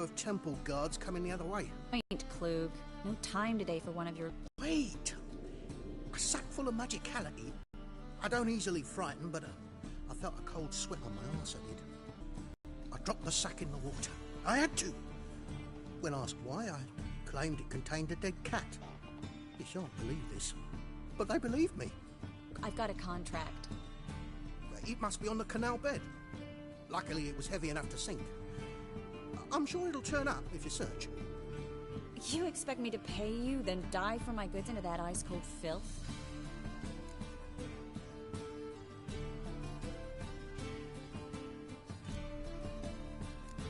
row of temple guards coming the other way. Wait, Klug. No time today for one of your... Wait! A sack full of magicality. I don't easily frighten, but I felt a cold sweat on my arse, I did. I dropped the sack in the water. I had to. When asked why, I claimed it contained a dead cat. You shan't believe this, but they believed me. I've got a contract. It must be on the canal bed. Luckily, it was heavy enough to sink. I'm sure it'll turn up if you search. You expect me to pay you, then dive for my goods into that ice-cold filth?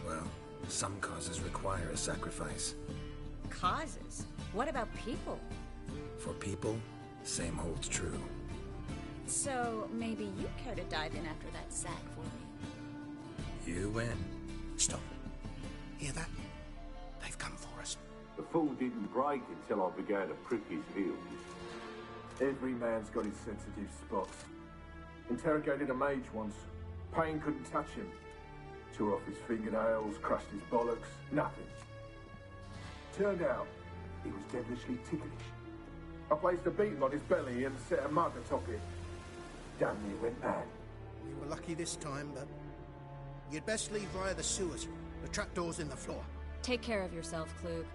Well, some causes require a sacrifice. Causes? What about people? For people, same holds true. So, maybe you care to dive in after that sack for me? You win. Stop. Hear that? They've come for us. The fool didn't break until I began to prick his heels. Every man's got his sensitive spots. Interrogated a mage once. Pain couldn't touch him. Tore off his fingernails, crushed his bollocks, nothing. Turned out, he was devilishly ticklish. I placed a beetle on his belly and set a mug atop it. Damn near went mad. We were lucky this time, but you'd best leave via the sewers. The trapdoor's in the floor. Take care of yourself, Klug.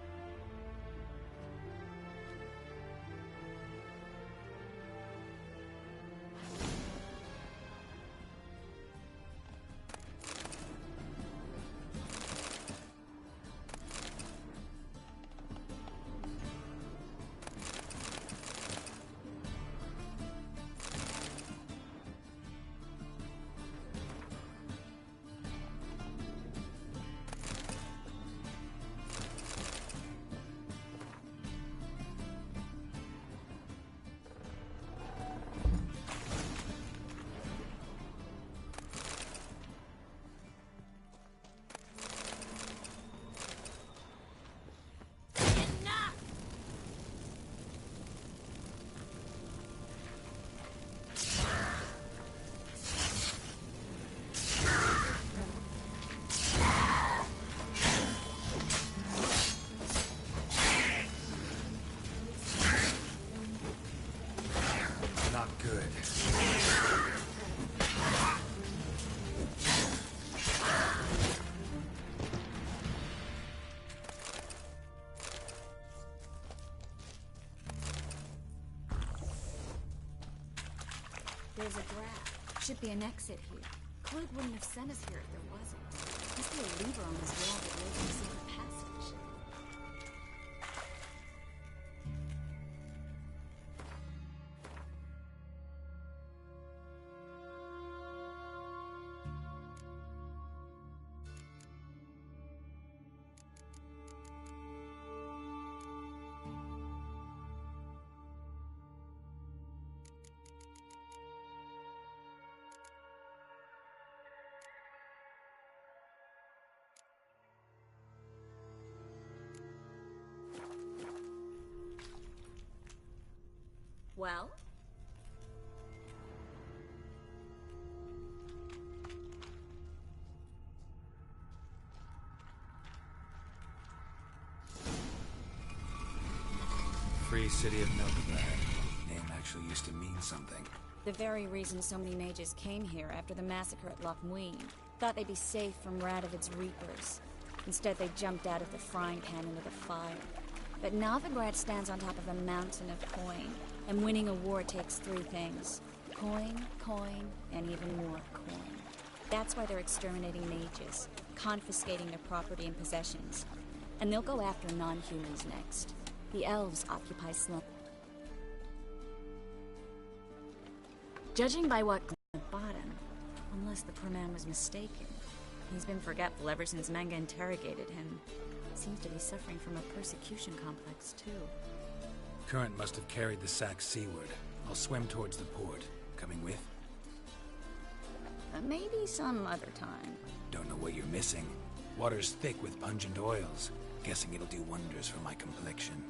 Not good. There's a grab. Should be an exit here. Klug wouldn't have sent us here if there wasn't. Must be a lever on this wall that leads to a secret passage. Well? Free City of Novigrad. Name actually used to mean something. The very reason so many mages came here after the massacre at Loch Muin. Thought they'd be safe from Radovid's reapers. Instead, they jumped out of the frying pan into the fire. But Novigrad stands on top of a mountain of coin, and winning a war takes three things. Coin, coin, and even more coin. That's why they're exterminating mages, confiscating their property and possessions. And they'll go after non-humans next. The elves occupy Slum. Judging by what bought him, unless the poor man was mistaken, he's been forgetful ever since Manga interrogated him. Seems to be suffering from a persecution complex, too. Current must have carried the sack seaward. I'll swim towards the port. Coming with? Maybe some other time. Don't know what you're missing. Water's thick with pungent oils. Guessing it'll do wonders for my complexion.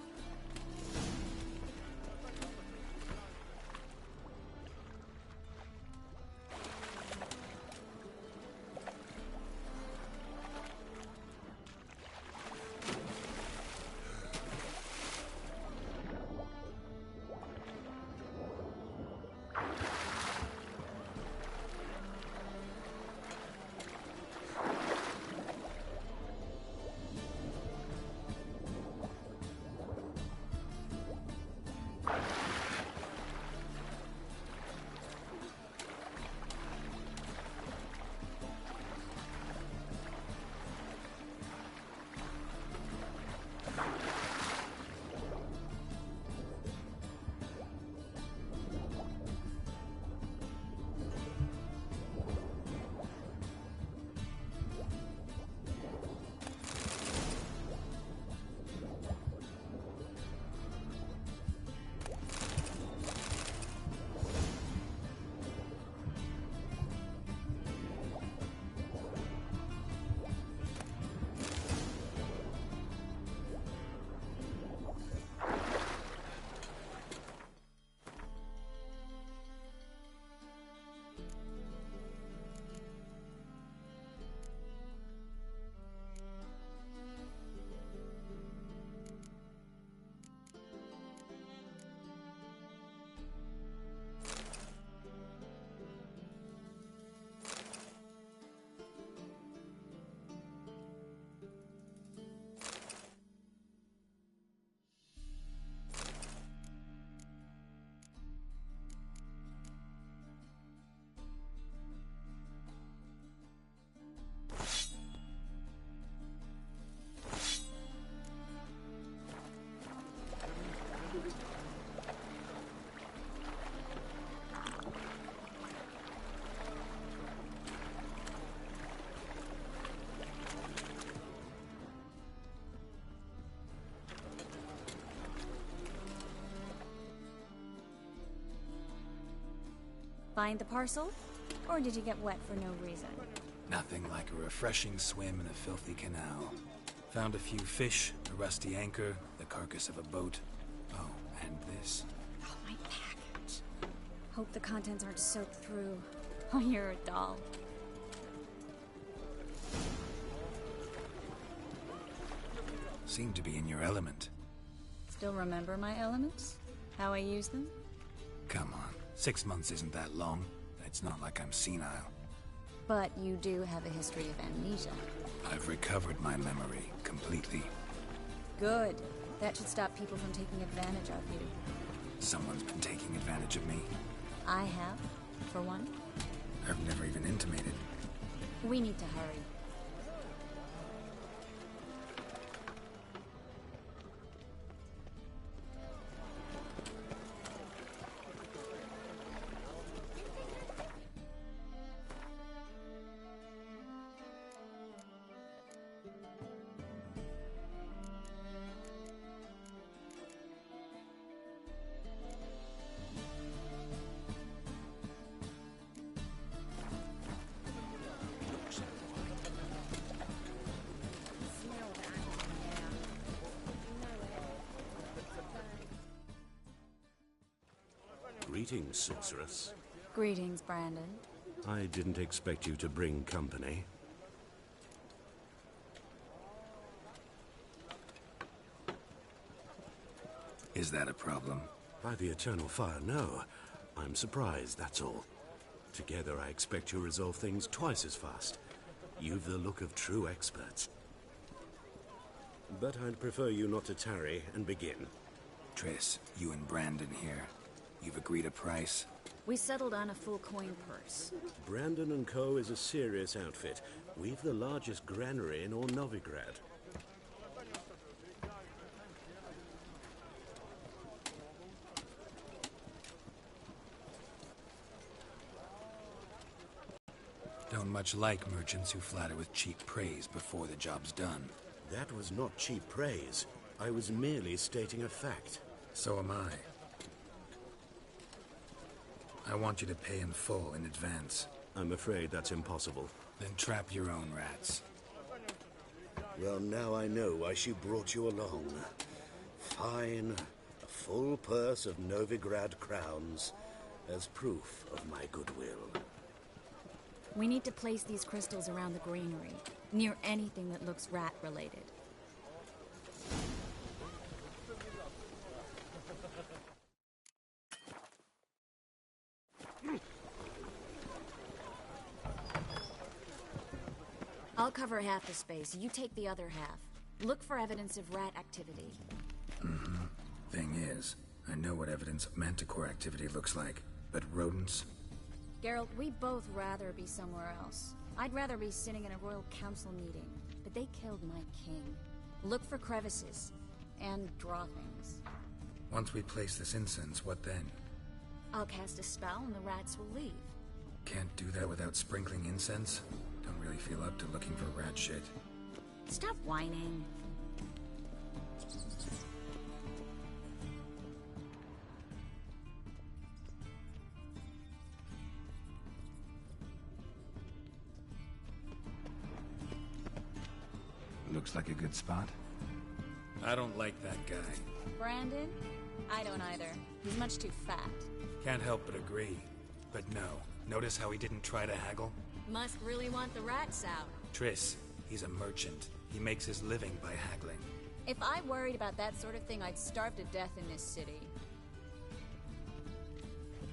Find the parcel? Or did you get wet for no reason? Nothing like a refreshing swim in a filthy canal. Found a few fish, a rusty anchor, the carcass of a boat. Oh, and this. Oh, my package. Hope the contents aren't soaked through. Oh, you're a doll. Seem to be in your element. Still remember my elements? How I use them? Come on, 6 months isn't that long. It's not like I'm senile. But you do have a history of amnesia. I've recovered my memory completely. Good. That should stop people from taking advantage of you. Someone's been taking advantage of me. I have, for one. I've never even intimated. We need to hurry. Greetings, sorceress. Greetings, Brandon. I didn't expect you to bring company. Is that a problem? By the eternal fire, no. I'm surprised, that's all. Together, I expect you resolve things twice as fast. You've the look of true experts. But I'd prefer you not to tarry and begin. Triss, you and Brandon here. You've agreed a price? We settled on a full coin purse. Brandon & Co. is a serious outfit. We've the largest granary in all Novigrad. Don't much like merchants who flatter with cheap praise before the job's done. That was not cheap praise. I was merely stating a fact. So am I. I want you to pay in full in advance. I'm afraid that's impossible. Then trap your own rats. Well, now I know why she brought you along. Fine. A full purse of Novigrad crowns as proof of my goodwill. We need to place these crystals around the granary, near anything that looks rat-related. I'll cover half the space, you take the other half. Look for evidence of rat activity. Thing is, I know what evidence of manticore activity looks like, but rodents? Geralt, we'd both rather be somewhere else. I'd rather be sitting in a royal council meeting, but they killed my king. Look for crevices, and draw things. Once we place this incense, what then? I'll cast a spell and the rats will leave. Can't do that without sprinkling incense? Don't really feel up to looking for rat shit. Stop whining. Looks like a good spot. I don't like that guy. Brandon? I don't either. He's much too fat. Can't help but agree. But no. Notice how he didn't try to haggle? Must really want the rats out. Triss, he's a merchant. He makes his living by haggling. If I worried about that sort of thing, I'd starve to death in this city.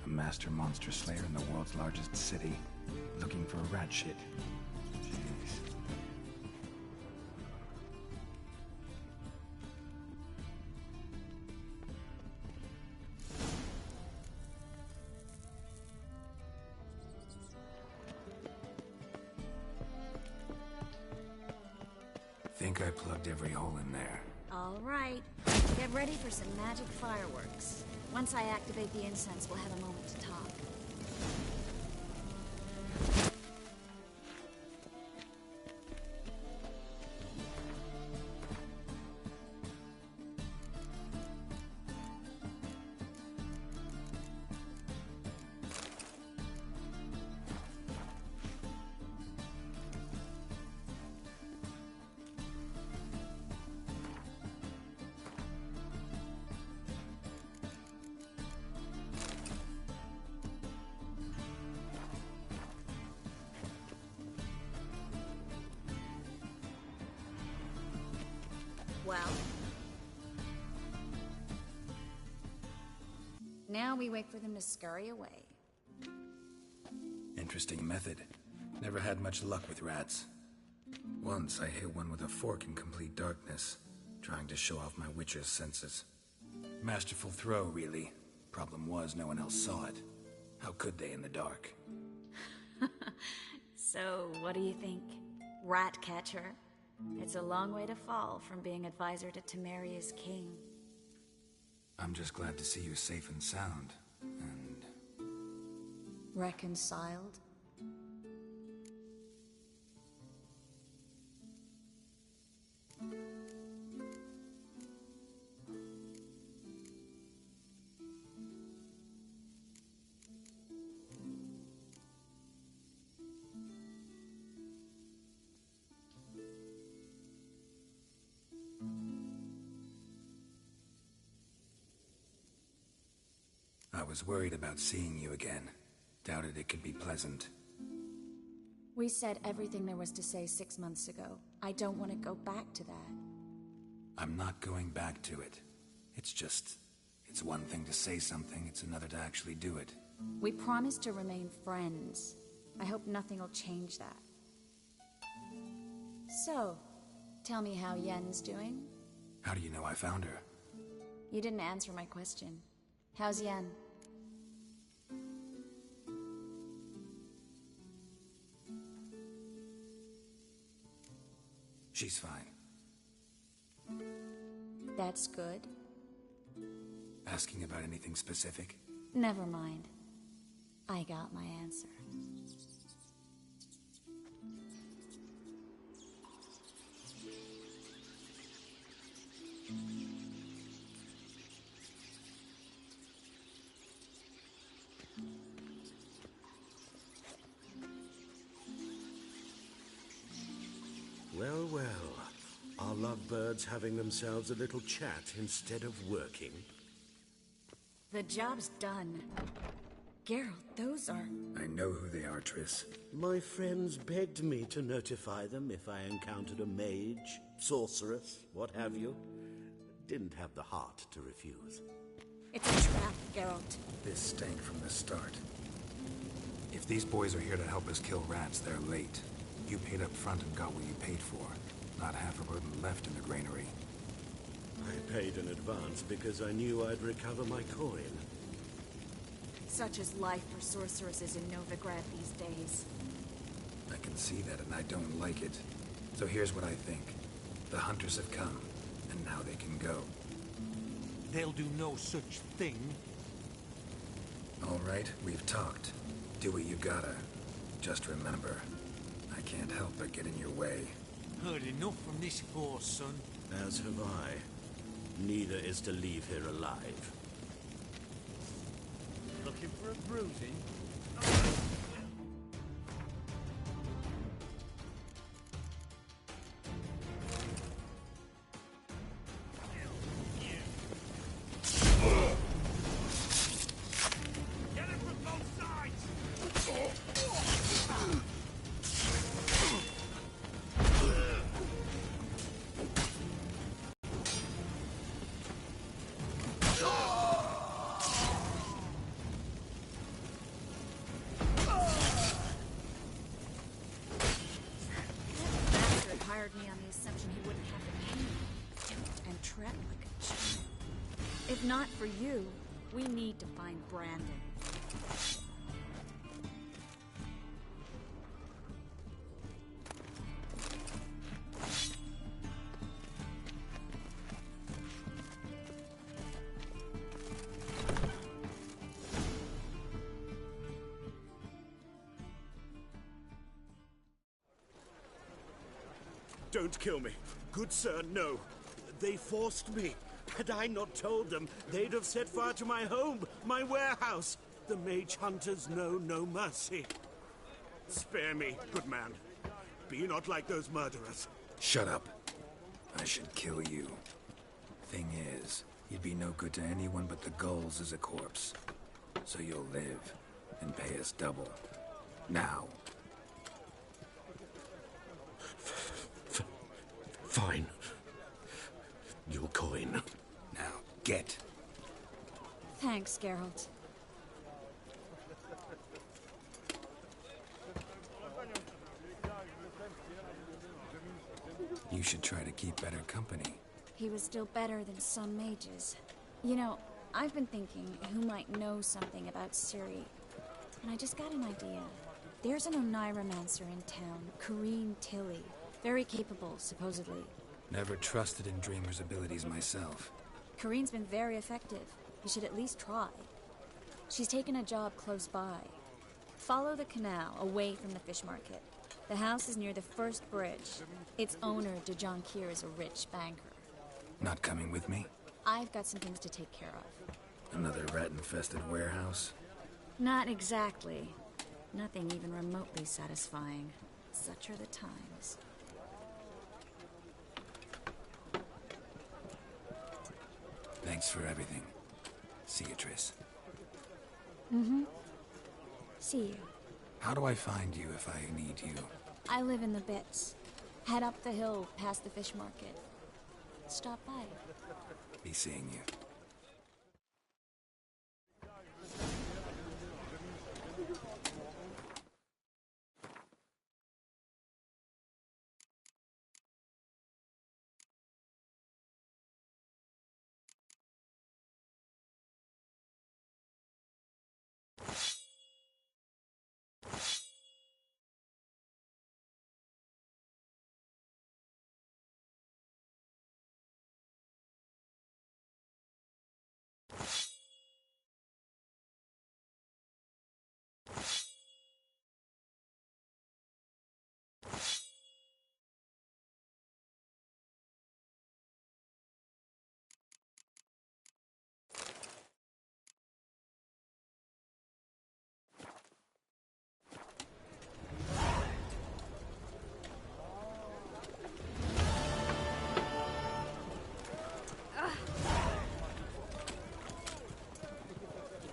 A master monster slayer in the world's largest city. Looking for rat shit. Jeez. Think I plugged every hole in there. All right. Get ready for some magic fireworks. Once I activate the incense, we'll have a moment to talk. Well? Now we wait for them to scurry away. Interesting method. Never had much luck with rats. Once I hit one with a fork in complete darkness, trying to show off my witcher's senses. Masterful throw, really. Problem was, no one else saw it. How could they in the dark? So, what do you think? Rat catcher? It's a long way to fall from being advisor to Temeria's king. I'm just glad to see you safe and sound, and... Reconciled? I was worried about seeing you again. Doubted it could be pleasant. We said everything there was to say 6 months ago. I don't want to go back to that. I'm not going back to it. It's one thing to say something, it's another to actually do it. We promised to remain friends. I hope nothing will change that. So, tell me how Yen's doing? How do you know I found her? You didn't answer my question. How's Yen? She's fine. That's good. Asking about anything specific? Never mind. I got my answer. Well, well. Are lovebirds having themselves a little chat instead of working? The job's done. Geralt, those are... I know who they are, Triss. My friends begged me to notify them if I encountered a mage, sorceress, what have you. Didn't have the heart to refuse. It's a trap, Geralt. This stank from the start. If these boys are here to help us kill rats, they're late. You paid up front and got what you paid for. Not half a burden left in the granary. I paid in advance because I knew I'd recover my coin. Such is life for sorceresses in Novigrad these days. I can see that, and I don't like it. So here's what I think. The hunters have come, and now they can go. They'll do no such thing. All right, we've talked. Do what you gotta. Just remember, I can't help but get in your way. Heard enough from this horse, son. As have I. Neither is to leave here alive. Looking for a bruising? Get it from both sides! Hired me on the assumption he wouldn't have to pay me. And tread like a child. If not for you, we need to find Brandon. Don't kill me. Good sir, no. They forced me. Had I not told them, they'd have set fire to my home, my warehouse. The mage hunters know no mercy. Spare me, good man. Be not like those murderers. Shut up. I should kill you. Thing is, you'd be no good to anyone but the gulls as a corpse. So you'll live, and pay us double. Now. Fine. Your coin. Now, get. Thanks, Geralt. You should try to keep better company. He was still better than some mages. You know, I've been thinking who might know something about Ciri. And I just got an idea. There's an Oneiromancer in town, Corrine Tilly. Very capable, supposedly. Never trusted in Dreamer's abilities myself. Corrine's been very effective. You should at least try. She's taken a job close by. Follow the canal, away from the fish market. The house is near the first bridge. Its owner, Dejan Kier, is a rich banker. Not coming with me? I've got some things to take care of. Another rat-infested warehouse? Not exactly. Nothing even remotely satisfying. Such are the times. Thanks for everything. See you, Triss. See you. How do I find you if I need you? I live in the Bits. Head up the hill past the fish market. Stop by. Be seeing you.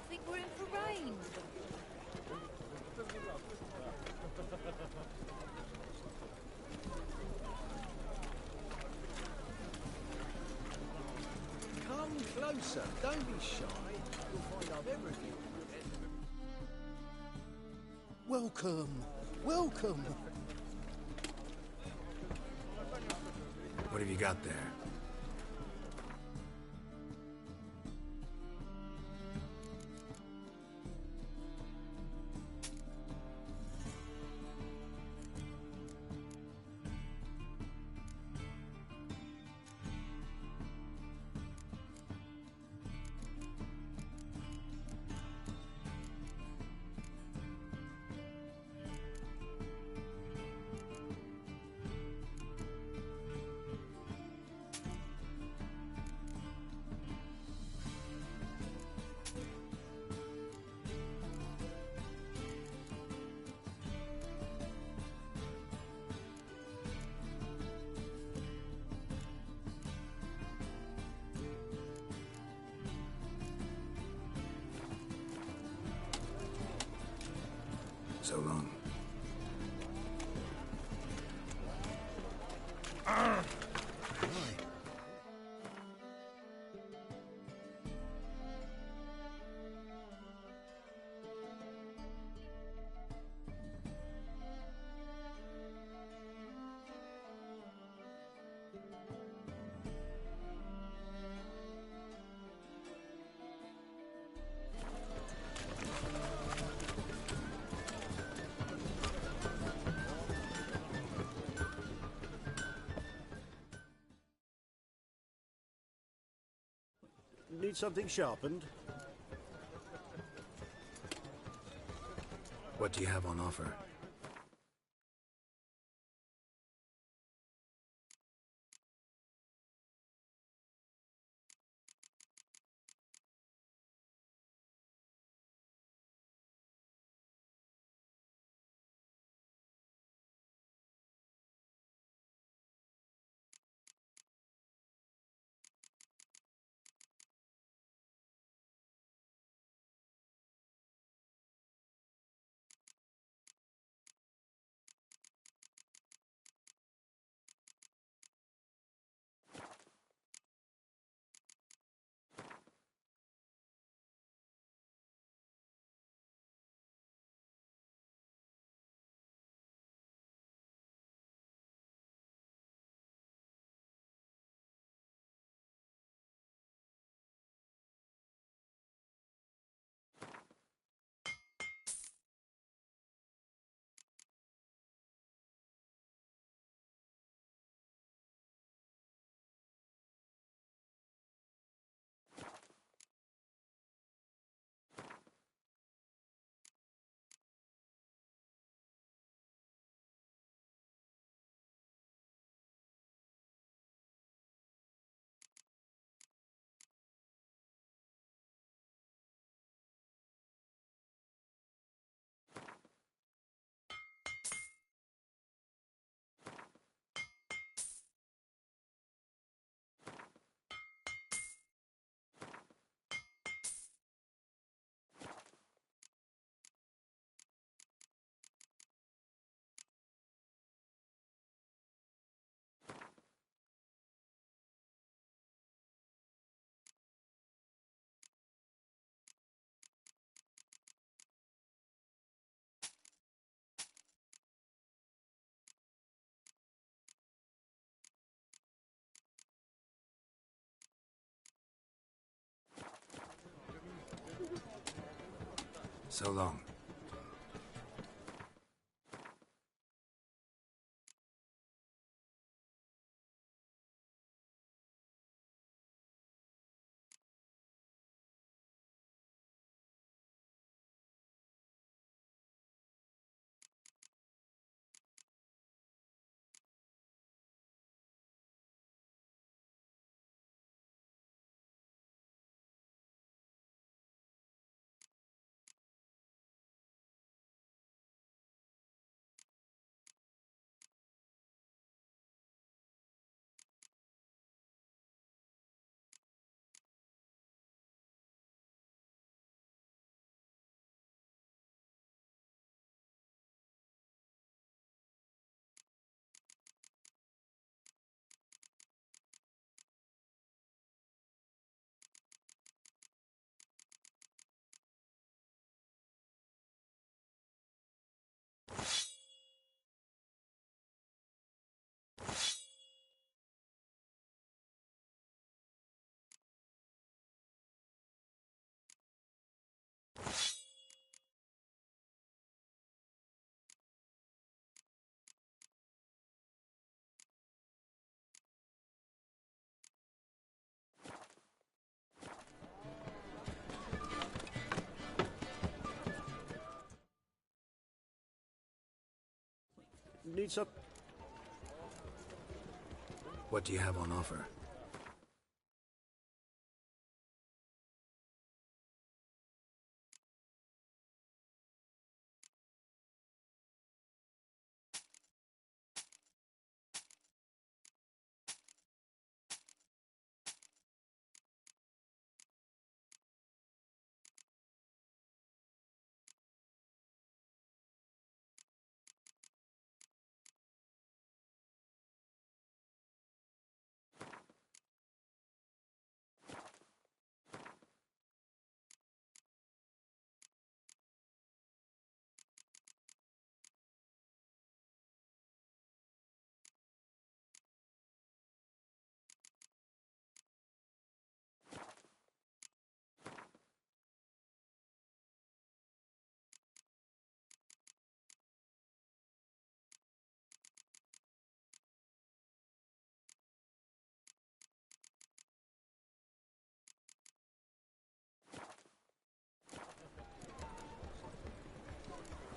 Think we're in for rain. Come closer. Don't be shy. You'll find I've everything. Welcome. Welcome. What have you got there? So long. Need something sharpened? What do you have on offer? So long. Need some... What do you have on offer?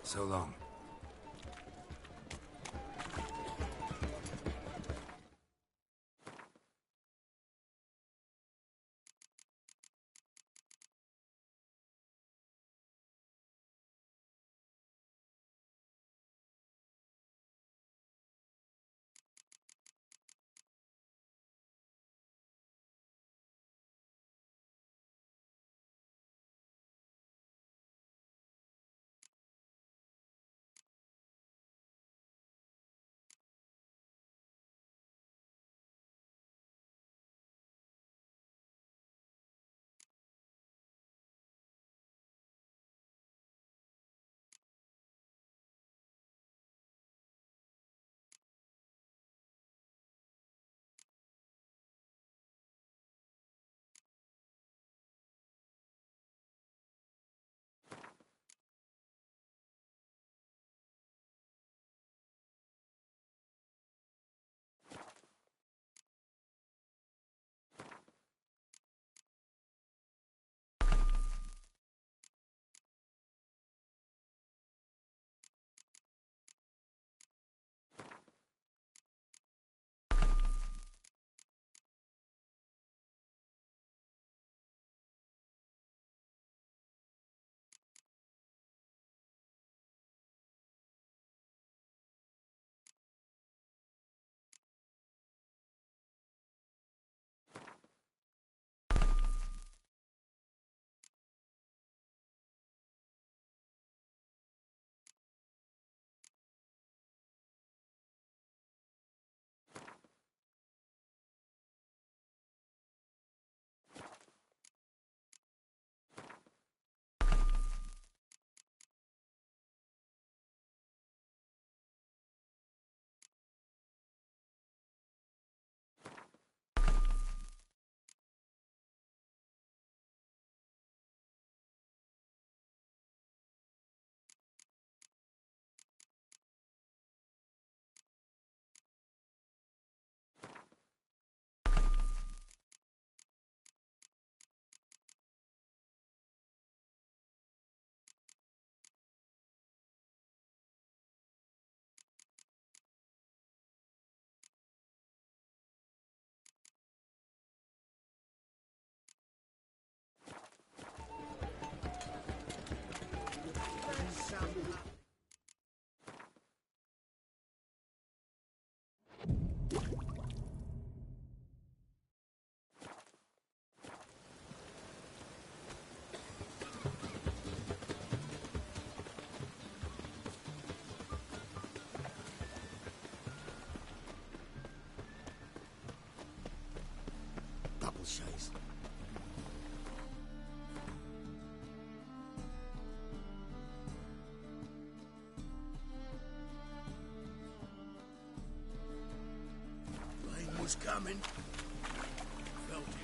So long. chase. Rain was coming. Felt it.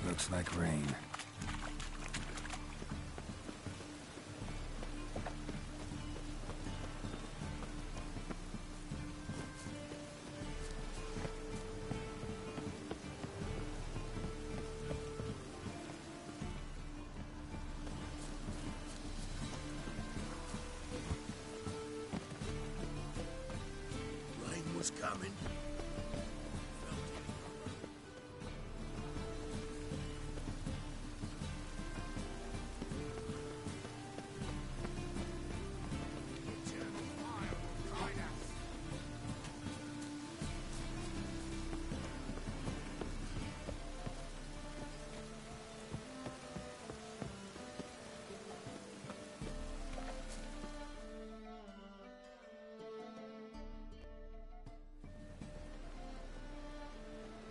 Looks like rain. Rain was coming.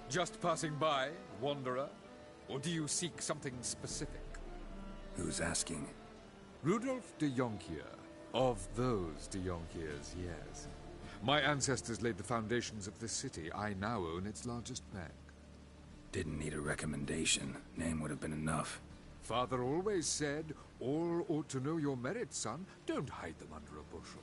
Just passing by, wanderer? Or do you seek something specific? Who's asking? Rudolf de Jonkier. Of those de Jonkiers, yes. My ancestors laid the foundations of this city. I now own its largest bank. Didn't need a recommendation. Name would have been enough. Father always said, all ought to know your merits, son. Don't hide them under a bushel.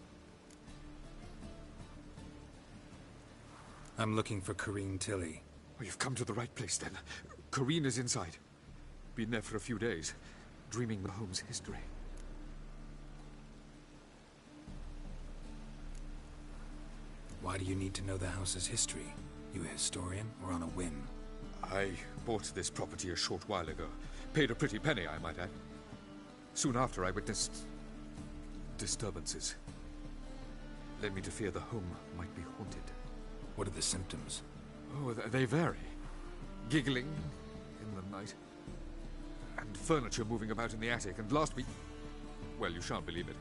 I'm looking for Corrine Tilly. Oh, you've come to the right place, then. Corrine is inside. Been there for a few days, dreaming the home's history. Why do you need to know the house's history? You a historian or on a whim? I bought this property a short while ago. Paid a pretty penny, I might add. Soon after, I witnessed disturbances. Led me to fear the home might be haunted. What are the symptoms? Oh, they vary. Giggling in the night. And furniture moving about in the attic. And last week... well, you shan't believe it.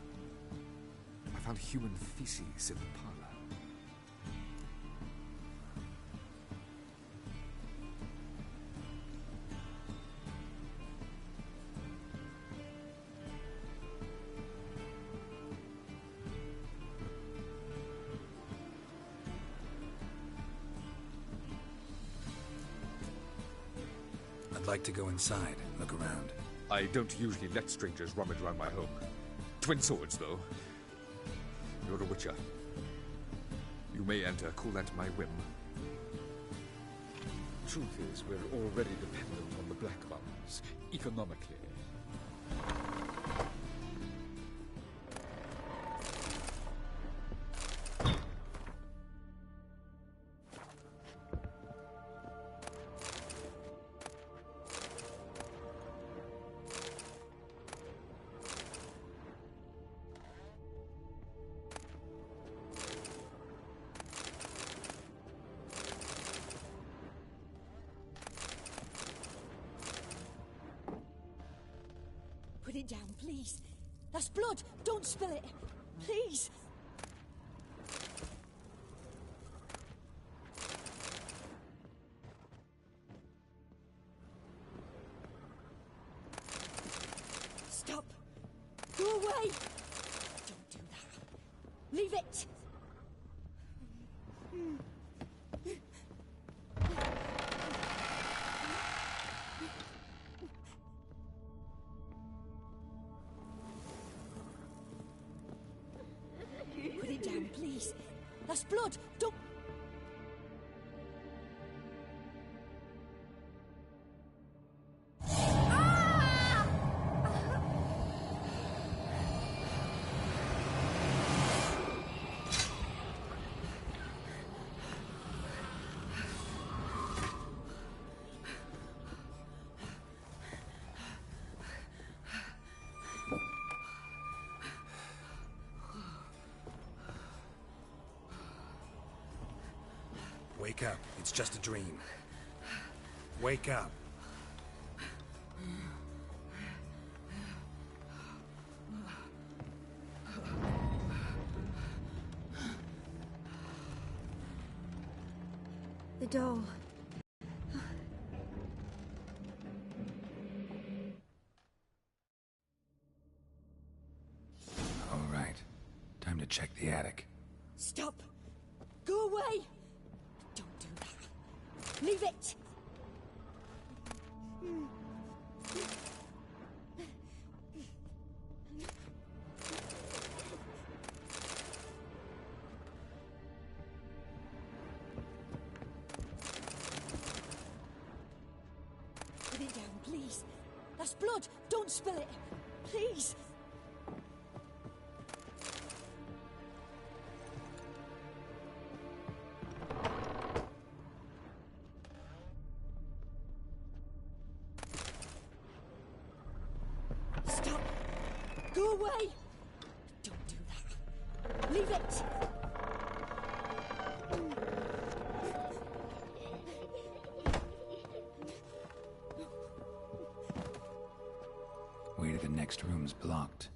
I found human feces in the parlor. I'd like to go inside, look around. I don't usually let strangers rummage around my home. Twin swords, though. You're a witcher. You may enter, call that my whim. Truth is, we're already dependent on the Black Ones, economically. Put it down, please. That's blood. Don't spill it. Please. Stop. Go away. Don't do that. Leave it. Put it down, please. That's blood. Don't... Wake up. It's just a dream. Wake up. The doll. All right. Time to check the attic. Stop! Go away! Don't do that. Leave it! Put it down, please. That's blood. Don't spill it. Please. Stop. Go away. Don't do that. Leave it. Way to the next room's blocked.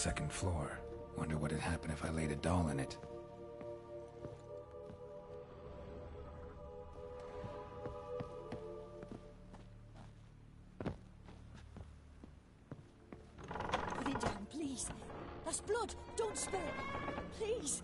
second floor. Wonder what'd happen if I laid a doll in it. Put it down, please. That's blood. Don't spill it. Please.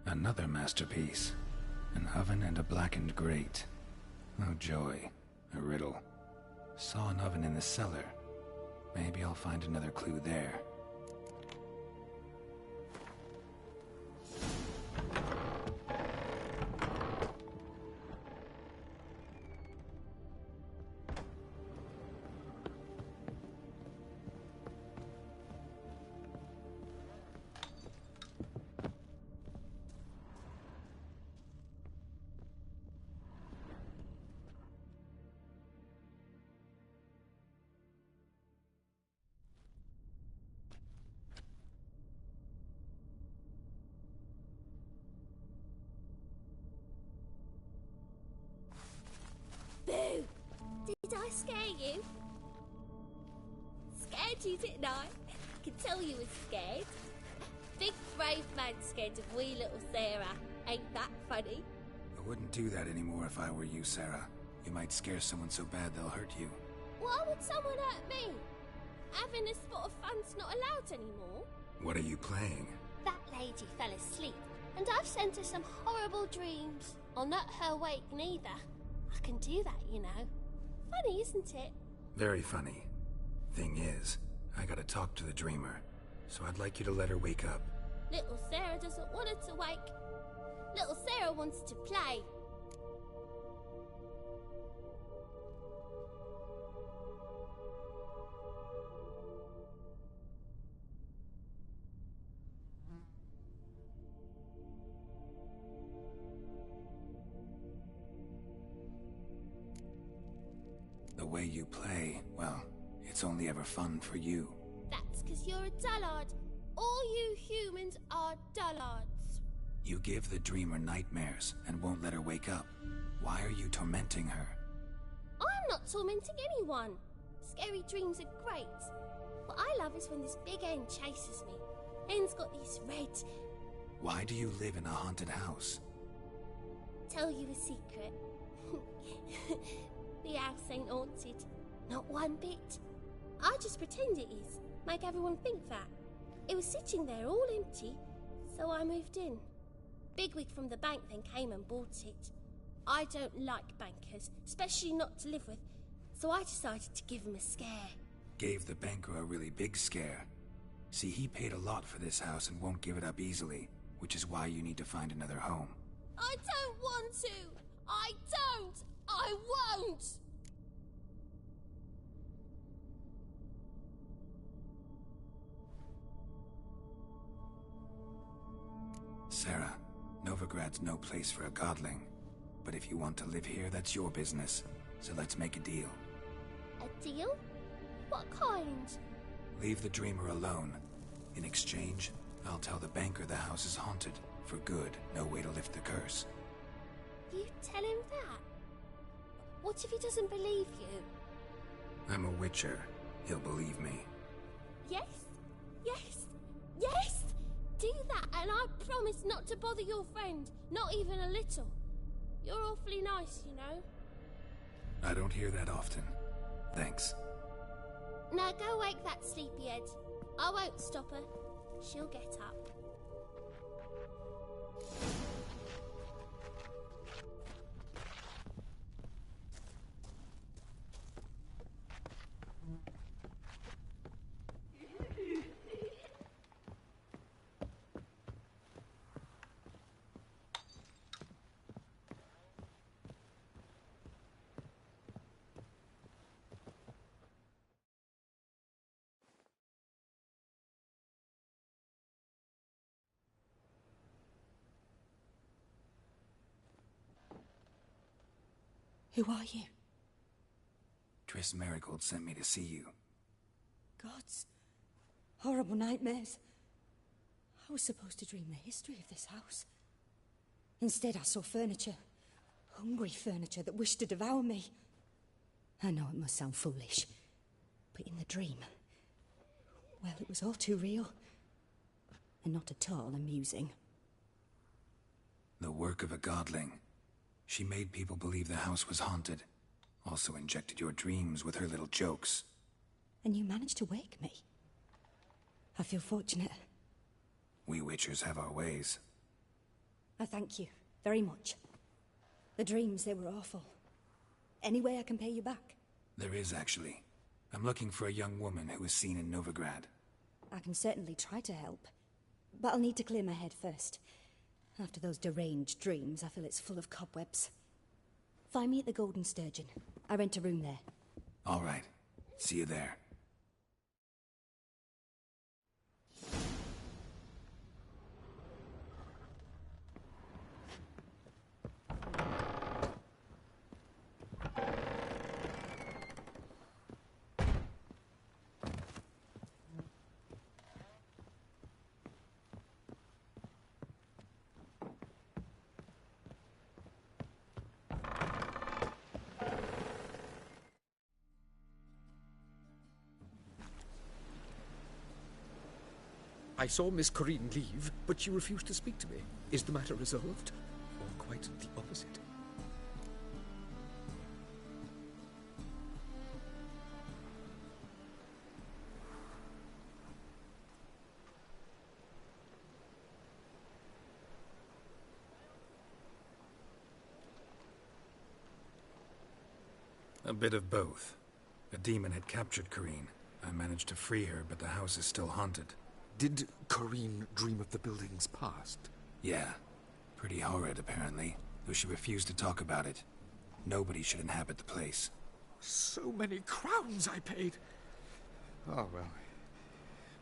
Another masterpiece. An oven and a blackened grate. Oh joy. A riddle. Saw an oven in the cellar. Maybe I'll find another clue there. Boo! Did I scare you? Scared you, didn't I? I could tell you were scared. Big brave man scared of wee little Sarah. Ain't that funny? I wouldn't do that anymore if I were you, Sarah. You might scare someone so bad they'll hurt you. Why would someone hurt me? Having a spot of fun's not allowed anymore. What are you playing? That lady fell asleep, and I've sent her some horrible dreams. I'll not her wake neither. I can do that, you know. Funny, isn't it? Very funny. Thing is, I gotta talk to the dreamer, so I'd like you to let her wake up. Little Sarah doesn't want her to wake. Little Sarah wants to play. The way you play, well, it's only ever fun for you. That's 'cause you're a dullard. All you humans are dullards. You give the dreamer nightmares and won't let her wake up. Why are you tormenting her? I'm not tormenting anyone. Scary dreams are great. What I love is when this big end chases me. End's got these red... Why do you live in a haunted house? Tell you a secret. The house ain't haunted. Not one bit. I just pretend it is. Make everyone think that. It was sitting there all empty, so I moved in. Bigwig from the bank then came and bought it. I don't like bankers, especially not to live with, so I decided to give him a scare. Gave the banker a really big scare. See, he paid a lot for this house and won't give it up easily, which is why you need to find another home. I don't want to! I don't! I won't! Sarah, Novigrad's no place for a godling. But if you want to live here, that's your business. So let's make a deal. A deal? What kind? Leave the dreamer alone. In exchange, I'll tell the banker the house is haunted. For good, no way to lift the curse. You tell him that? What if he doesn't believe you? I'm a witcher. He'll believe me. Yes? Yes? Yes! Do that and I promise not to bother your friend. Not even a little. You're awfully nice, you know. I don't hear that often. Thanks. Now go wake that sleepyhead. I won't stop her. She'll get up. Who are you? Triss Marigold sent me to see you. Gods. Horrible nightmares. I was supposed to dream the history of this house. Instead, I saw furniture. Hungry furniture that wished to devour me. I know it must sound foolish, but in the dream, well, it was all too real. And not at all amusing. The work of a godling. She made people believe the house was haunted. Also injected your dreams with her little jokes. And you managed to wake me. I feel fortunate. We witchers have our ways. I thank you very much. The dreams, they were awful. Any way I can pay you back? There is, actually. I'm looking for a young woman who was seen in Novigrad. I can certainly try to help. But I'll need to clear my head first. After those deranged dreams, I feel it's full of cobwebs. Find me at the Golden Sturgeon. I rent a room there. All right. See you there. I saw Miss Corinne leave, but she refused to speak to me. Is the matter resolved? Or quite the opposite? A bit of both. A demon had captured Corinne. I managed to free her, but the house is still haunted. Did Corinne dream of the building's past? Yeah. Pretty horrid, apparently, though she refused to talk about it. Nobody should inhabit the place. So many crowns I paid! Oh, well.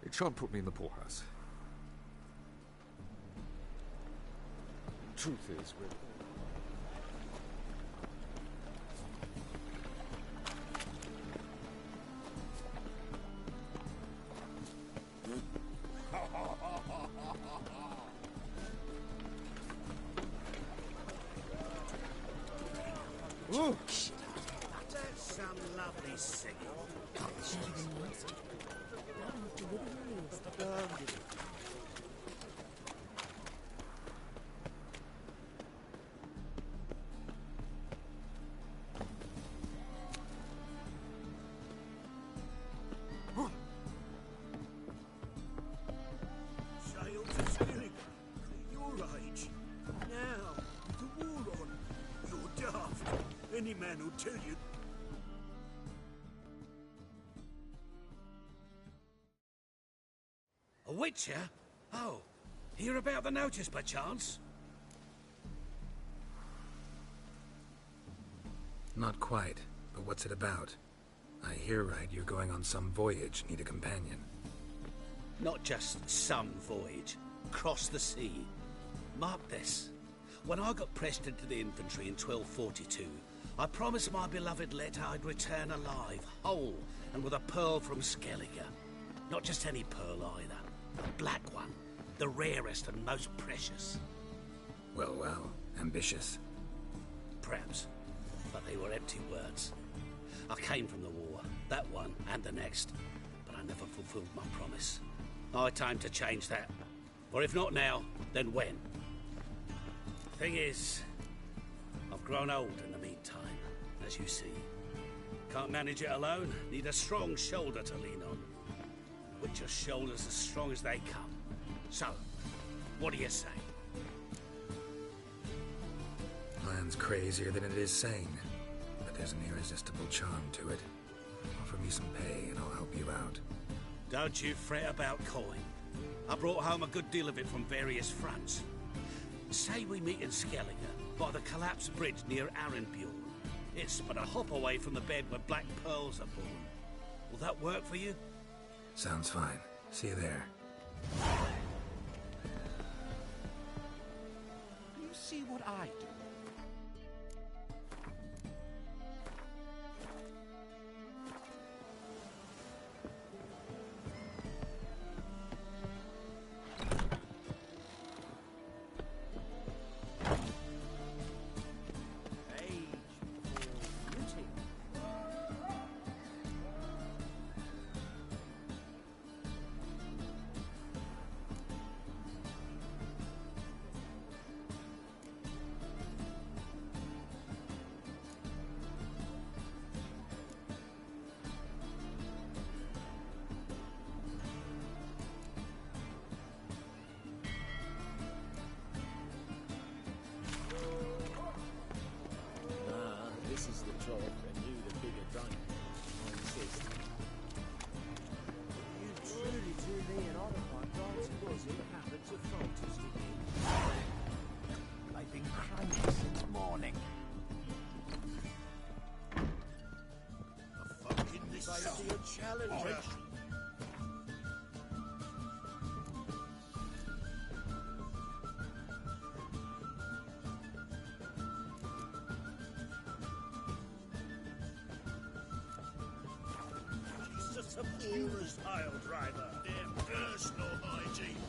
It shan't put me in the poorhouse. Truth is, we're... Ooh. That's some lovely singing. man who'll tell you. A witcher? Oh, hear about the notice by chance? Not quite, but what's it about? I hear right you're going on some voyage, need a companion. Not just some voyage. Cross the sea. Mark this. When I got pressed into the infantry in 1242, I promised my beloved Letta I'd return alive, whole, and with a pearl from Skellige. Not just any pearl either. A black one. The rarest and most precious. Well, well. Ambitious. Perhaps. But they were empty words. I came from the war. That one and the next. But I never fulfilled my promise. High time to change that. Or if not now, then when? Thing is, I've grown old in the meantime, as you see. Can't manage it alone, need a strong shoulder to lean on. Witcher's shoulders as strong as they come. So, what do you say? Plan's crazier than it is sane, but there's an irresistible charm to it. Offer me some pay and I'll help you out. Don't you fret about coin. I brought home a good deal of it from various fronts. Say we meet in Skellige, by the collapsed bridge near Arenbjorn. It's but a hop away from the bed where black pearls are born. Will that work for you? Sounds fine. See you there. You see what I do? This is the job, and you the bigger drunk. I insist. You truly do me an honour, my bright was it happened to Francis to you. They've been cranky since morning. A fucking this is a challenger. Just a purest pile driver. Their personal hygiene.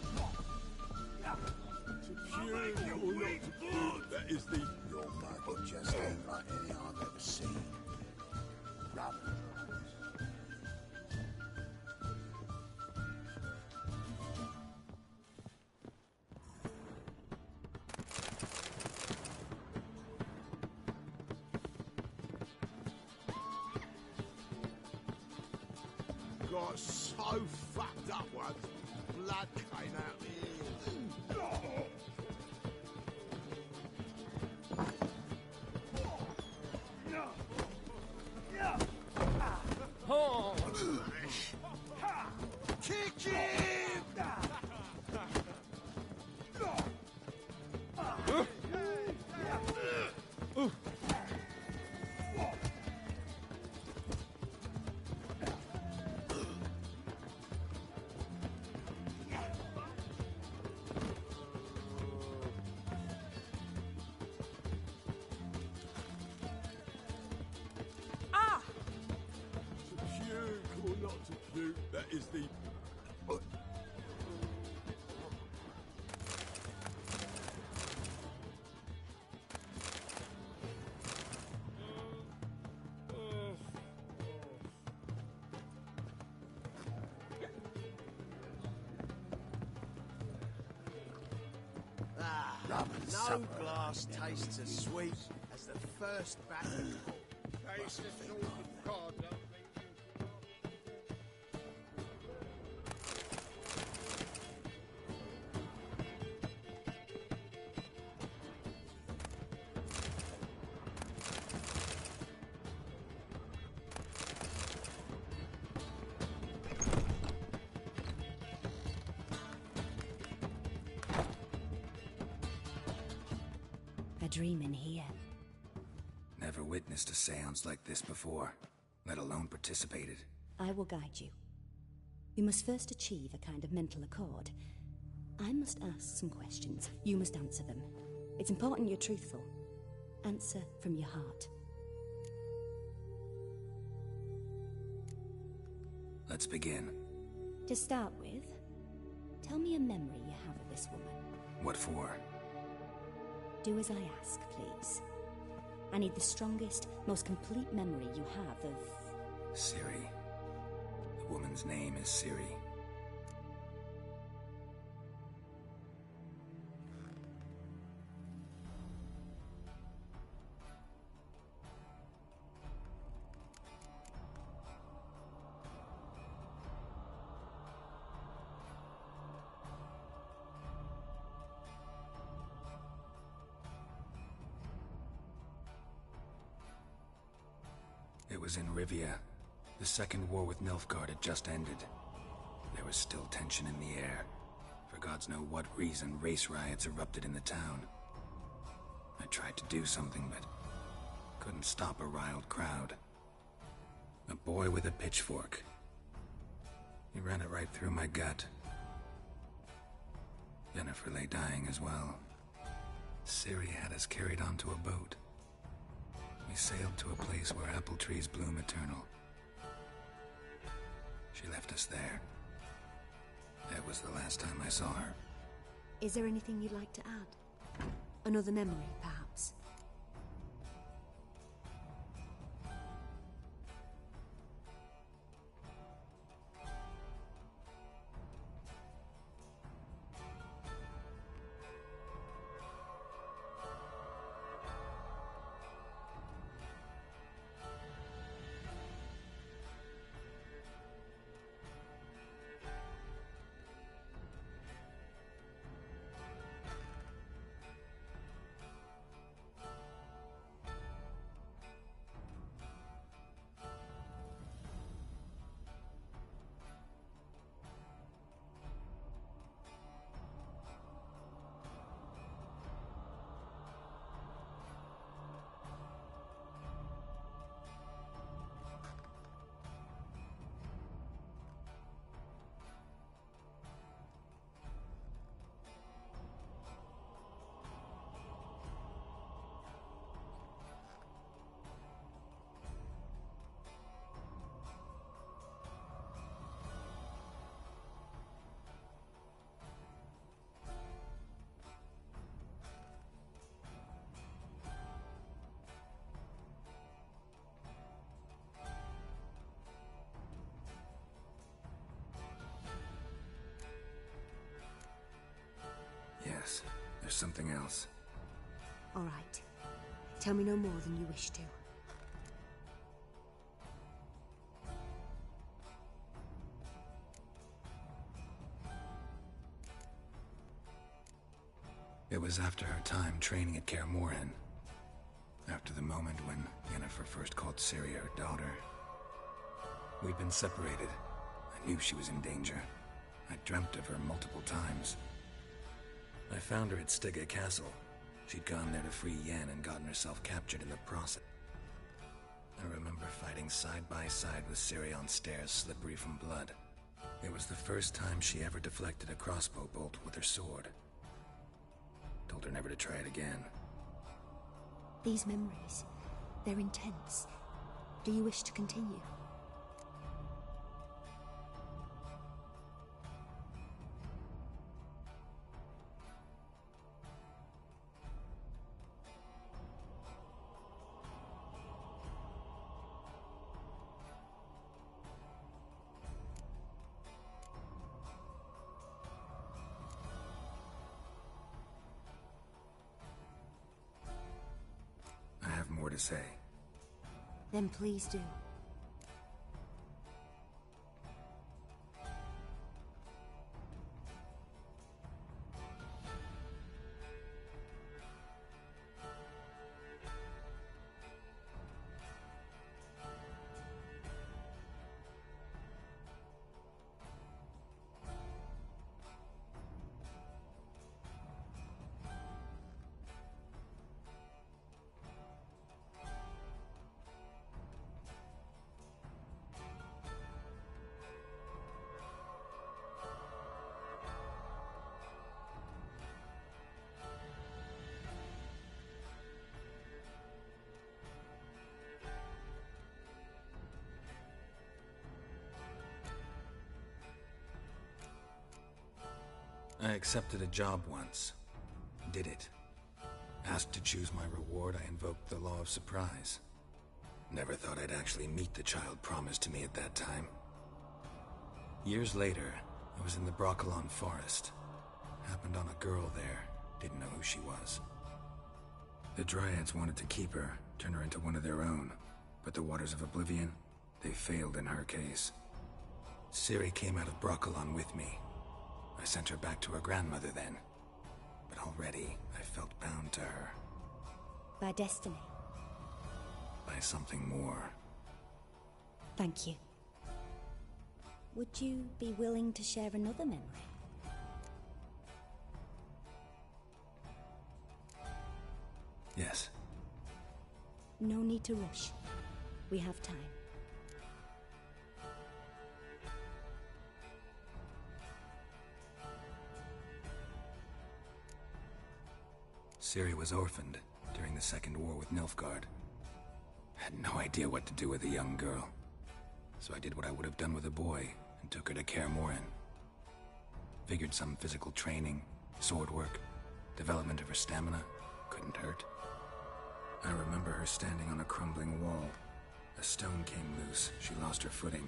To pure or not to pure, that is the... Your buggy just ain't like any I've ever seen. Rubber. Got so fucked up once. Blood came out here. Oh! Kick him! To puke or not to puke, that is the... No glass tastes as sweet as the first battle. Taste the northern cod, a dream in here. Never witnessed a seance like this before, let alone participated. I will guide you. You must first achieve a kind of mental accord. I must ask some questions. You must answer them. It's important you're truthful. Answer from your heart. Let's begin. To start with, tell me a memory you have of this woman. What for? Do as I ask, please. I need the strongest, most complete memory you have of... Ciri. The woman's name is Ciri. It was in Rivia. The second war with Nilfgaard had just ended. There was still tension in the air. For gods know what reason, race riots erupted in the town. I tried to do something, but couldn't stop a riled crowd. A boy with a pitchfork. He ran it right through my gut. Yennefer lay dying as well. Ciri had us carried onto a boat. We sailed to a place where apple trees bloom eternal. She left us there. That was the last time I saw her. Is there anything you'd like to add? Another memory, perhaps? Yes, there's something else. All right. Tell me no more than you wish to. It was after her time training at Kaer Morhen. After the moment when Yennefer first called Ciri her daughter. We'd been separated. I knew she was in danger. I dreamt of her multiple times. I found her at Stege Castle. She'd gone there to free Yen and gotten herself captured in the process. I remember fighting side by side with Ciri on stairs slippery from blood. It was the first time she ever deflected a crossbow bolt with her sword. Told her never to try it again. These memories, they're intense. Do you wish to continue? More to say. Then please do. I accepted a job once. Did it. Asked to choose my reward, I invoked the law of surprise. Never thought I'd actually meet the child promised to me at that time. Years later, I was in the Broccolon forest. Happened on a girl there. Didn't know who she was. The Dryads wanted to keep her, turn her into one of their own. But the Waters of Oblivion, they failed in her case. Ciri came out of Broccolon with me. I sent her back to her grandmother then. But already, I felt bound to her. By destiny. By something more. Thank you. Would you be willing to share another memory? Yes. No need to rush. We have time. Ciri was orphaned during the Second War with Nilfgaard. Had no idea what to do with a young girl. So I did what I would have done with a boy and took her to Kaer Morhen. Figured some physical training, sword work, development of her stamina couldn't hurt. I remember her standing on a crumbling wall. A stone came loose, she lost her footing.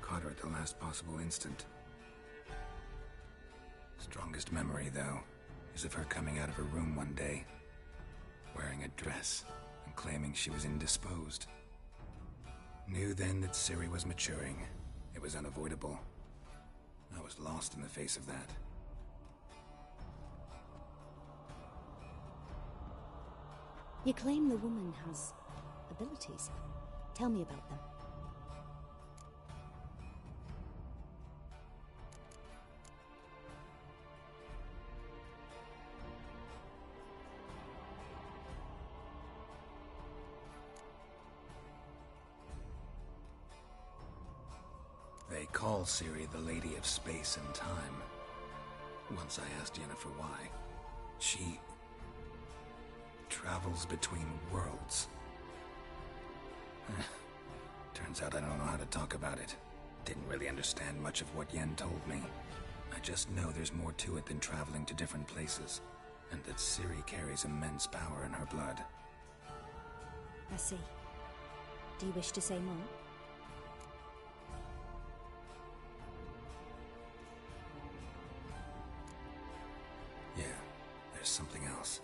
Caught her at the last possible instant. Strongest memory, though, is of her coming out of her room one day, wearing a dress and claiming she was indisposed. Knew then that Ciri was maturing. It was unavoidable. I was lost in the face of that. You claim the woman has abilities. Tell me about them. They call Ciri the Lady of Space and Time. Once I asked Yennefer why. She travels between worlds. Turns out I don't know how to talk about it. Didn't really understand much of what Yen told me. I just know there's more to it than traveling to different places, and that Ciri carries immense power in her blood. I see. Do you wish to say more? Yeah, there's something else.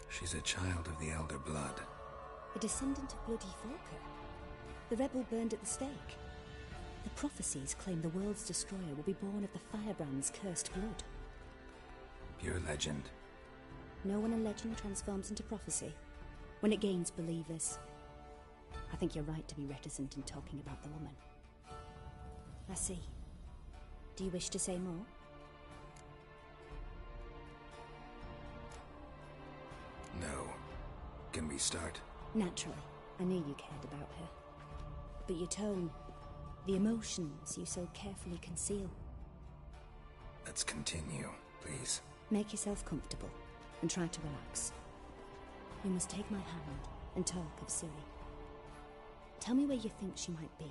She's a child of the Elder Blood. A descendant of Bloody Falker. The rebel burned at the stake. The prophecies claim the world's destroyer will be born of the Firebrand's cursed blood. Pure legend. Know when a legend transforms into prophecy? When it gains believers. I think you're right to be reticent in talking about the woman. I see. Do you wish to say more? No. Can we start? Naturally. I knew you cared about her. But your tone, the emotions you so carefully conceal. Let's continue, please. Make yourself comfortable and try to relax. You must take my hand and talk of Ciri. Tell me where you think she might be.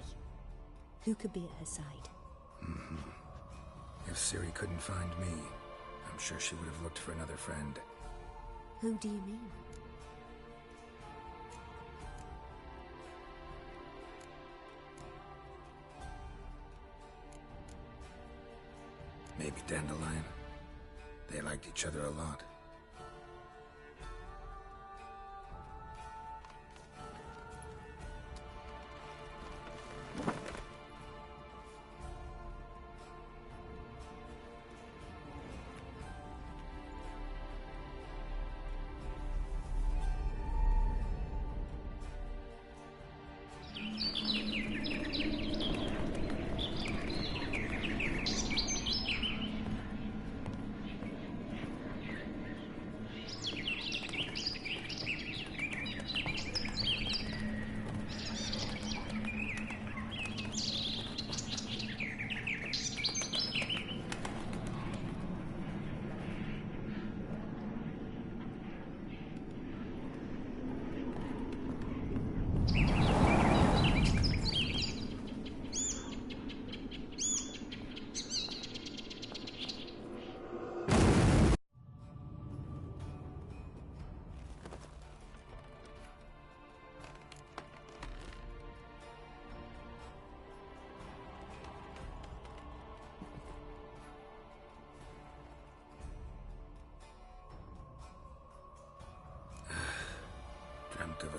Who could be at her side? If Ciri couldn't find me, I'm sure she would have looked for another friend. Who do you mean? Maybe Dandelion. They liked each other a lot.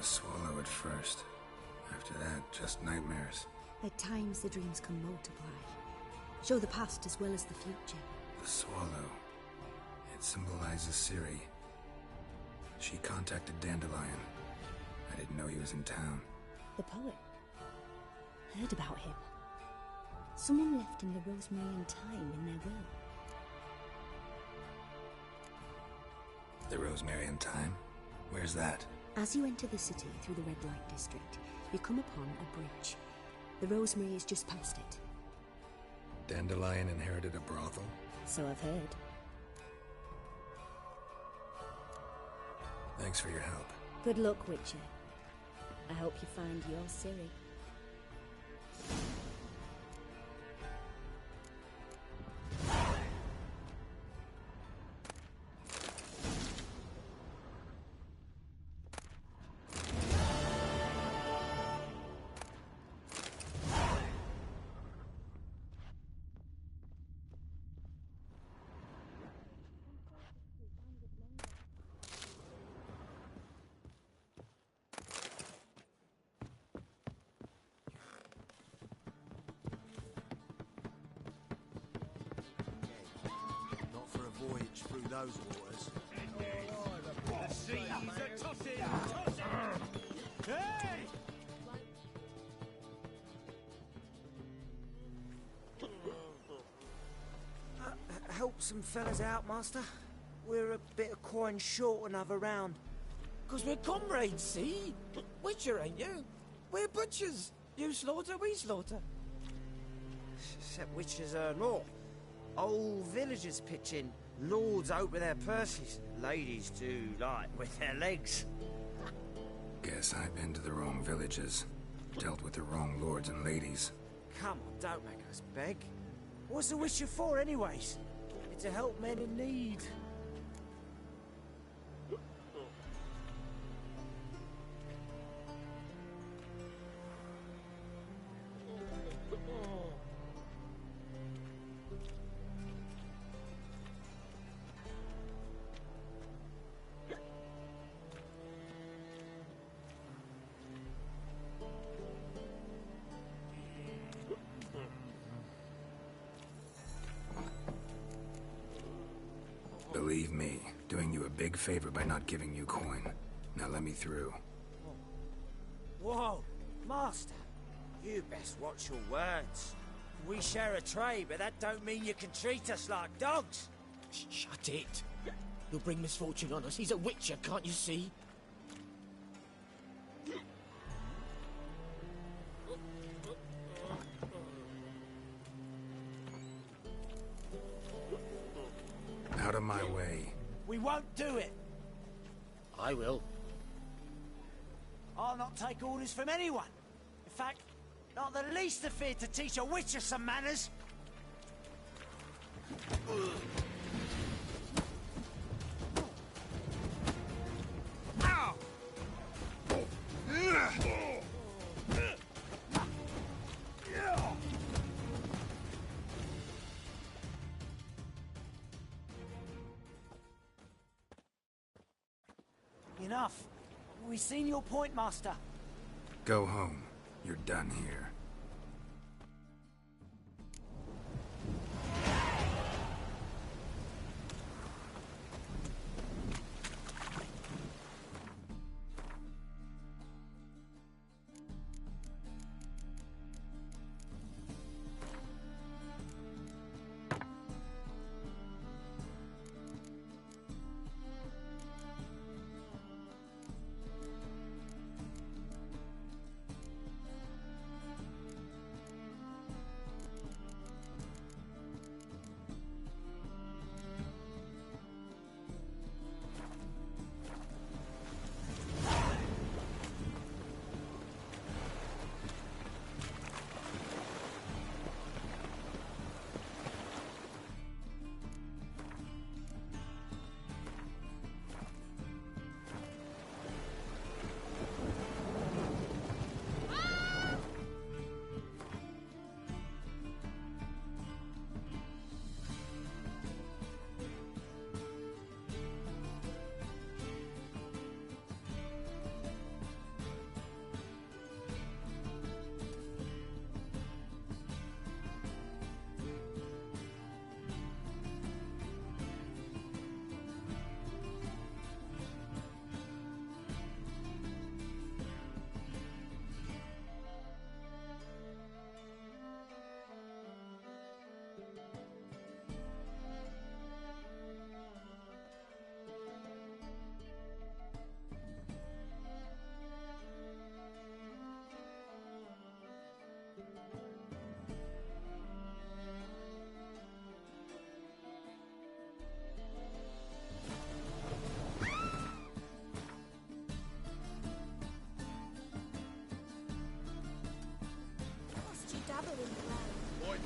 a swallow at first. After that, just nightmares. At times, the dreams can multiply. Show the past as well as the future. The swallow. It symbolizes Ciri. She contacted Dandelion. I didn't know he was in town. The poet. Heard about him. Someone left him the Rosemary Time in their will. The Rosemary Time? Where's that? As you enter the city through the red light district, you come upon a bridge. The Rosemary is just past it. Dandelion inherited a brothel? So I've heard. Thanks for your help. Good luck, Witcher. I hope you find your Ciri. Not for a voyage through those waters. The seas are tossing! Tossing! Hey! Help some fellas out, Master. We're a bit of coin short another round. 'Cause we're comrades, see? Witcher, ain't you? We're butchers. You slaughter, we slaughter. Except witches earn more. Old villagers pitch in. Lords out with their purses. Ladies do like with their legs. Guess I've been to the wrong villages. Dealt with the wrong lords and ladies. Come on, don't make us beg. What's the witcher for, anyways? It's to help men in need. Believe me, doing you a big favor by not giving you coin. Now let me through. Whoa, Master. You best watch your words. We share a trade, but that don't mean you can treat us like dogs. Shut it. You'll bring misfortune on us. He's a witcher, can't you see? Out of my way. We won't do it. I will. I'll not take orders from anyone. In fact, not the least afeard to teach a witcher some manners. Ow! Enough. We've seen your point, Master. Go home. You're done here.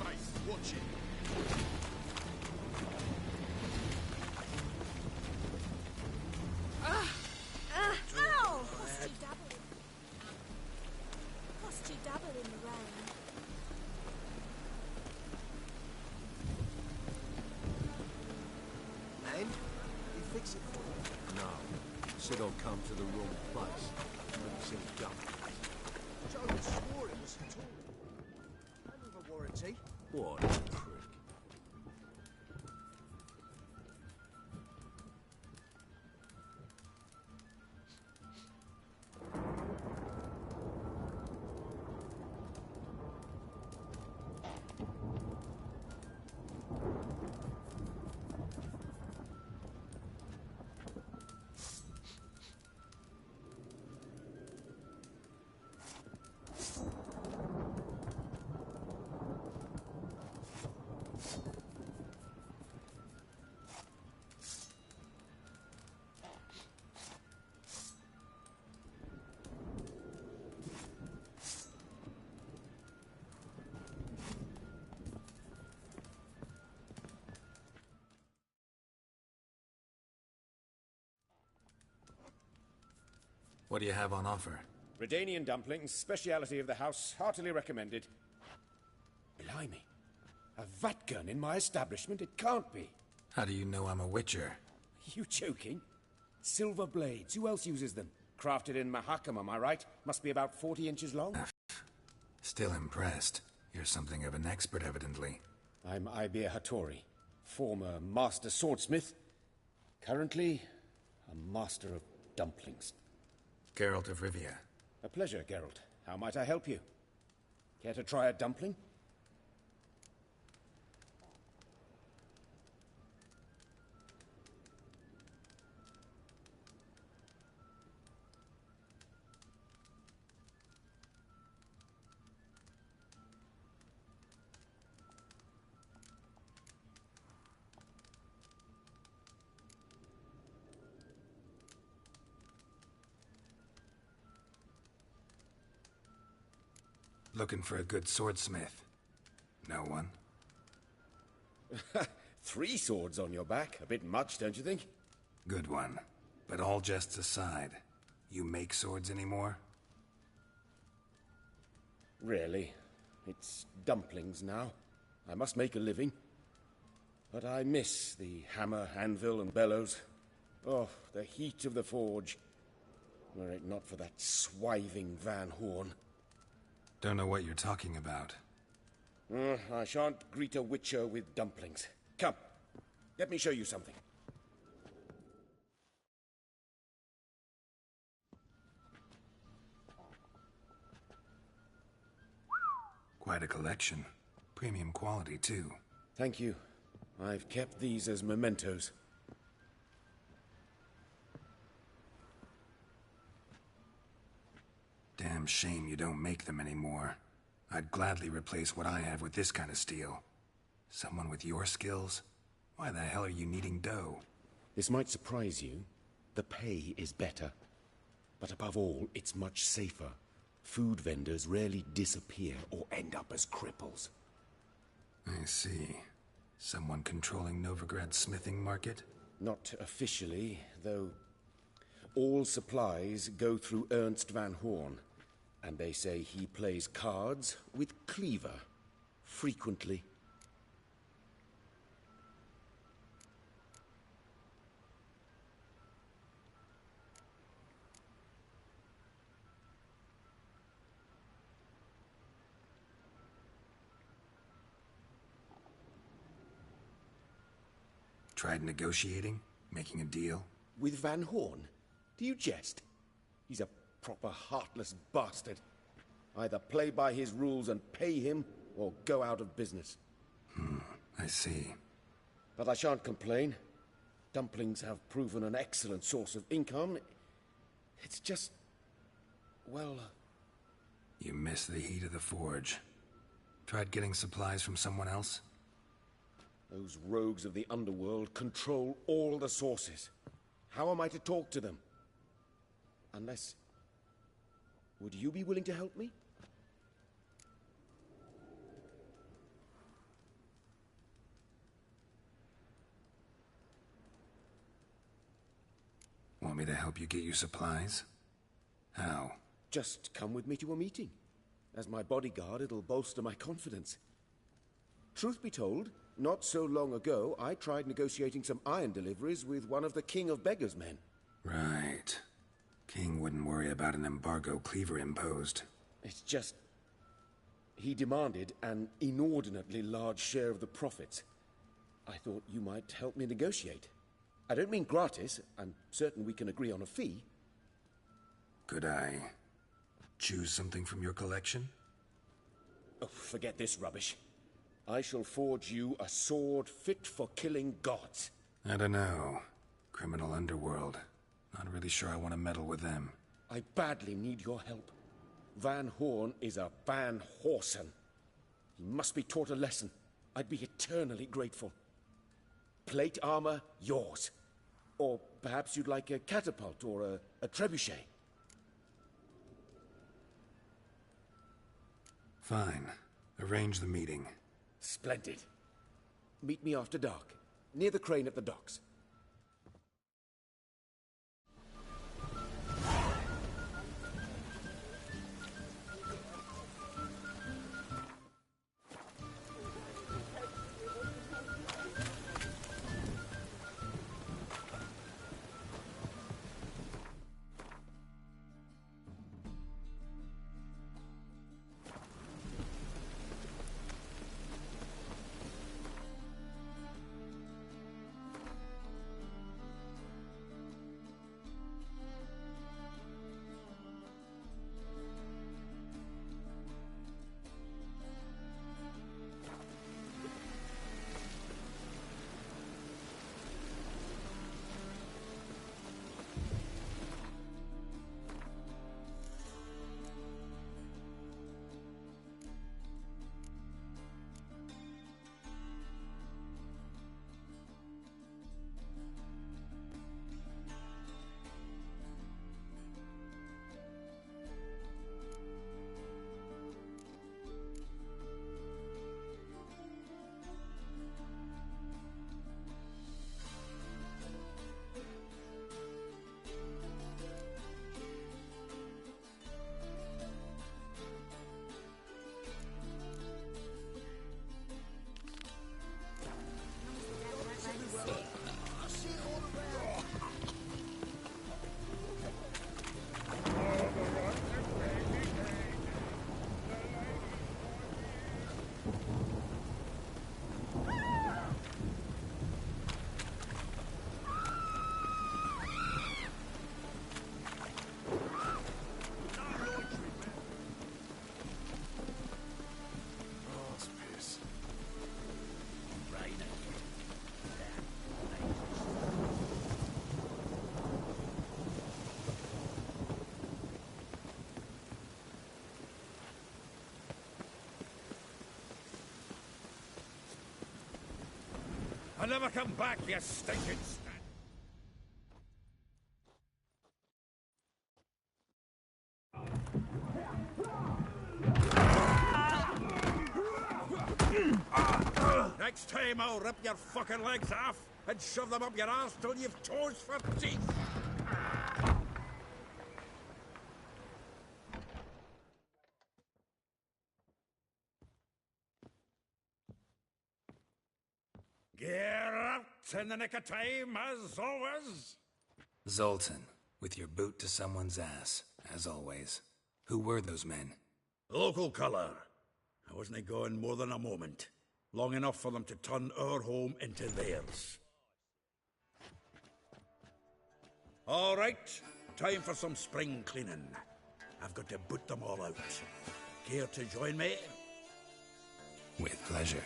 mate. Watch it. Ow! Cost you double in the rain. And? You fix it for you? No. Said I'll come to the wrong place. Wouldn't send a dump. Joe swore it was tall. And with a warranty. What a prick. What do you have on offer? Redanian dumplings, speciality of the house, heartily recommended. Blimey. A vat gun in my establishment? It can't be. How do you know I'm a witcher? You joking? Silver blades. Who else uses them? Crafted in Mahakam, am I right? Must be about 40 inches long. Still impressed. You're something of an expert, evidently. I'm Ibir Hattori, former master swordsmith. Currently, a master of dumplings. Geralt of Rivia. A pleasure, Geralt. How might I help you? Care to try a dumpling? Looking for a good swordsmith. No one? 3 swords on your back. A bit much, don't you think? Good one. But all jests aside, you make swords anymore? Really? It's dumplings now. I must make a living. But I miss the hammer, anvil, and bellows. Oh, the heat of the forge. Were it not for that swiving Van Horn. Don't know what you're talking about. I shan't greet a witcher with dumplings. Come, let me show you something. Quite a collection. Premium quality, too. Thank you. I've kept these as mementos. Damn shame you don't make them anymore. I'd gladly replace what I have with this kind of steel. Someone with your skills? Why the hell are you needing dough? This might surprise you. The pay is better. But above all, it's much safer. Food vendors rarely disappear or end up as cripples. I see. Someone controlling Novigrad's smithing market? Not officially, though all supplies go through Ernst Van Horn. And they say he plays cards with Cleaver. Frequently. Tried negotiating? Making a deal? With Van Horn? Do you jest? He's a proper heartless bastard. Either play by his rules and pay him, or go out of business. I see. But I shan't complain. Dumplings have proven an excellent source of income. It's just... well... You miss the heat of the forge. Tried getting supplies from someone else? Those rogues of the underworld control all the sources. How am I to talk to them? Unless... Would you be willing to help me? Want me to help you get your supplies? How? Just come with me to a meeting. As my bodyguard, it'll bolster my confidence. Truth be told, not so long ago, I tried negotiating some iron deliveries with one of the King of Beggars' men. Right. King wouldn't worry about an embargo Cleaver imposed. It's just... he demanded an inordinately large share of the profits. I thought you might help me negotiate. I don't mean gratis. I'm certain we can agree on a fee. Could I choose something from your collection? Oh, forget this rubbish. I shall forge you a sword fit for killing gods. I don't know. Criminal underworld. Not really sure I want to meddle with them. I badly need your help. Van Horn is a Van Horsen. He must be taught a lesson. I'd be eternally grateful. Plate armor, yours. Or perhaps you'd like a catapult or a trebuchet. Fine. Arrange the meeting. Splendid. Meet me after dark, near the crane at the docks. I'll never come back, you stinking snot. Next time I'll rip your fucking legs off and shove them up your arse till you've toes for teeth. Get out in the nick of time, as always. Zoltan, with your boot to someone's ass, as always. Who were those men? Local colour. I wasn't gone more than a moment. Long enough for them to turn our home into theirs. All right, time for some spring cleaning. I've got to boot them all out. Care to join me? With pleasure.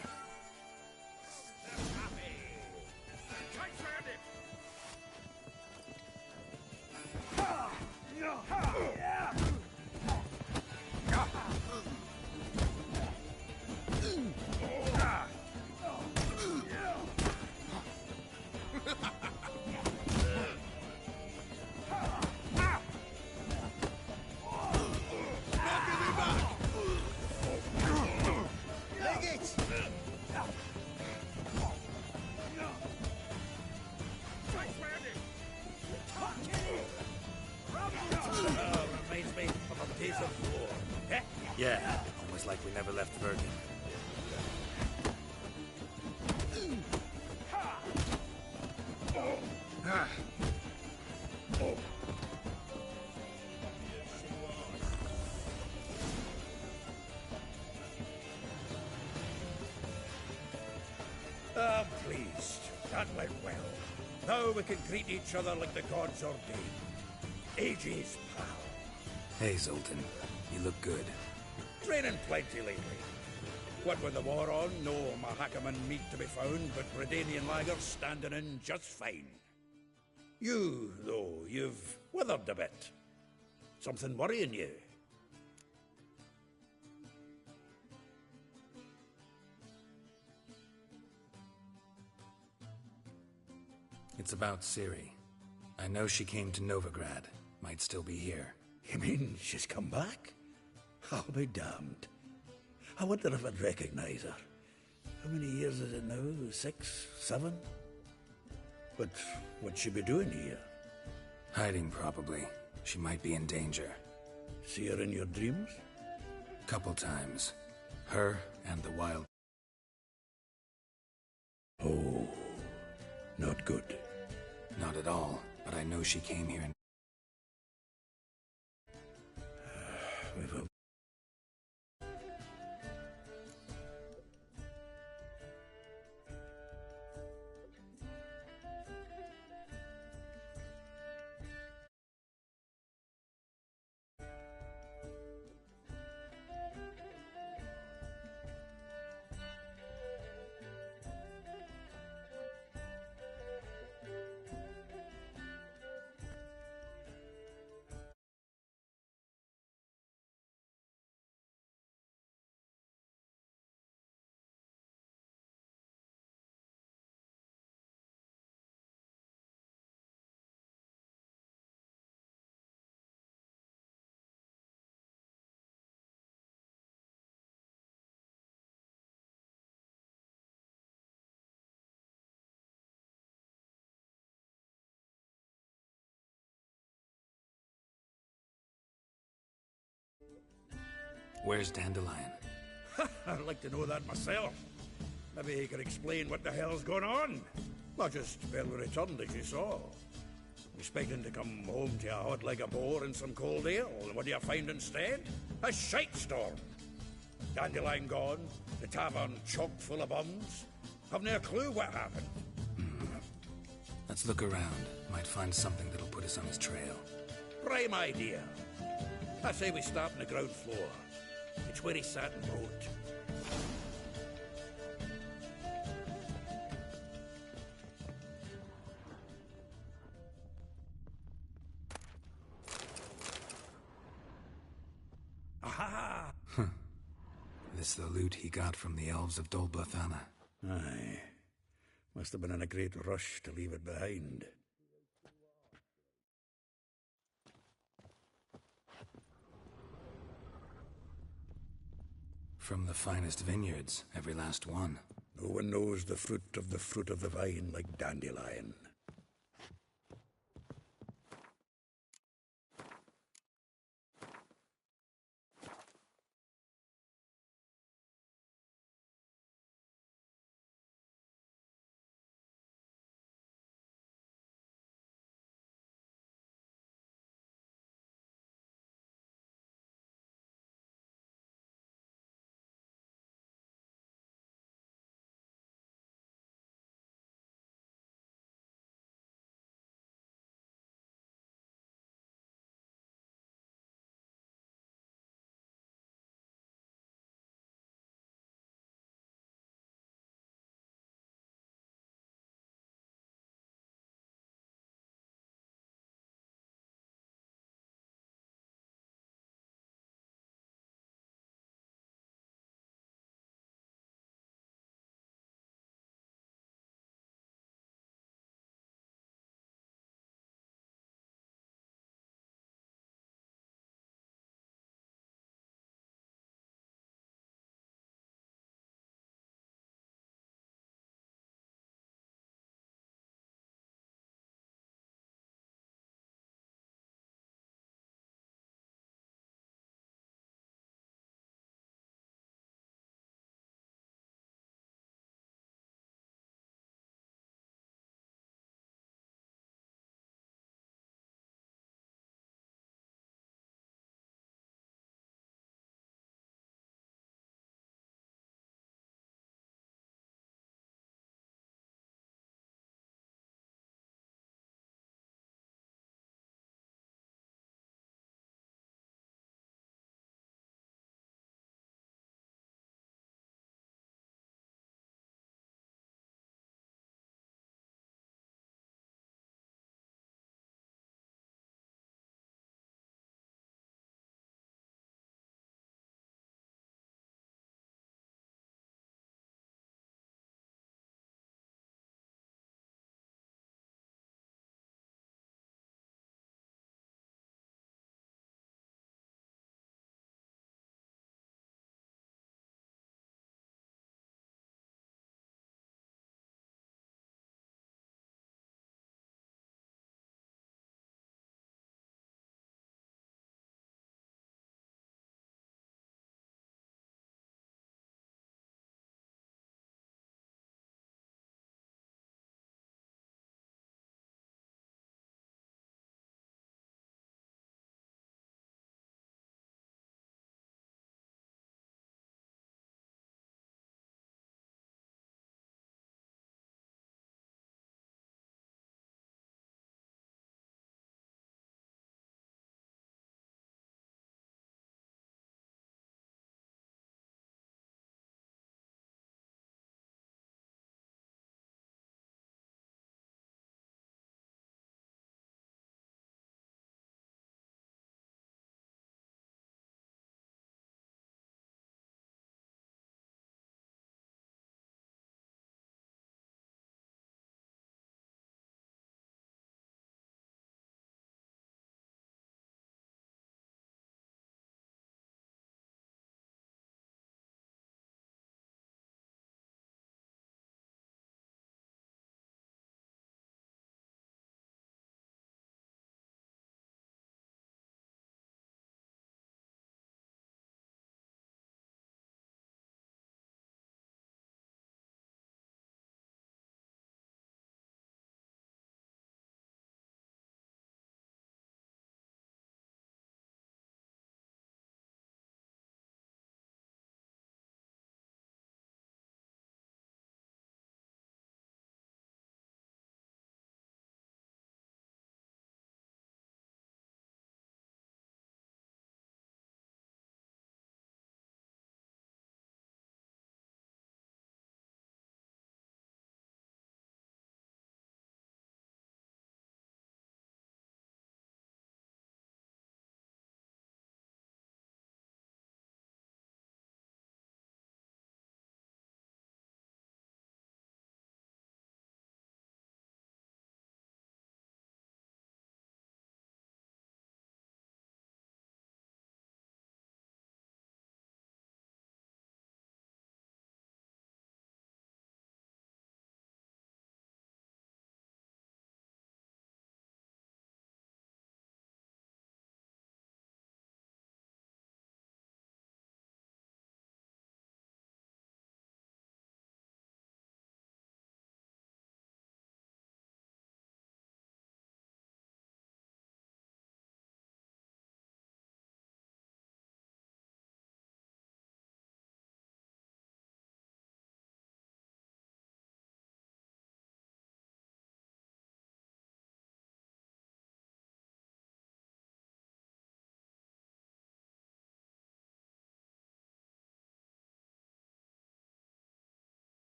Leg it! Yeah, almost like we never left Virgin. I'm pleased. That went well. Now we can greet each other like the gods ordained. Ages, pal. Hey, Zoltan. You look good. Training plenty lately. What with the war on, no Mahakaman meat to be found, but Redanian lagers standing in just fine. You, though, you've withered a bit. Something worrying you? It's about Ciri. I know she came to Novigrad. Might still be here. You mean she's come back? I'll be damned. I wonder if I'd recognize her. How many years is it now? 6, 7? But what'd she be doing here? Hiding, probably. She might be in danger. See her in your dreams? Couple times. Her and the wild... Oh, not good. Not at all, but I know she came here and... We've a... Where's Dandelion? I'd like to know that myself. Maybe he could explain what the hell's going on. Not just barely returned, as you saw. Expecting to come home to a hot like a boar and some cold ale, and what do you find instead? A shite storm. Dandelion gone, the tavern chock full of bums. Have no clue what happened. Let's look around. Might find something that'll put us on his trail. Prime idea. I say we start on the ground floor. It's where he sat and wrote. Aha! This the loot he got from the elves of Dol Blathanna. Aye. Must have been in a great rush to leave it behind. From the finest vineyards, every last one. No one knows the fruit of the vine like Dandelion.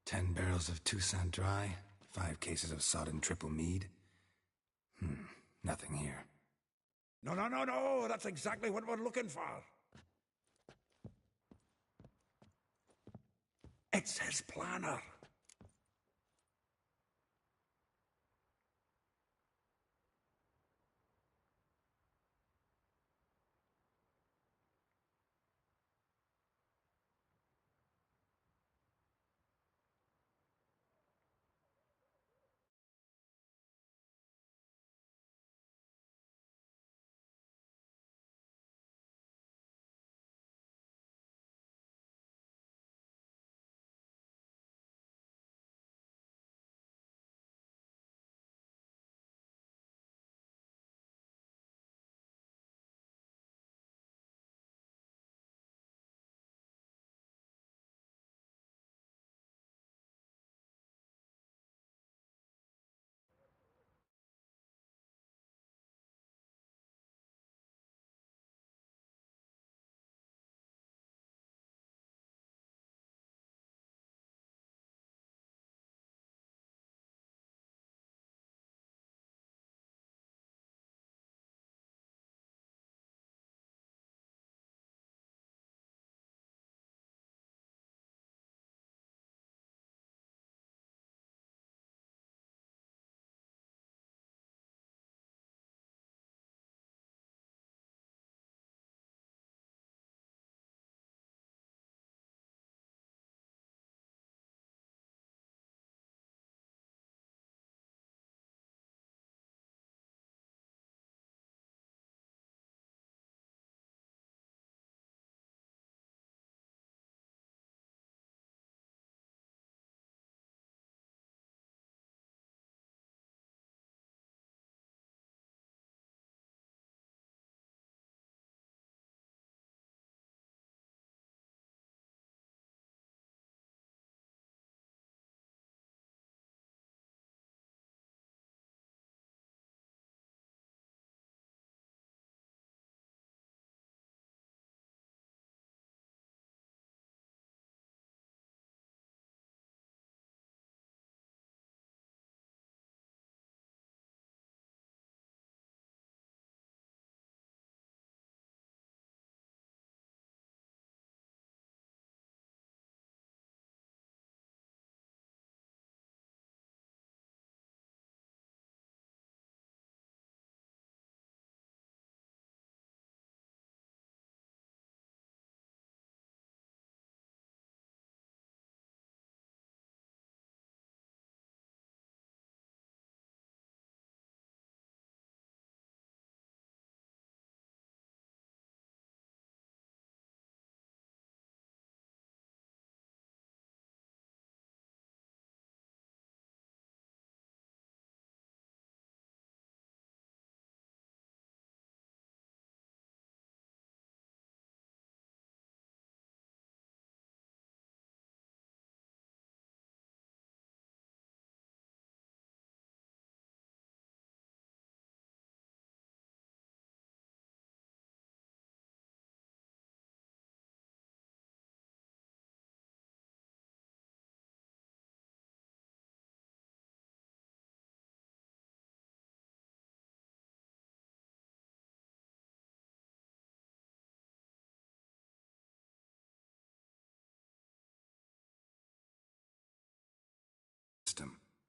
10 barrels of Toussaint Dry, 5 cases of sodden triple mead. Nothing here. No, that's exactly what we're looking for. It's his planner.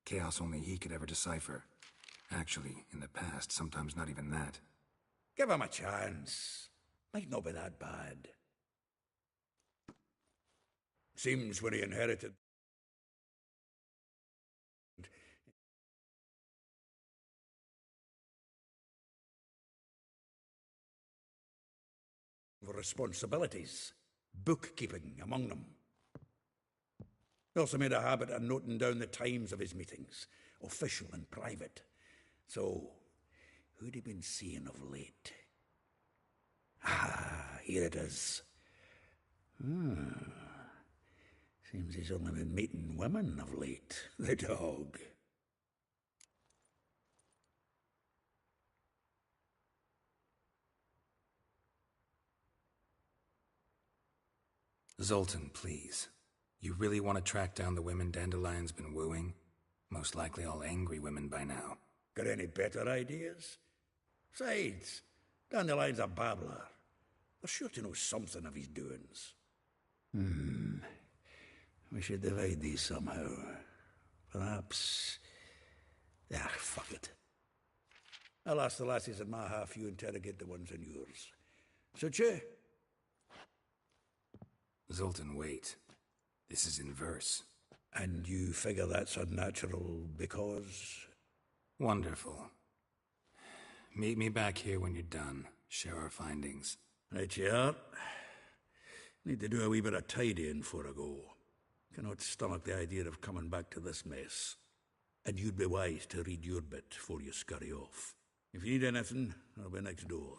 Chaos only he could ever decipher. Actually, in the past, sometimes not even that. Give him a chance. Might not be that bad. Seems when he inherited responsibilities, bookkeeping among them. He also made a habit of noting down the times of his meetings, official and private. So, who'd he been seeing of late? Ah, here it is. Seems he's only been meeting women of late, the dog. Zoltan, please. You really want to track down the women Dandelion's been wooing? Most likely all angry women by now. Got any better ideas? Besides, Dandelion's a babbler. They're sure to know something of his doings. We should divide these somehow. Perhaps... fuck it. I'll ask the lassies in my half, you interrogate the ones in yours. Suit you? Zoltan, wait. This is in verse. And you figure that's unnatural because... Wonderful. Meet me back here when you're done. Share our findings. Right you are. Need to do a wee bit of tidying before I go. Cannot stomach the idea of coming back to this mess. And you'd be wise to read your bit before you scurry off. If you need anything, I'll be next door.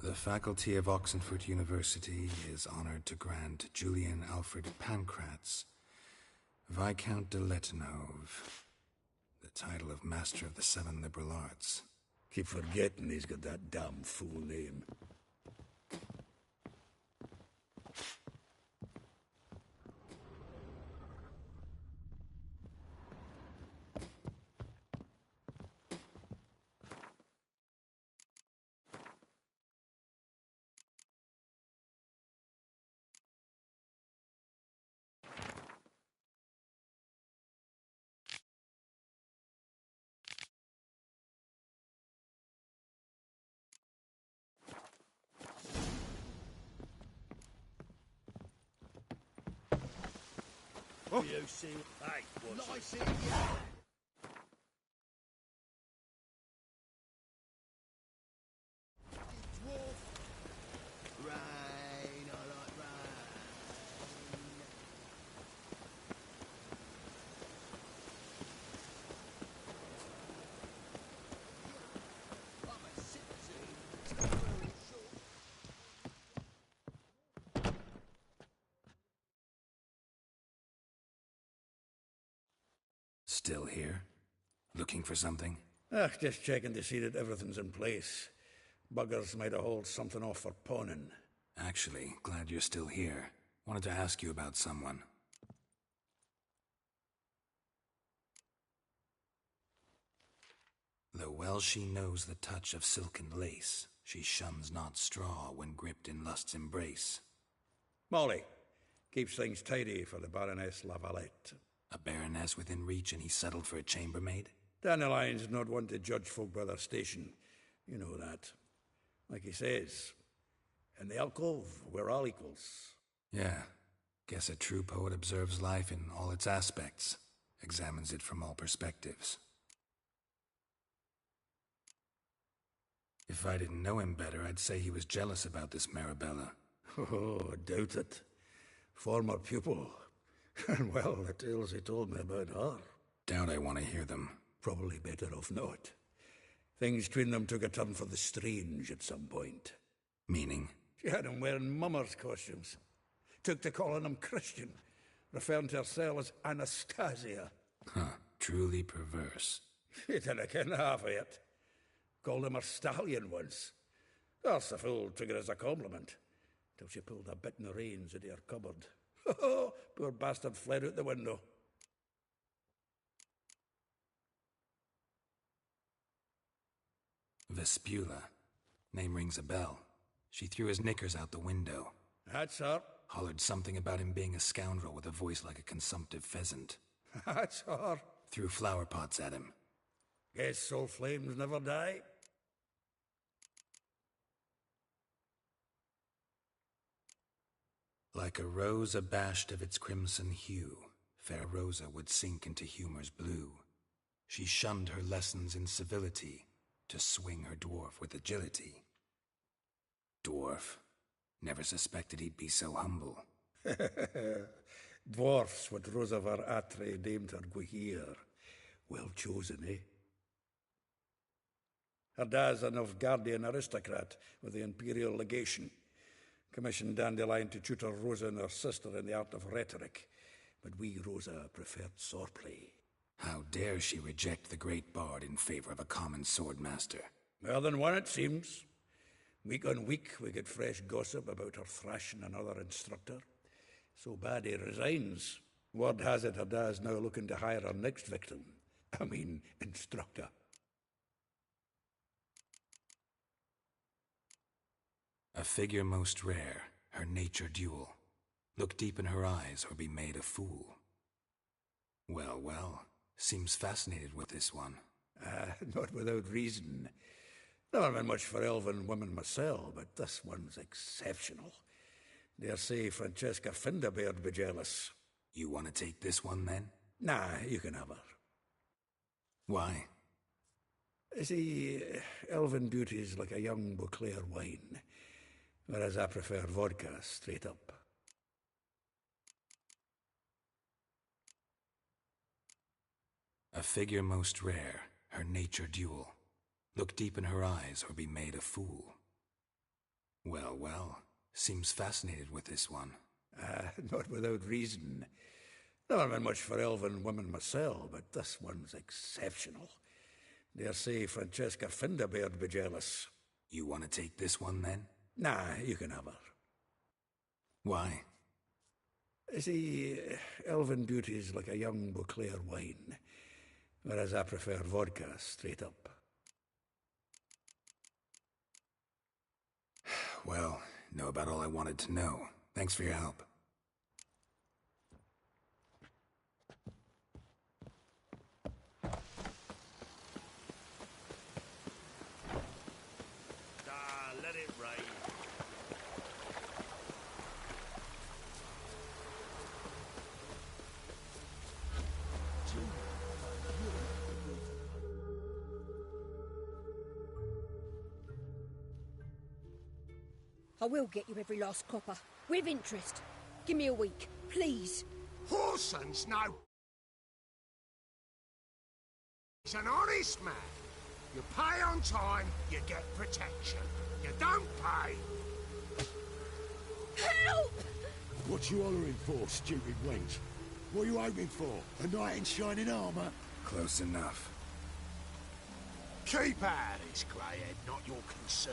The faculty of Oxenford University is honored to grant Julian Alfred Pancratz, Viscount de Letenhove, the title of Master of the Seven Liberal Arts. Keep forgetting he's got that damn fool name. Oh. You see, hey, what's Nice it? in here. Dwarf. Rain, I like rain. I'm a citizen. Still here? Looking for something? Just checking to see that everything's in place. Buggers might have hauled something off for pawning. Actually, glad you're still here. Wanted to ask you about someone. Though well she knows the touch of silken lace, she shuns not straw when gripped in lust's embrace. Molly keeps things tidy for the Baroness Lavalette. A baroness within reach and he's settled for a chambermaid? Dandelion's not one to judge folk by their station. You know that. Like he says, in the alcove, we're all equals. Yeah. Guess a true poet observes life in all its aspects, examines it from all perspectives. If I didn't know him better, I'd say he was jealous about this Marabella. Oh, doubt it. Former pupil. And well, the tales he told me about her. Doubt I want to hear them. Probably better off not. Things between them took a turn for the strange at some point. Meaning? She had him wearing mummers' costumes. Took to calling him Christian, referring to herself as Anastasia. Huh, truly perverse. She didn't ken half of it. Called him her stallion once. That's the fool took it as a compliment, till she pulled a bit in the reins into her cupboard. Poor bastard fled out the window. Vespula. Name rings a bell. She threw his knickers out the window. That's her. Hollered something about him being a scoundrel with a voice like a consumptive pheasant. That's her. Threw flower pots at him. Guess soul flames never die. Like a rose abashed of its crimson hue, fair Rosa would sink into humor's blue. She shunned her lessons in civility, to swing her dwarf with agility. Dwarf. Never suspected he'd be so humble. Dwarfs what Rosa var Atre named her Guihir. Well chosen, eh? Her dad's a Novgardian aristocrat with the Imperial Legation. Commissioned Dandelion to tutor Rosa and her sister in the art of rhetoric, but we, Rosa, preferred swordplay. How dare she reject the great bard in favor of a common swordmaster? More than one, it seems. Week on week, we get fresh gossip about her thrashing another instructor. So bad he resigns. Word has it her dad's now looking to hire her next victim. I mean, instructor. A figure most rare, her nature dual. Look deep in her eyes or be made a fool. Well, well, seems fascinated with this one. Not without reason. Never been much for elven women myself, but this one's exceptional. Dare say Francesca Finderbeard be jealous. You want to take this one, then? Nah, you can have her. Why? See, elven beauty's like a young Beauclair wine, whereas I prefer vodka straight up. A figure most rare, her nature dual. Look deep in her eyes or be made a fool. Well, well, seems fascinated with this one. Not without reason. Never been much for elven women myself, but this one's exceptional. Dare say Francesca Finderbeard be jealous. You want to take this one, then? Nah, you can have her. Why? See, elven beauty's like a young Beauclair wine, whereas I prefer vodka straight up. Well, know about all I wanted to know. Thanks for your help. Let it rain. I will get you every last copper, with interest. Give me a week, please. Whoreson's no... He's an honest man. You pay on time, you get protection. You don't pay... Help! What you hollering for, stupid wench? What are you hoping for? A knight in shining armour? Close enough. Keep out of this, greyhead, not your concern.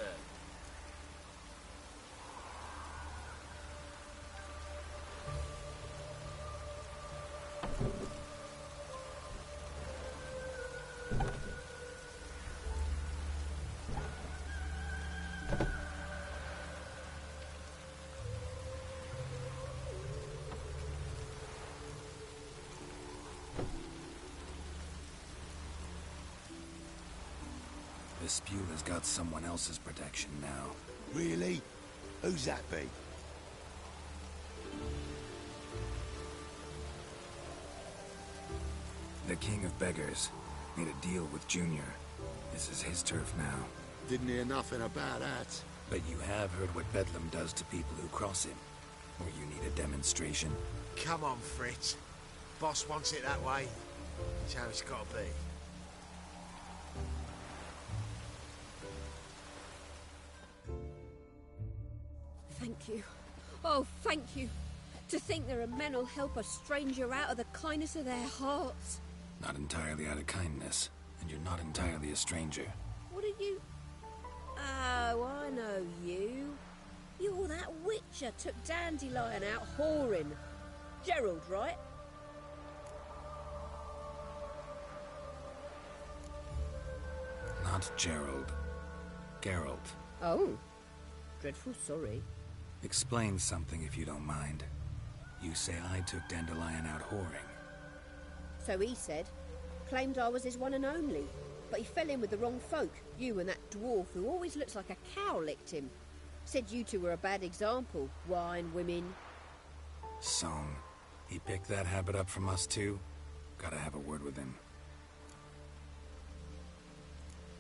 The spew has got someone else's protection now. Really? Who's that be? The King of Beggars made a deal with Junior. This is his turf now. Didn't hear nothing about that. But you have heard what Bedlam does to people who cross him. Or you need a demonstration? Come on, Fritz. Boss wants it that way. It's how it's got to be. Thank you. Oh, thank you. To think there are men who'll help a stranger out of the kindness of their hearts. Not entirely out of kindness, and you're not entirely a stranger. What are you... Oh, I know you. You're that witcher took Dandelion out whoring. Gerald, right? Not Gerald. Geralt. Oh. Dreadful sorry. Explain something if you don't mind. You say I took Dandelion out whoring. So he said. Claimed I was his one and only. But he fell in with the wrong folk. You and that dwarf who always looks like a cow licked him. Said you two were a bad example. Wine, women. Song. He picked that habit up from us too? Gotta have a word with him.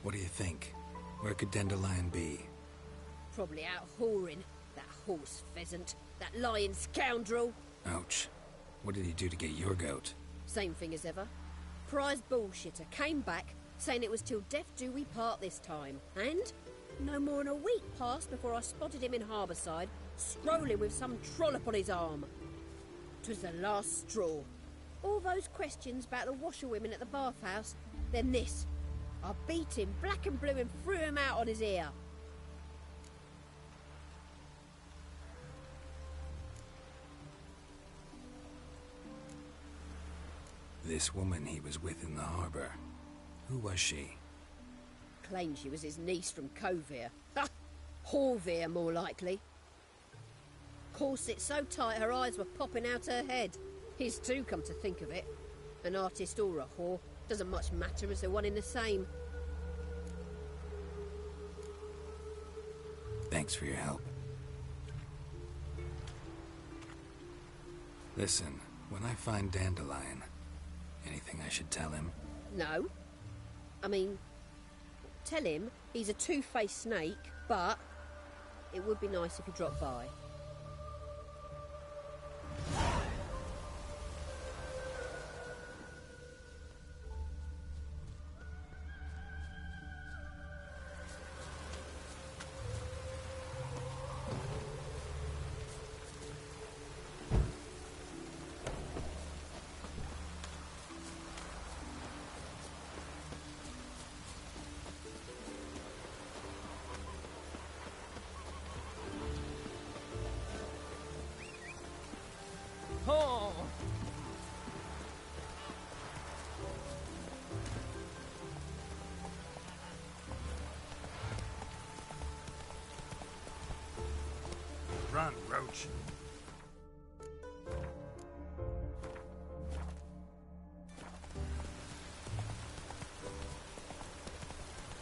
What do you think? Where could Dandelion be? Probably out whoring. That horse pheasant. That lying scoundrel. Ouch. What did he do to get your goat? Same thing as ever. Prize bullshitter came back, saying it was till death do we part this time. And no more than a week passed before I spotted him in Harbourside, scrolling with some trollop on his arm. 'Twas the last straw. All those questions about the washerwomen at the bathhouse, then this. I beat him black and blue and threw him out on his ear. This woman he was with in the harbor. Who was she? Claimed she was his niece from Kovir. Ha! Horvir, more likely. Corset so tight her eyes were popping out her head. His too, come to think of it. An artist or a whore. Doesn't much matter as they're one in the same. Thanks for your help. Listen, when I find Dandelion, anything I should tell him? No. I mean, tell him he's a two-faced snake, but it would be nice if he dropped by. Oh! Run, Roach.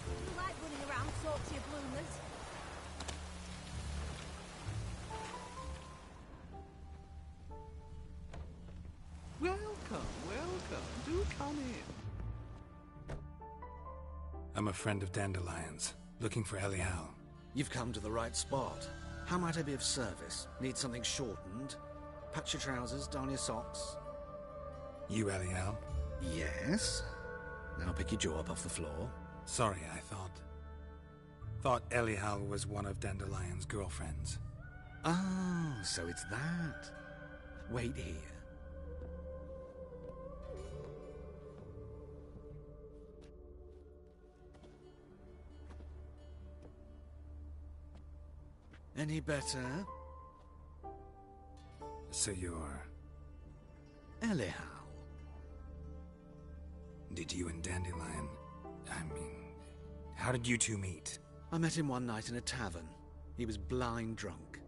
You like running around, talk to your bloomers. Welcome. Do come in. I'm a friend of Dandelion's, looking for Elial. You've come to the right spot. How might I be of service? Need something shortened? Patch your trousers, darn your socks. You Elial? Yes. Now pick your jaw up off the floor. Sorry, I thought Elial was one of Dandelion's girlfriends. Ah, so it's that. Wait here. Any better? So you're... Elial. Did you and Dandelion... how did you two meet? I met him one night in a tavern. He was blind drunk.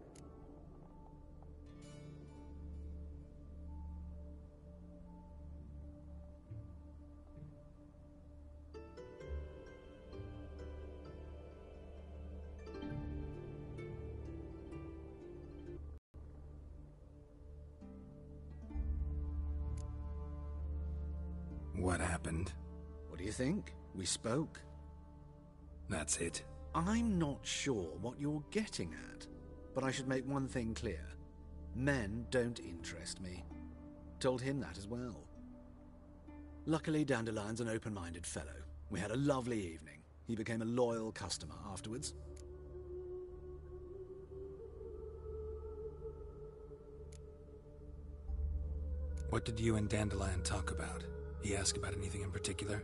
What happened? What do you think? We spoke. That's it. I'm not sure what you're getting at, but I should make one thing clear. Men don't interest me. Told him that as well. Luckily, Dandelion's an open-minded fellow. We had a lovely evening. He became a loyal customer afterwards. What did you and Dandelion talk about? He asked about anything in particular?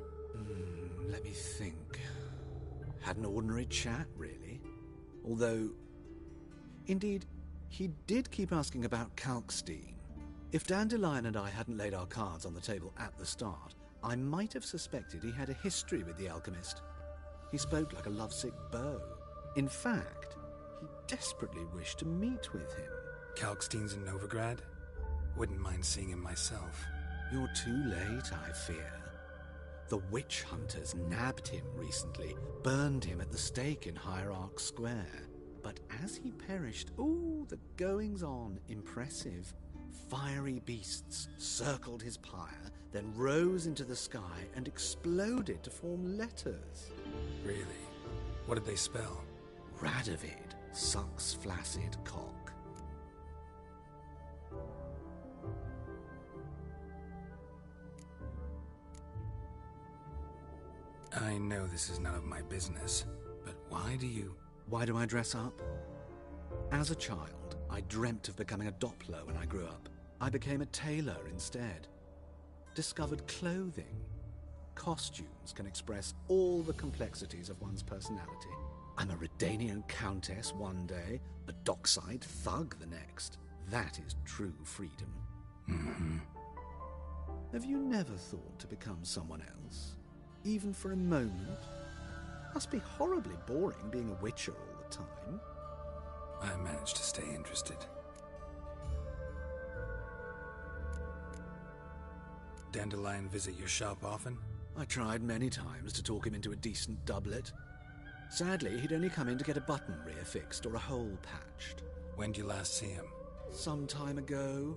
Let me think. Had an ordinary chat, really. Although, indeed, he did keep asking about Kalkstein. If Dandelion and I hadn't laid our cards on the table at the start, I might have suspected he had a history with the alchemist. He spoke like a lovesick beau. In fact, he desperately wished to meet with him. Kalkstein's in Novigrad? Wouldn't mind seeing him myself. You're too late, I fear. The witch hunters nabbed him recently, burned him at the stake in Hierarch Square. But as he perished, the goings-on impressive. Fiery beasts circled his pyre, then rose into the sky and exploded to form letters. Really? What did they spell? Radovid sucks flaccid cock. I know this is none of my business, but why do you... Why do I dress up? As a child, I dreamt of becoming a Doppler when I grew up. I became a tailor instead. Discovered clothing. Costumes can express all the complexities of one's personality. I'm a Redanian countess one day, a dockside thug the next. That is true freedom. Mm-hmm. Have you never thought to become someone else? Even for a moment? Must be horribly boring being a witcher all the time. I managed to stay interested. Dandelion visit your shop often? I tried many times to talk him into a decent doublet. Sadly, he'd only come in to get a button rear fixed or a hole patched. When did you last see him? Some time ago.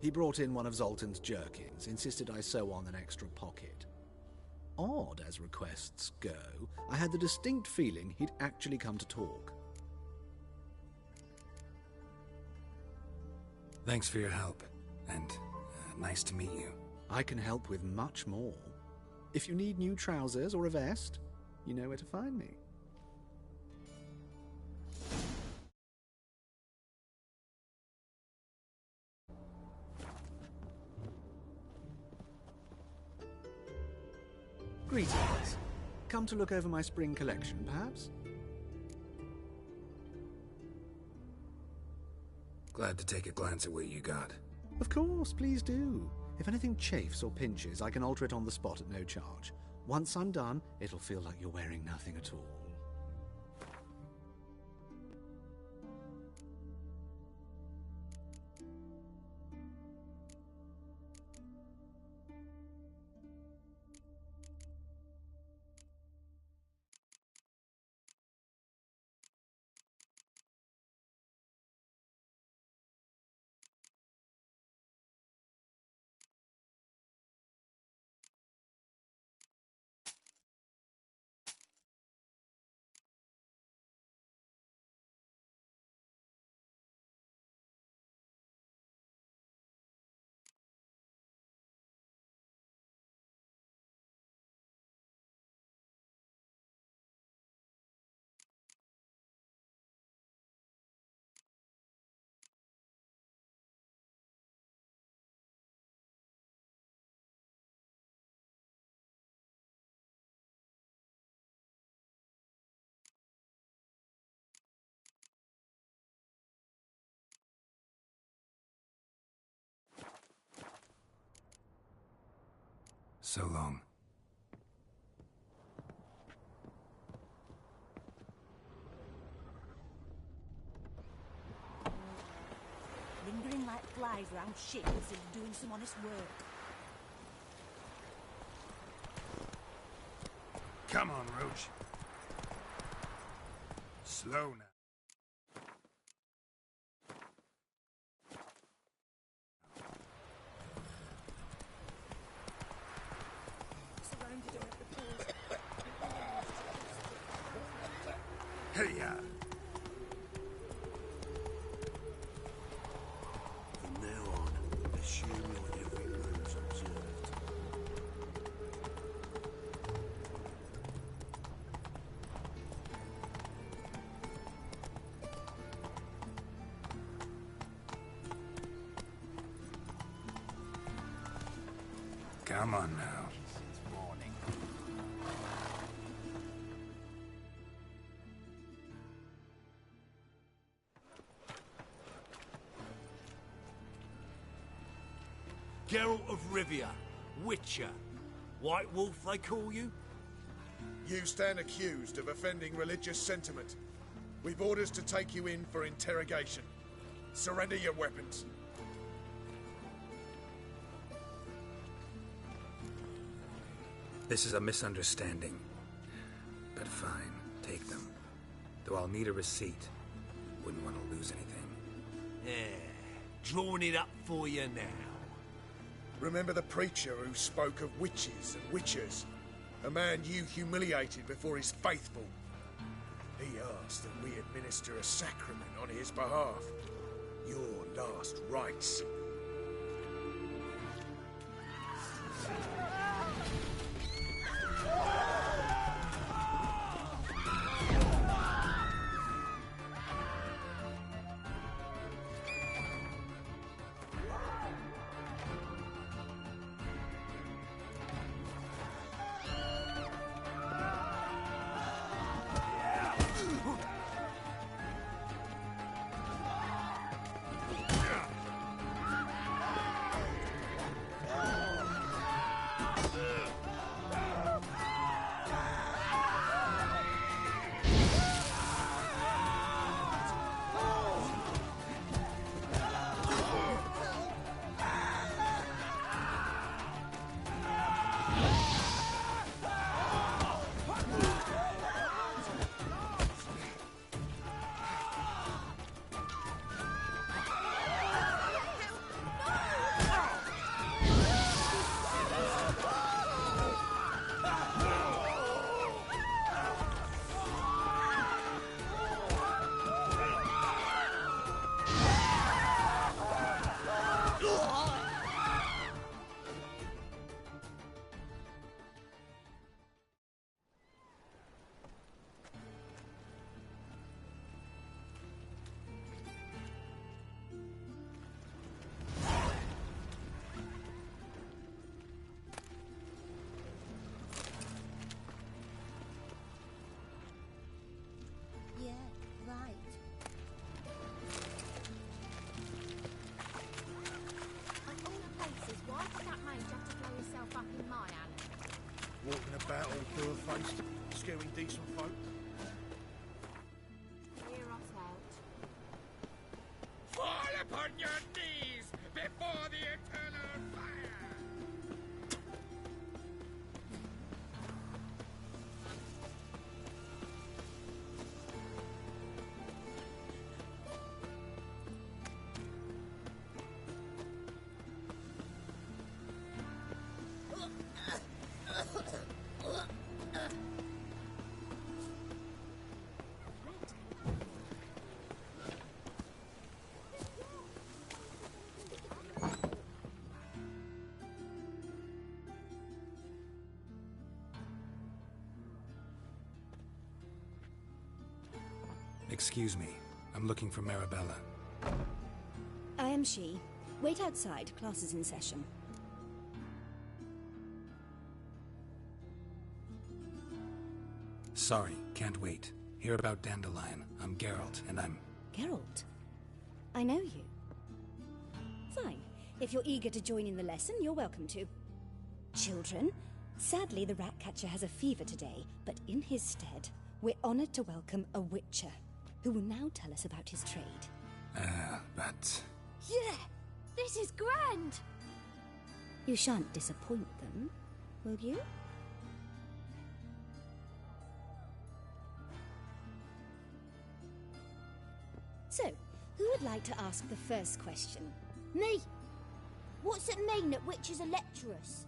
He brought in one of Zoltan's jerkins, insisted I sew on an extra pocket. Odd as requests go, I had the distinct feeling he'd actually come to talk. Thanks for your help, and nice to meet you. I can help with much more. If you need new trousers or a vest, you know where to find me. Greetings. Come to look over my spring collection, perhaps? Glad to take a glance at what you got. Of course, please do. If anything chafes or pinches, I can alter it on the spot at no charge. Once I'm done, it'll feel like you're wearing nothing at all. So long. Lingering like flies around shit instead of doing some honest work. Come on, Roach. Slow now. Hey-ya! From now on, assume your every move's observed. Come on now. Geralt of Rivia, Witcher. White Wolf, they call you? You stand accused of offending religious sentiment. We've orders to take you in for interrogation. Surrender your weapons. This is a misunderstanding. But fine, take them. Though I'll need a receipt. Wouldn't want to lose anything. Yeah, drawing it up for you now. Remember the preacher who spoke of witches and witchers? A man you humiliated before his faithful. He asked that we administer a sacrament on his behalf. Your last rites. decent folk? Hear us out. Fall upon your knees before the eternal fire! Excuse me. I'm looking for Marabella. I am she. Wait outside. Class is in session. Sorry, can't wait. Hear about Dandelion. I'm Geralt, and I'm... Geralt? I know you. Fine. If you're eager to join in the lesson, you're welcome to. Children, sadly the Ratcatcher has a fever today, but in his stead, we're honored to welcome a Witcher, who will now tell us about his trade. But... Yeah! This is grand! You shan't disappoint them, will you? So, who would like to ask the first question? Me! What's it mean that witches are lecturers?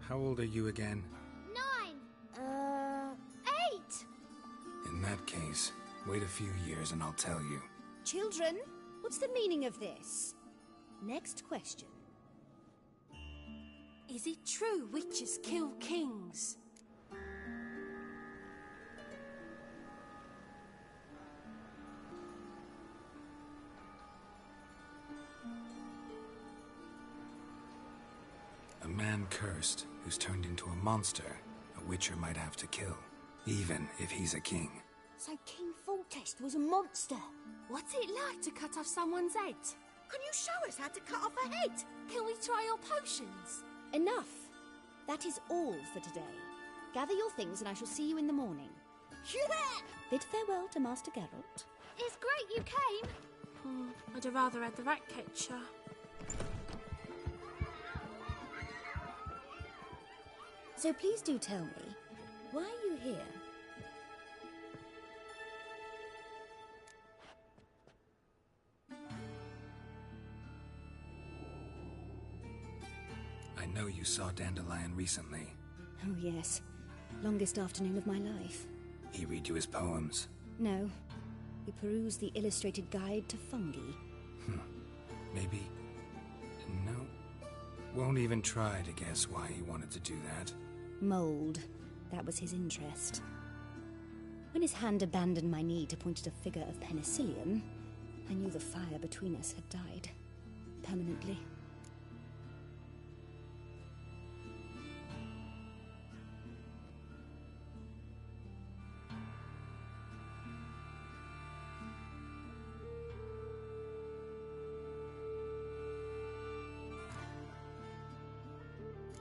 How old are you again? 9! 8! In that case, wait a few years and I'll tell you. Children, what's the meaning of this? Next question. Is it true witches kill kings? A man cursed who's turned into a monster, a witcher might have to kill, even if he's a king. So King Foltest was a monster. What's it like to cut off someone's head? Can you show us how to cut off a head? Can we try your potions? Enough. That is all for today. Gather your things and I shall see you in the morning. Yeah! Bid farewell to Master Geralt. It's great you came. I'd have rather had the Ratcatcher. So please do tell me, why are you here? I know you saw Dandelion recently. Oh yes, longest afternoon of my life. He read you his poems? No, he perused the illustrated guide to fungi. Maybe... No. Won't even try to guess why he wanted to do that. Mold. That was his interest. When his hand abandoned my knee to point at a figure of penicillium, I knew the fire between us had died. Permanently.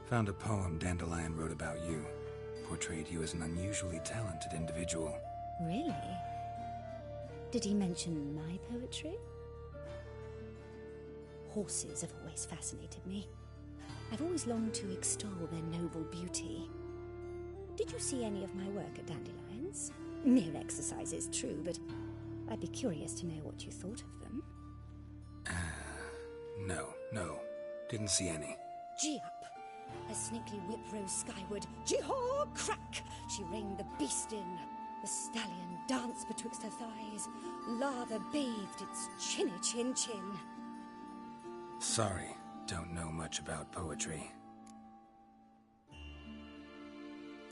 Found a poem Dandelion wrote about you. Portrayed you as an unusually talented individual. Really? Did he mention my poetry? Horses have always fascinated me. I've always longed to extol their noble beauty. Did you see any of my work at Dandelions? Mere exercises, true, but I'd be curious to know what you thought of them. No. Didn't see any. Gee up! A snaky whip rose skyward. Jee-haw! Crack! She reined the beast in. The stallion danced betwixt her thighs. Lather bathed its chinny chin. Sorry, don't know much about poetry.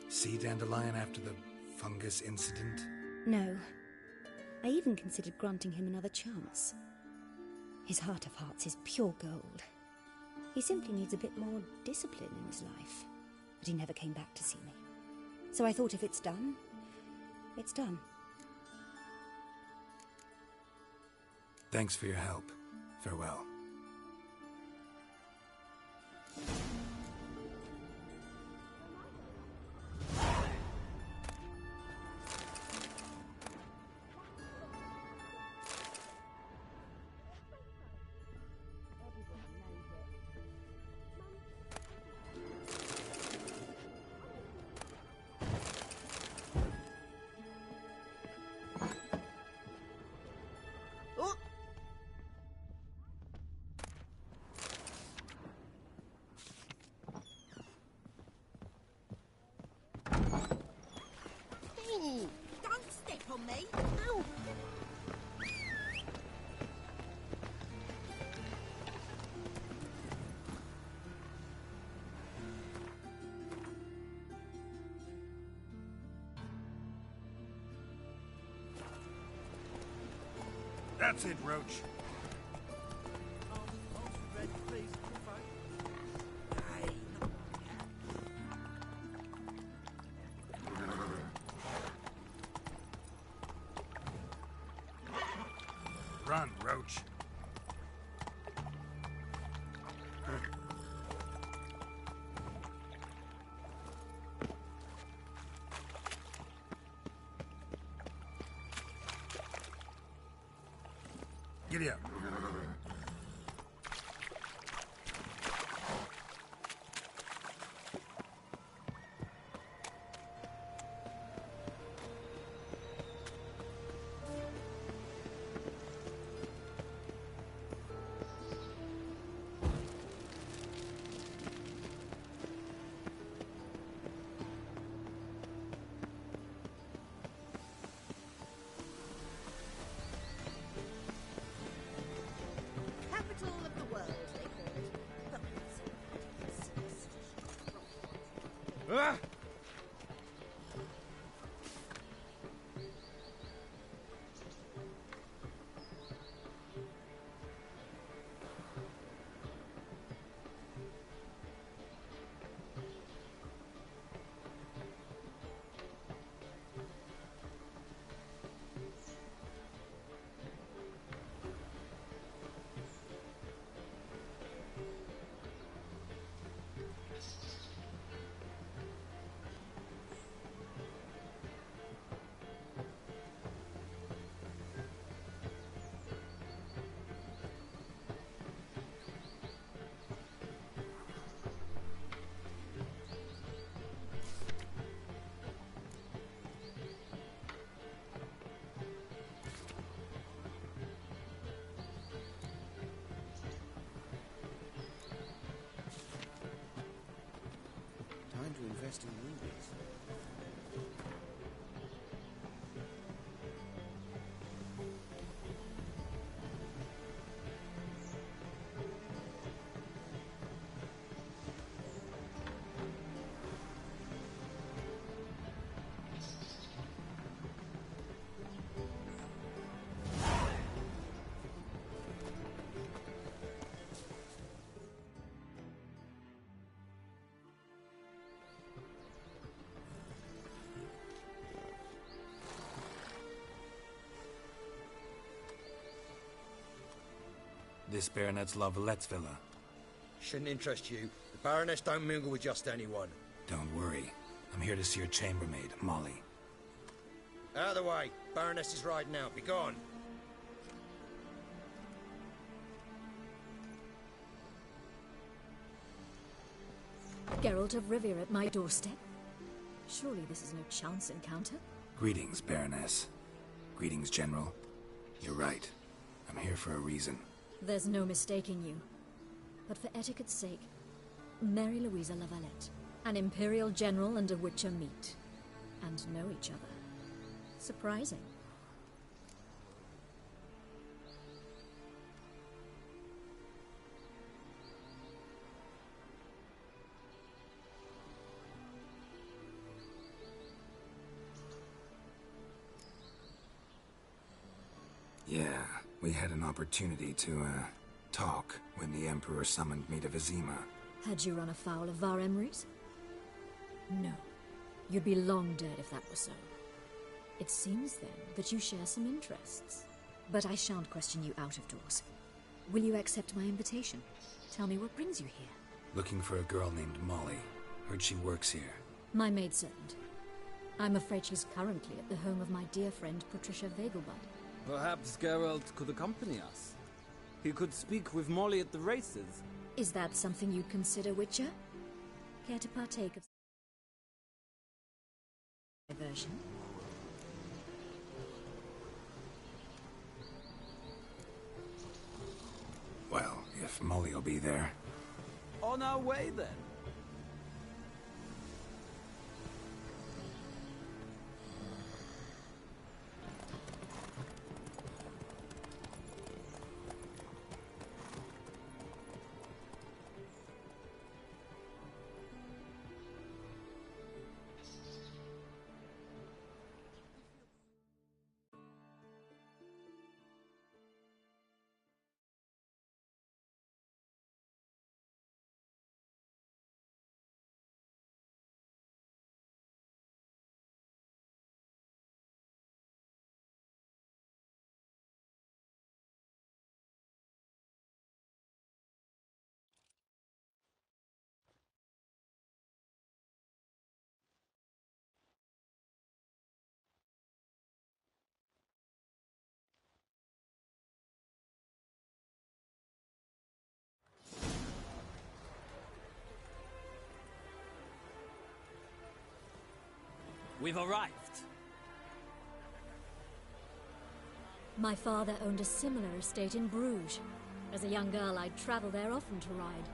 See Dandelion after the fungus incident? No. I even considered granting him another chance. His heart of hearts is pure gold. He simply needs a bit more discipline in his life. But he never came back to see me. So I thought if it's done, it's done. Thanks for your help. Farewell. Don't step on me! Ow! That's it, Roach. Run, Roach. Giddy up. Capital of the world, they call it. Ah! Time to invest in rubies. This Baronet's La Vallette's villa. Shouldn't interest you. The Baroness don't mingle with just anyone. Don't worry. I'm here to see your chambermaid, Molly. Out of the way. Baroness is riding out. Be gone. Geralt of Rivia at my doorstep? Surely this is no chance encounter? Greetings, Baroness. Greetings, General. You're right. I'm here for a reason. There's no mistaking you. But for etiquette's sake, Mary Louisa La Valette, an Imperial General and a Witcher meet, and know each other. Surprising. Yeah, we had an opportunity to, talk when the Emperor summoned me to Vizima. Had you run afoul of Var Emrys? No. You'd be long dead if that were so. It seems, then, that you share some interests. But I shan't question you out of doors. Will you accept my invitation? Tell me what brings you here. Looking for a girl named Molly. Heard she works here. My maidservant. I'm afraid she's currently at the home of my dear friend Patricia Vegelbud. Perhaps Geralt could accompany us. He could speak with Molly at the races. Is that something you'd consider, Witcher? Care to partake of diversion? Well, if Molly will be there. On our way, then. We've arrived. My father owned a similar estate in Bruges. As a young girl, I'd travel there often to ride.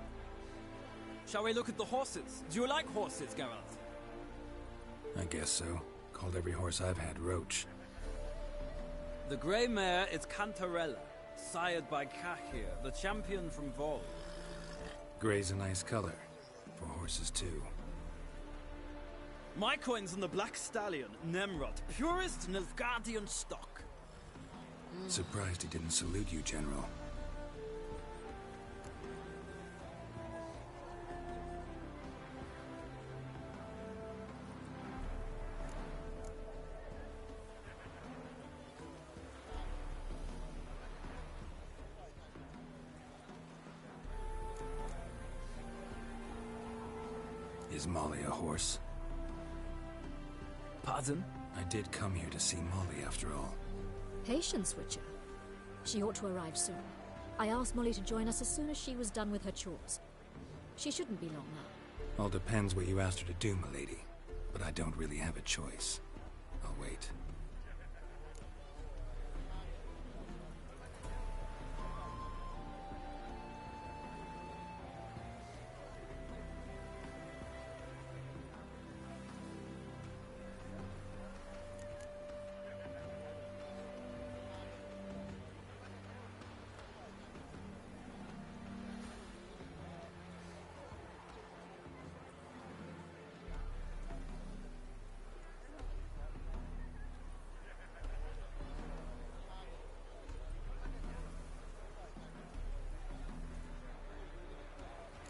Shall we look at the horses? Do you like horses, Geralt? I guess so. Called every horse I've had Roach. The grey mare is Cantarella, sired by Kahir, the champion from Vol. Grey's a nice color. For horses, too. My coin's on the Black Stallion, Nemrod, purest Nilfgaardian stock. Surprised he didn't salute you, General. Is Molly a horse? Pardon? I did come here to see Molly, after all. Patience, Witcher. She ought to arrive soon. I asked Molly to join us as soon as she was done with her chores. She shouldn't be long now. All depends what you asked her to do, milady. But I don't really have a choice. I'll wait.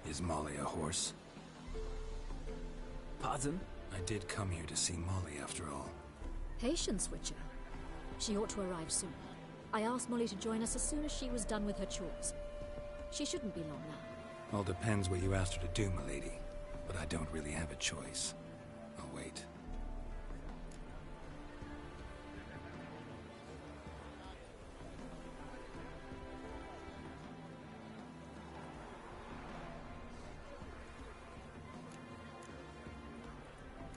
Is Molly a horse? Pardon? I did come here to see Molly, after all. Patience, Witcher. She ought to arrive soon. I asked Molly to join us as soon as she was done with her chores. She shouldn't be long now. All depends what you asked her to do, milady. But I don't really have a choice. I'll wait.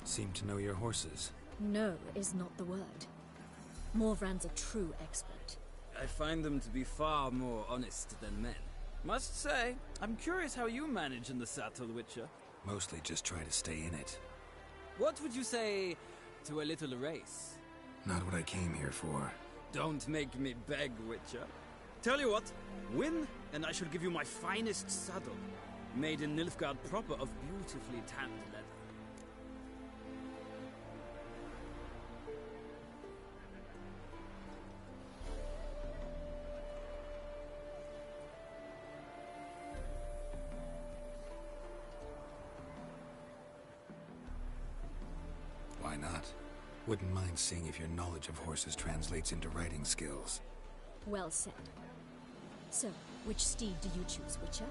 Seem to know your horses. No is not the word. Morvran's a true expert. I find them to be far more honest than men. Must say, I'm curious how you manage in the saddle, Witcher. Mostly just try to stay in it. What would you say to a little race? Not what I came here for. Don't make me beg, Witcher. Tell you what, win, and I shall give you my finest saddle, made in Nilfgaard proper of beautifully tanned leather. Why not? Wouldn't mind seeing if your knowledge of horses translates into riding skills. Well said. So, which steed do you choose, Witcher?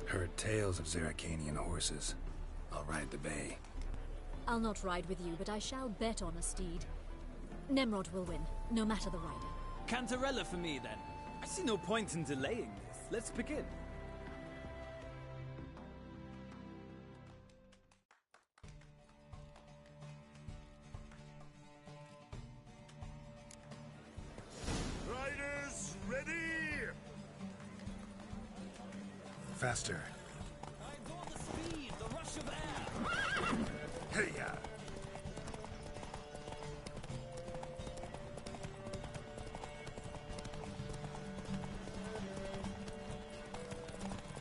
Heard tales of Zeracanian horses. I'll ride the bay. I'll not ride with you, but I shall bet on a steed. Nemrod will win, no matter the rider. Cantarella for me, then. I see no point in delaying this. Let's begin. Riders, ready? Faster. The speed, the rush of air. Hey-ya!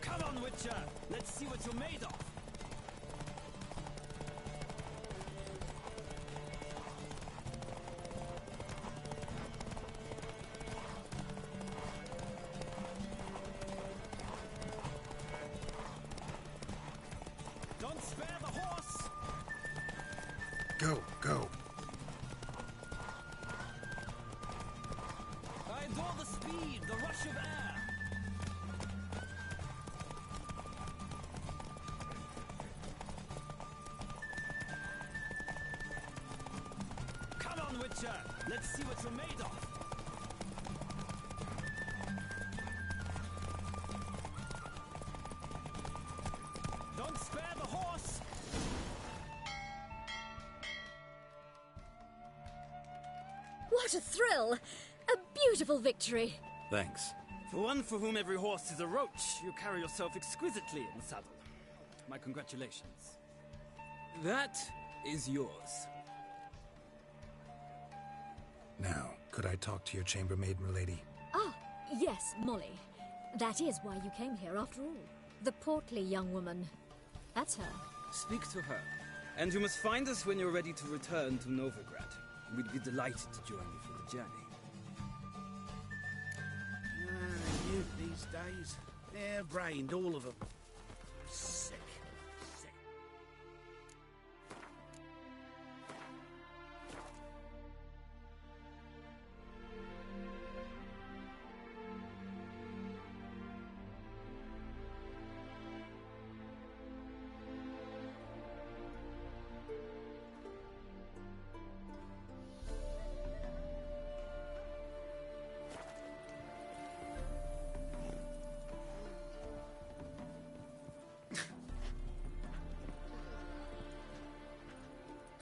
Come on, Witcher. Let's see what you're made of. Don't spare the horse. Go, go. I adore the speed, the rush of air. Come on, Witcher. Let's see what you're made of. Don't spare the horse. What a thrill! A beautiful victory! Thanks. For one for whom every horse is a roach, you carry yourself exquisitely in the saddle. My congratulations. That is yours. Now, could I talk to your chambermaid, milady? Ah, yes, Molly. That is why you came here after all. The portly young woman. That's her. Speak to her. And you must find us when you're ready to return to Novigrad. We'd be delighted to join you for the journey. Youth these days. They're brained, all of them. Sick. Sick.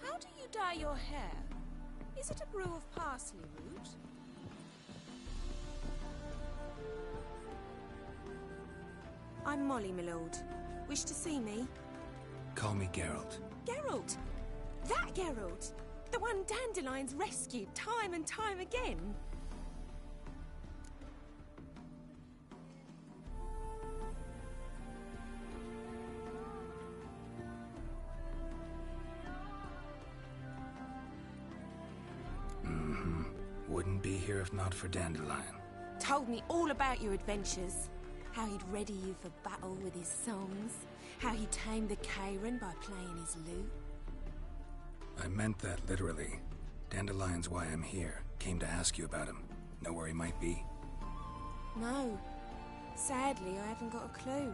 How do you dye your hair? Is it a brew of parsley root? I'm Molly, my lord. Wish to see me? Call me Geralt. Geralt! That Geralt! The one Dandelions rescued time and time again! Wouldn't be here if not for Dandelion. Told me all about your adventures. How he'd ready you for battle with his songs. How he tamed the Kairan by playing his lute. I meant that literally. Dandelion's why I'm here. Came to ask you about him. Know where he might be? No. Sadly, I haven't got a clue.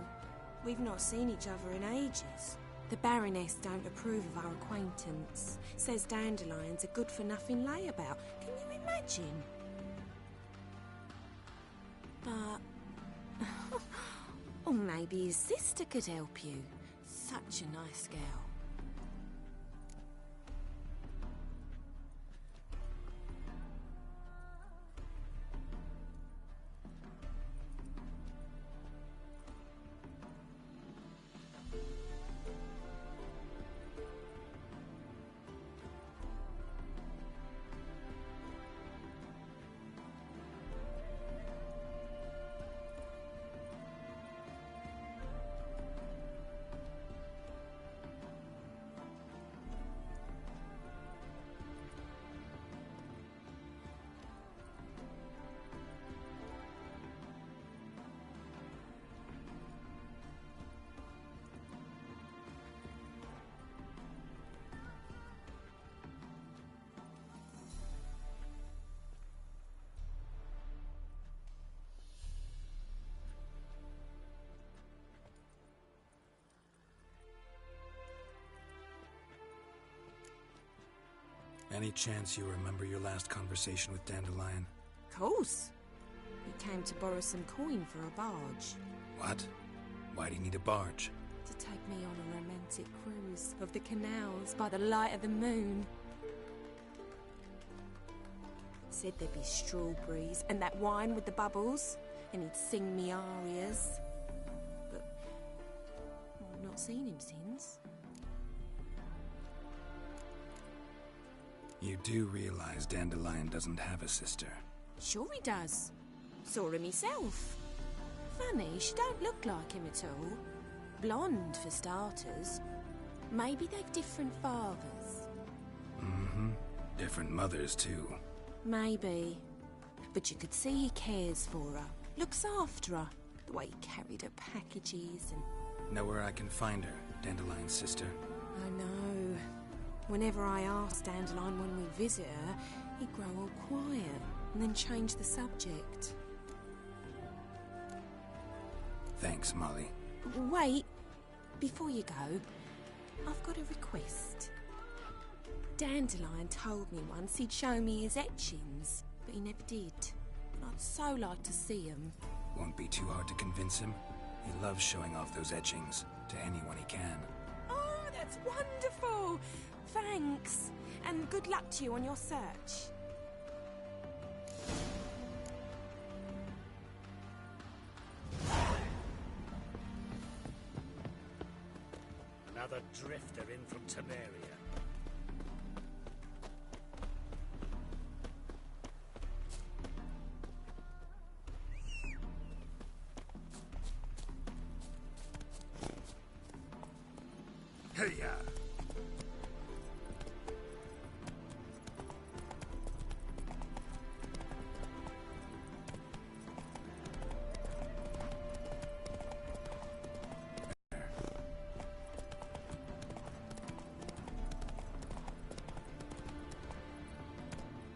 We've not seen each other in ages. The Baroness don't approve of our acquaintance. Says Dandelion's a good-for-nothing layabout. Can you imagine? But... or maybe his sister could help you. Such a nice girl. Any chance you remember your last conversation with Dandelion? Course. He came to borrow some coin for a barge. What? Why do you need a barge? To take me on a romantic cruise of the canals by the light of the moon. Said there'd be strawberries and that wine with the bubbles, and he'd sing me arias. But I've not seen him since. You do realize Dandelion doesn't have a sister? Sure he does. Saw him myself. Funny, she don't look like him at all. Blonde, for starters. Maybe they've different fathers. Mm-hmm. Different mothers, too. Maybe. But you could see he cares for her. Looks after her. The way he carried her packages and... Know where I can find her, Dandelion's sister? I know. Whenever I ask Dandelion when we visit her, he'd grow all quiet and then change the subject. Thanks, Molly. Wait. Before you go, I've got a request. Dandelion told me once he'd show me his etchings, but he never did. And I'd so like to see them. Won't be too hard to convince him. He loves showing off those etchings to anyone he can. Oh, that's wonderful! Thanks. And good luck to you on your search. Another drifter in from Temeria. Hey-ya!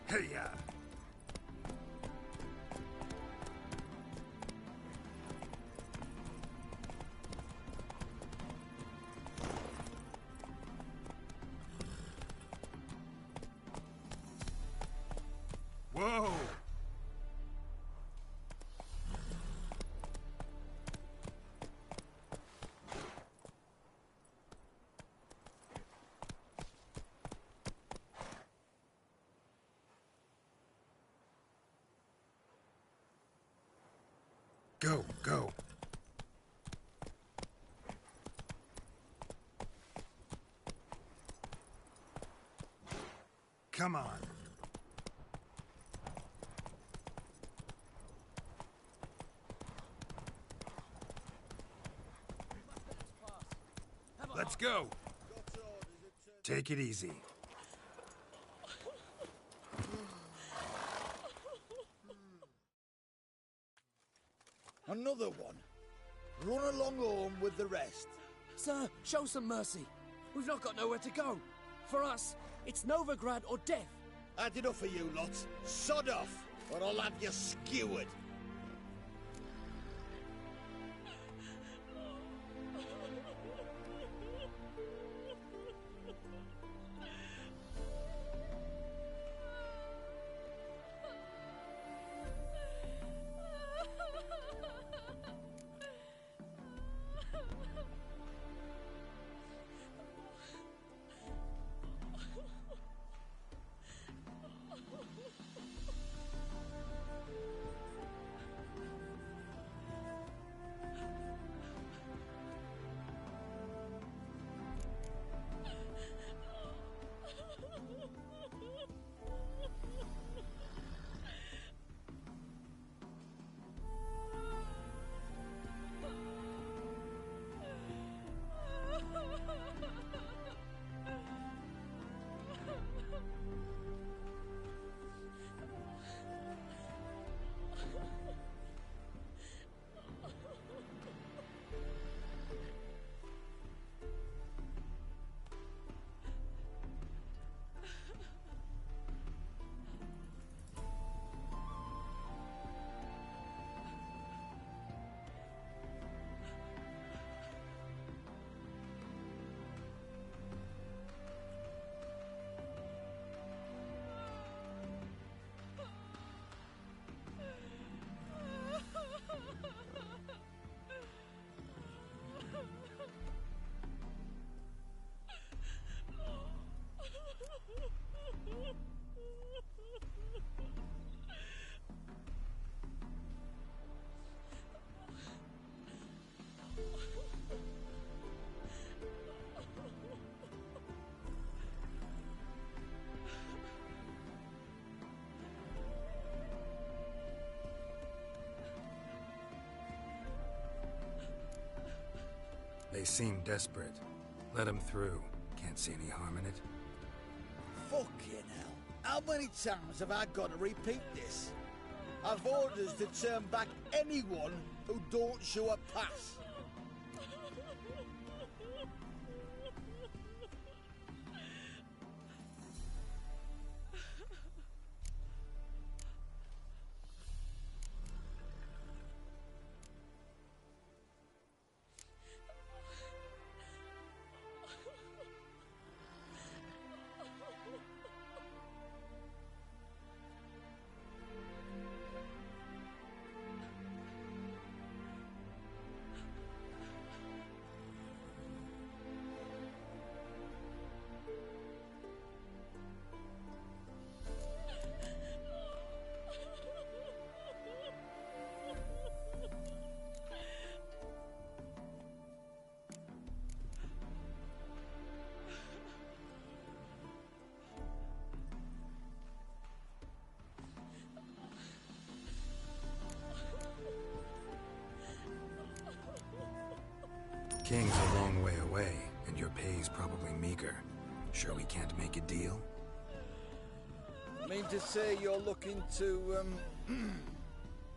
Hey-ya! Whoa! Go, go. Come on. Let's go. Take it easy. Another one. Run along home with the rest. Sir, show some mercy. We've not got nowhere to go. For us, it's Novigrad or death. Had enough of you lots. Sod off, or I'll have you skewered. They seem desperate. Let them through. Can't see any harm in it. Fucking hell. How many times have I got to repeat this? I've orders to turn back anyone who don't show a pass. King's a long way away, and your pay's probably meager. Sure we can't make a deal? Mean to say you're looking to,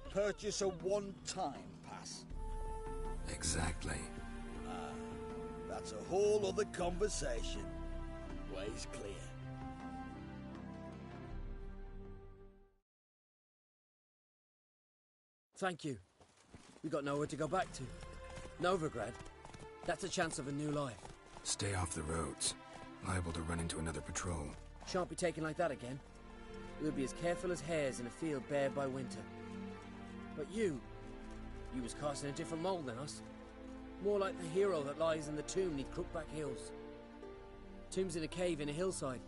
purchase a one-time pass? Exactly. That's a whole other conversation. Way's clear. Thank you. We got nowhere to go back to. Novigrad. That's a chance of a new life. Stay off the roads. Liable to run into another patrol. Shan't be taken like that again. We'll be as careful as hares in a field bared by winter. But you was cast in a different mould than us. More like the hero that lies in the tomb neath Crookback Hills. Tomb's in a cave in a hillside.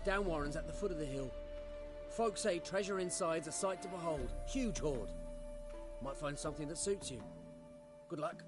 Downwarren's at the foot of the hill. Folks say treasure inside's a sight to behold. Huge hoard. Might find something that suits you. Good luck.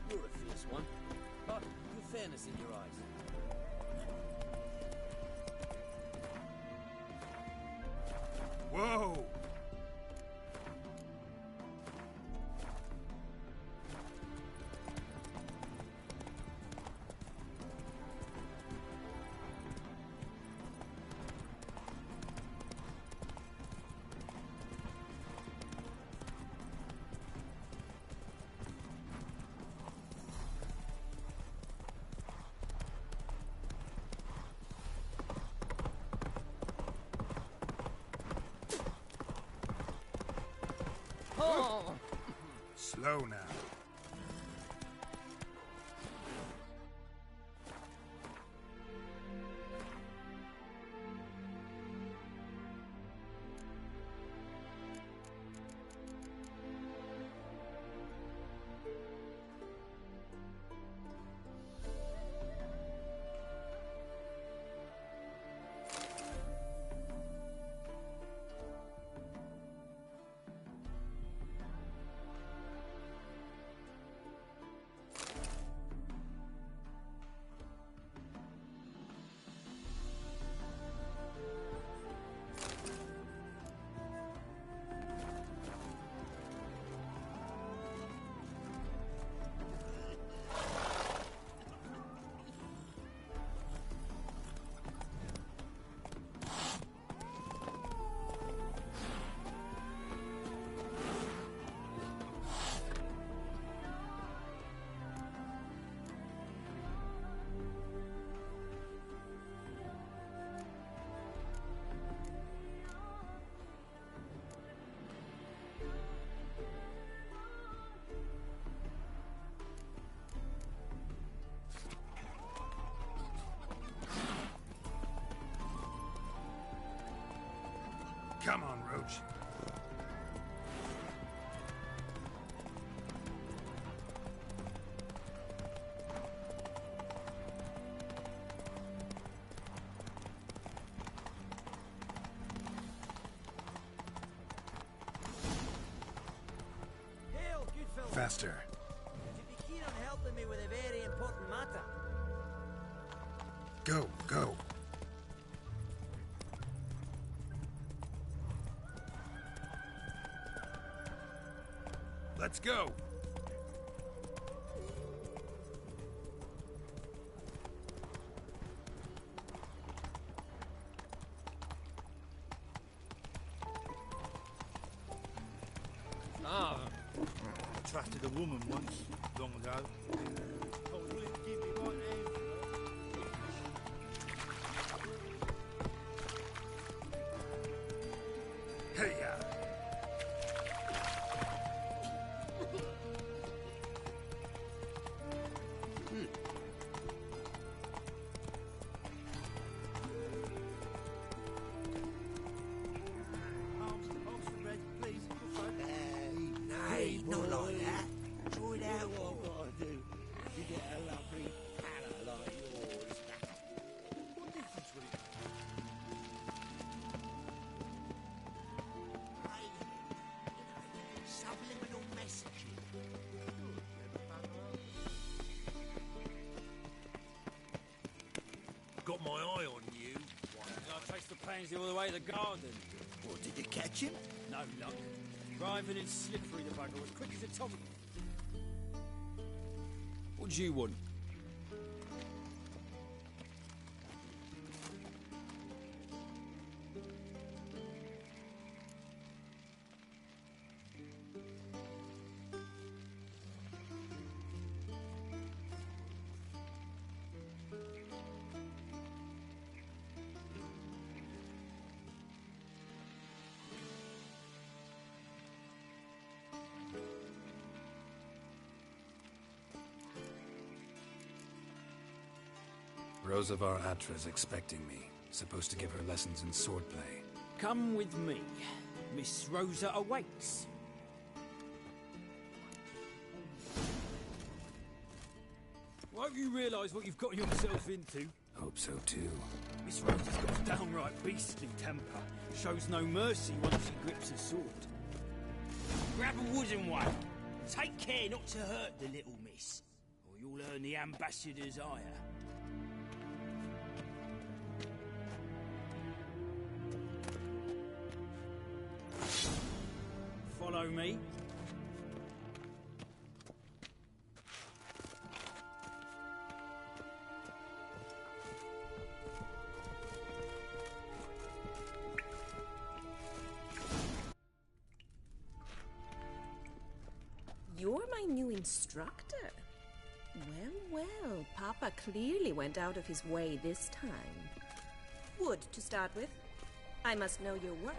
You're a fierce one, but with fairness in your eyes. Whoa! Slow now. Come on, Roach. Hail, good fellow. Faster. Would you be keen on helping me with a very important matter? Go, go. Let's go. Ah, I trusted a woman once, long ago. I was willing to give me right hand for her. Hey, Hey, not like that. Try it out. What gotta do to get a lovely palate like yours? What difference would it make? Subliminal messaging. Got my eye on you. I traced the pansy all the way to the garden. What, did you catch him? No luck. Driving in slippery, the bugger was quick as a tommy. What do you want? Rosa var Atra's expecting me. Supposed to give her lessons in swordplay. Come with me. Miss Rosa awaits. Won't you realise what you've got yourself into? Hope so too. Miss Rosa's got a downright beastly temper. Shows no mercy once she grips a sword. Grab a wooden one. Take care not to hurt the little miss, or you'll earn the ambassador's ire. Follow me. You're my new instructor. Well, Papa clearly went out of his way this time. Wood, to start with. I must know your worth.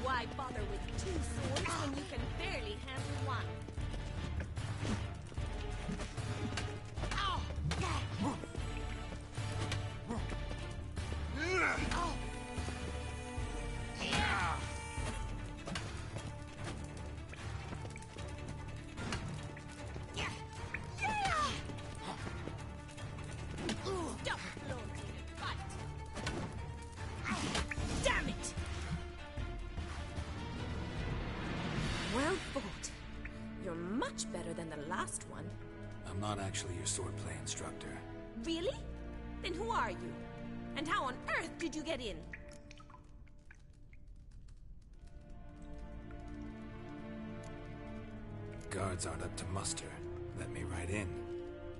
Why bother with two swords when you can barely handle one? Damn it! Well fought. You're much better than the last one. I'm not actually your swordplay instructor. Really? Then who are you? And how on earth did you get in? Guards aren't up to muster. Let me right in.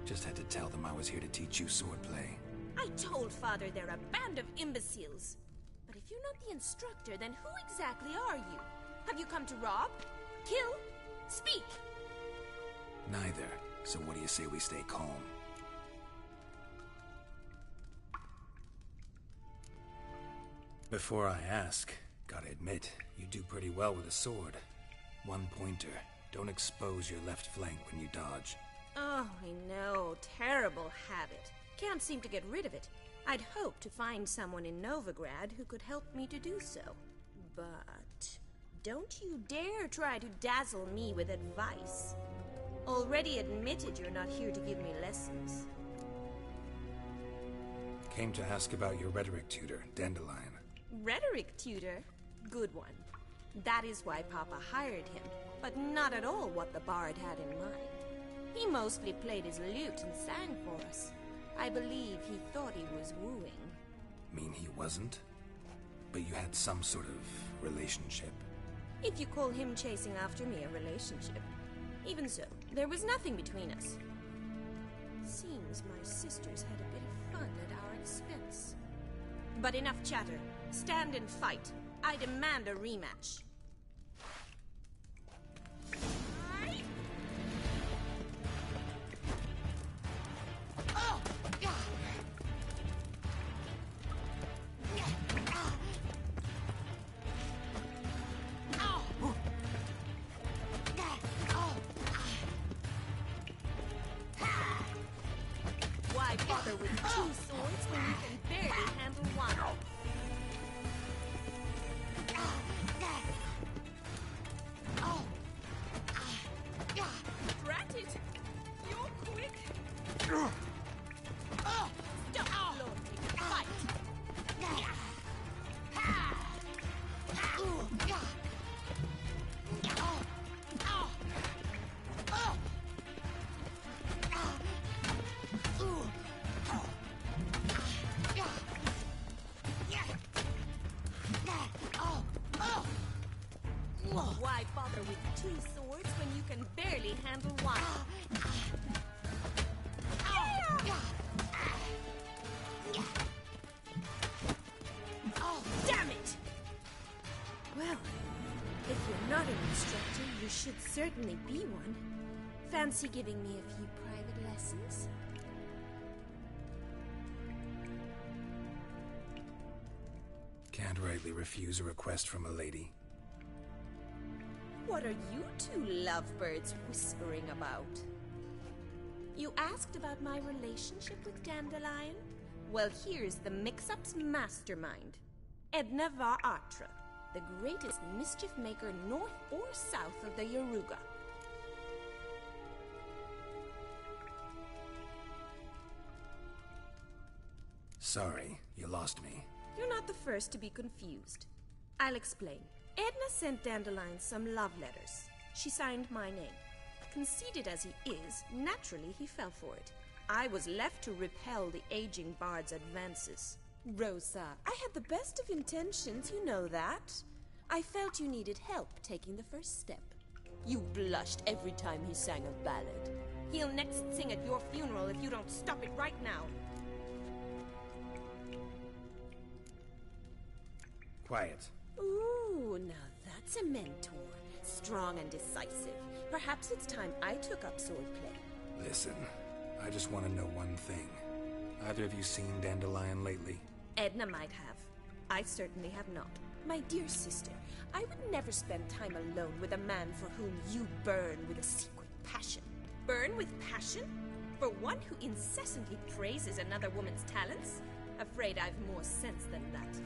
Just had to tell them I was here to teach you swordplay. I told Father they're a band of imbeciles. But if you're not the instructor, then who exactly are you? Have you come to rob? Kill? Speak! Neither. So what do you say we stay calm? Before I ask, gotta admit, you do pretty well with a sword. One pointer. Don't expose your left flank when you dodge. Oh, I know. Terrible habit. Can't seem to get rid of it. I'd hoped to find someone in Novigrad who could help me to do so. But don't you dare try to dazzle me with advice. Already admitted you're not here to give me lessons. Came to ask about your rhetoric tutor, Dandelion. Rhetoric tutor? Good one. That is why Papa hired him, but not at all what the bard had in mind. He mostly played his lute and sang for us. I believe he thought he was wooing. Mean he wasn't? But you had some sort of relationship? If you call him chasing after me a relationship. Even so, there was nothing between us. Seems my sisters had a bit of fun at our expense. But enough chatter. Stand and fight. I demand a rematch. Why bother with two swords when you can barely handle one? Drat it! You're quick! Stop floating! Fight! Why bother with two swords when you can barely handle one? Damn it! Well, if you're not an instructor, you should certainly be one. Fancy giving me a few private lessons? Can't rightly refuse a request from a lady. What are you two lovebirds whispering about? You asked about my relationship with Dandelion? Well, here's the mix-up's mastermind. Edna var Atra, the greatest mischief maker north or south of the Yaruga. Sorry, you lost me. You're not the first to be confused. I'll explain. Edna sent Dandelion some love letters. She signed my name. Conceited as he is, naturally he fell for it. I was left to repel the aging bard's advances. Rosa, I had the best of intentions, you know that. I felt you needed help taking the first step. You blushed every time he sang a ballad. He'll next sing at your funeral if you don't stop it right now. Quiet. Ooh, now that's a mentor. Strong and decisive. Perhaps it's time I took up swordplay. Listen, I just want to know one thing. Either of you seen Dandelion lately? Edna might have. I certainly have not. My dear sister, I would never spend time alone with a man for whom you burn with a secret passion. Burn with passion? For one who incessantly praises another woman's talents? Afraid I've more sense than that.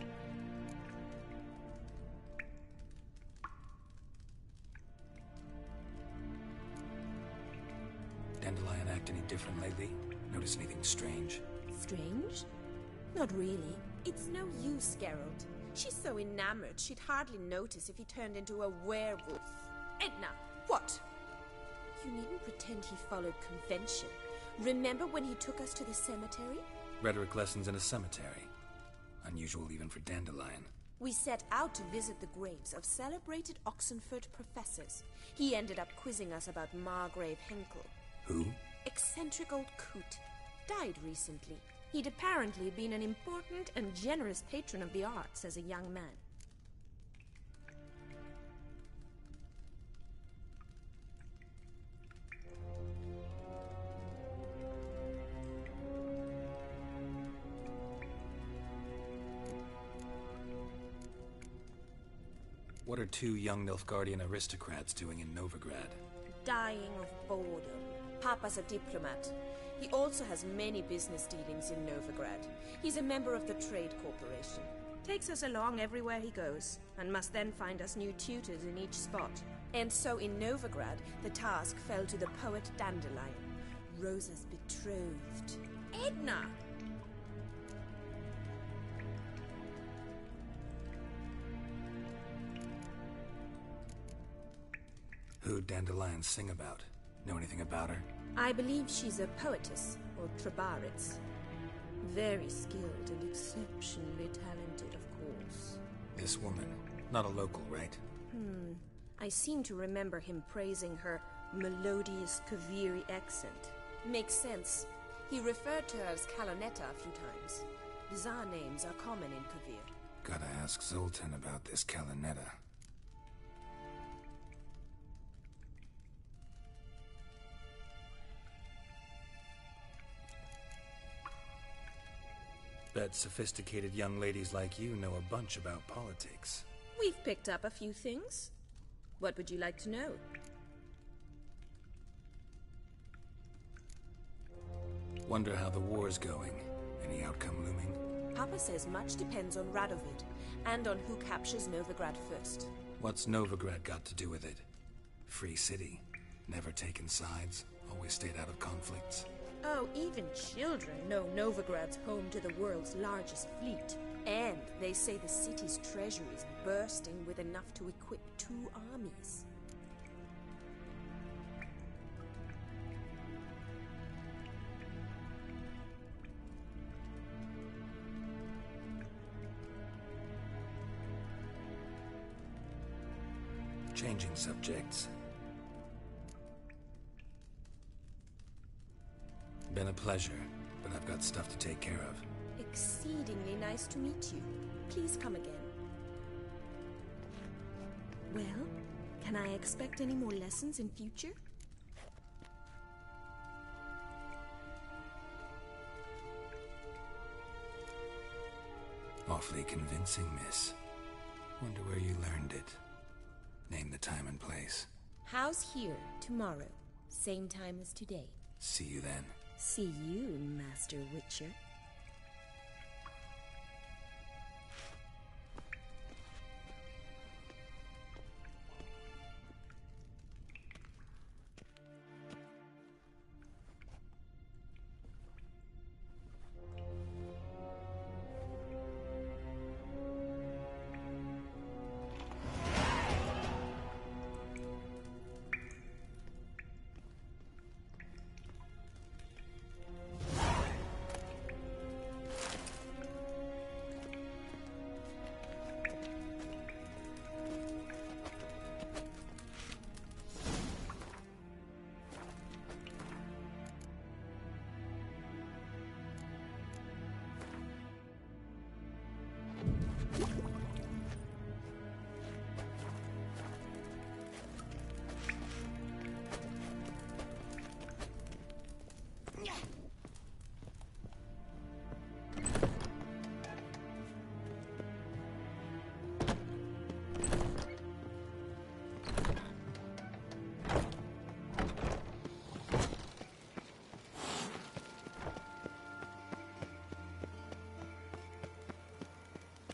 Dandelion act any different lately? Notice anything strange? Strange? Not really. It's no use, Geralt. She's so enamored she'd hardly notice if he turned into a werewolf. Edna, what? You needn't pretend he followed convention. Remember when he took us to the cemetery? Rhetoric lessons in a cemetery. Unusual even for Dandelion. We set out to visit the graves of celebrated Oxenford professors. He ended up quizzing us about Margrave Henkel. Who? Eccentric old coot. Died recently. He'd apparently been an important and generous patron of the arts as a young man. What are two young Nilfgaardian aristocrats doing in Novigrad? Dying of boredom. Papa's a diplomat. He also has many business dealings in Novigrad. He's a member of the Trade Corporation. Takes us along everywhere he goes, and must then find us new tutors in each spot. And so in Novigrad, the task fell to the poet Dandelion, Rosa's betrothed. Edna! Who'd Dandelion sing about? Know anything about her? I believe she's a poetess, or Trabaritz. Very skilled and exceptionally talented, of course. This woman, not a local, right? I seem to remember him praising her melodious Kaviri accent. Makes sense. He referred to her as Kalonetta a few times. Bizarre names are common in Kavir. Gotta ask Zoltan about this Kalonetta. Bet sophisticated young ladies like you know a bunch about politics. We've picked up a few things. What would you like to know? Wonder how the war's going. Any outcome looming? Papa says much depends on Radovid, and on who captures Novigrad first. What's Novigrad got to do with it? Free city. Never taken sides. Always stayed out of conflicts. Oh, even children know Novigrad's home to the world's largest fleet. And they say the city's treasury is bursting with enough to equip 2 armies. Changing subjects. Been a pleasure, but I've got stuff to take care of. Exceedingly nice to meet you. Please come again. Well, can I expect any more lessons in future? Awfully convincing, miss. Wonder where you learned it. Name the time and place. House here, tomorrow. Same time as today. See you then. See you, Master Witcher.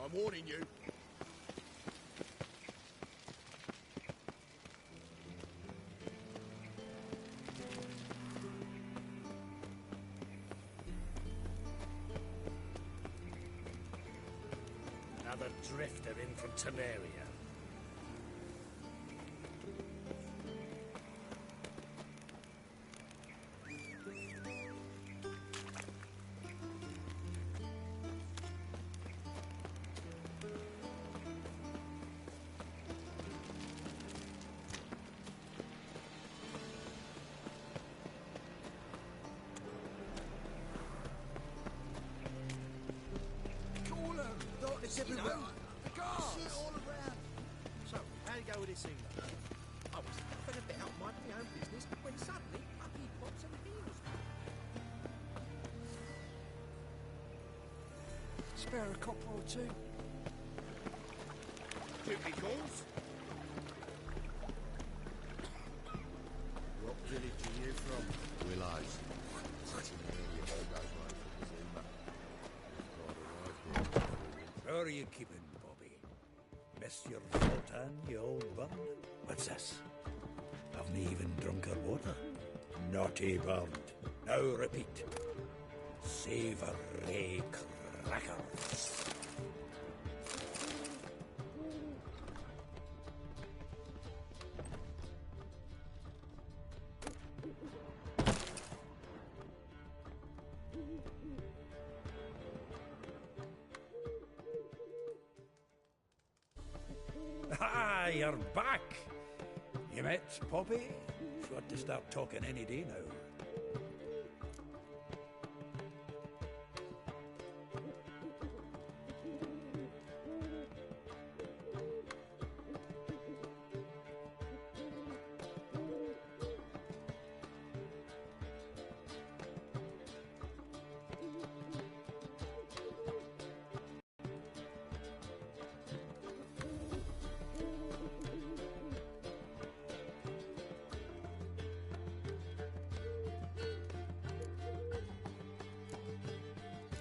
I'm warning you. Another drifter in from Temeria. Shit's everywhere. The guards! Shit all around. So, how'd it go with this healer? I was having a bit out minding my own business when suddenly up he pops and heals me. Spare a copper or two. Duty calls? What village are you from? Willows. How are you keeping, Bobby? Monsieur Sultan, you old bund? What's this? Haven't even drunk her water? Naughty bund. Now repeat. Savoury crackers. Ah, you're back. You met Poppy? She ought to start talking any day now.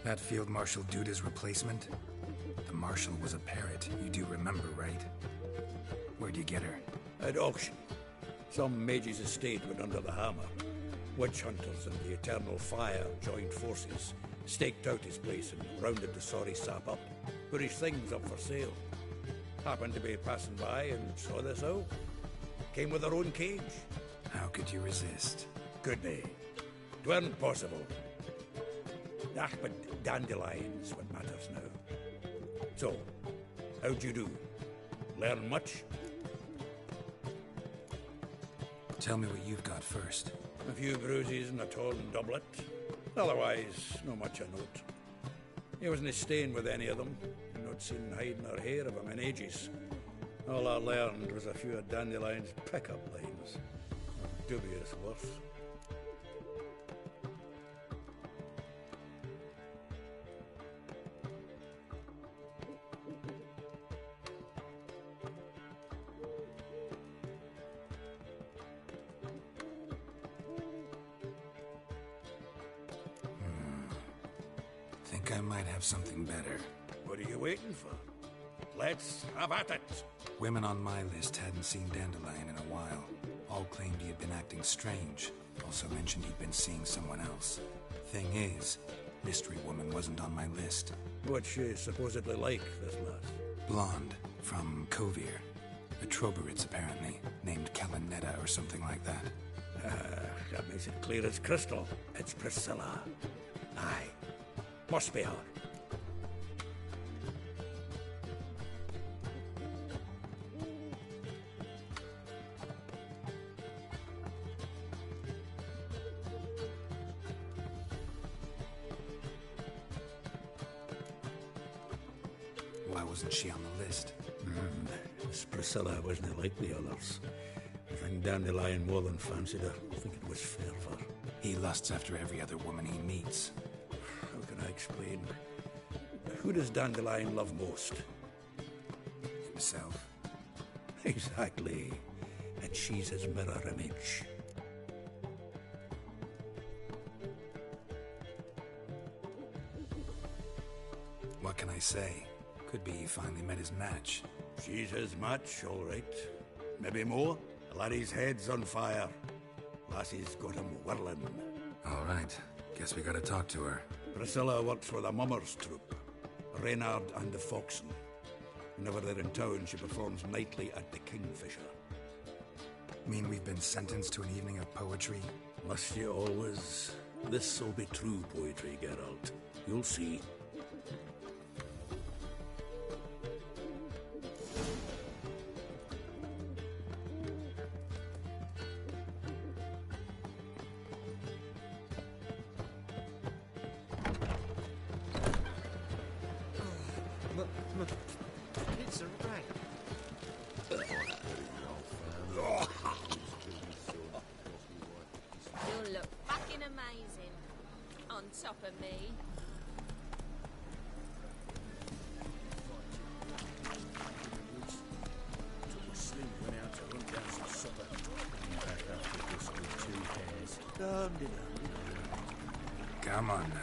That Field Marshal Duda's replacement? The Marshal was a parrot, you do remember, right? Where'd you get her? At auction. Some mage's estate went under the hammer. Witch hunters and the Eternal Fire joined forces, staked out his place and rounded the sorry sap up, put his things up for sale. Happened to be passing by and saw this out. Came with her own cage. How could you resist? Could they? 'Tweren't possible. Ah, but dandelions what matters now. So, how'd you do? Learn much? Tell me what you've got first. A few bruises and a torn doublet. Otherwise, no much of note. He wasn't staying with any of them. Not seen hiding or hair of him in ages. All I learned was a few of Dandelion's pick-up lines. Dubious worth. Think I might have something better. What are you waiting for? Let's have at it. Women on my list hadn't seen Dandelion in a while. All claimed he had been acting strange. Also mentioned he'd been seeing someone else. Thing is, Mystery Woman wasn't on my list. What's she supposedly like, this lass? Blonde, from Kovir. A Troberitz, apparently, named Kalinetta or something like that. That makes it clear as crystal. It's Priscilla. Aye. Must be her. Why wasn't she on the list? This Priscilla wasn't like the others. I think Dandelion more than fancied her. I think it was fervour. He lusts after every other woman he meets. How can I explain? Who does Dandelion love most? Himself. Exactly. And she's his mirror image. What can I say? Could be he finally met his match. She's his match, all right. Maybe more. The laddie's head's on fire. Lassie's got him whirling. All right. Guess we gotta talk to her. Priscilla works with a mummers troupe. Reynard and the Foxen. Whenever they're in town, she performs nightly at the Kingfisher. Mean we've been sentenced to an evening of poetry? Must you always? This'll be true poetry, Geralt. You'll see. looking amazing. On top of me. Took a sleep, went out to hunt down some supper. Back after this with 2 hairs. Come on now.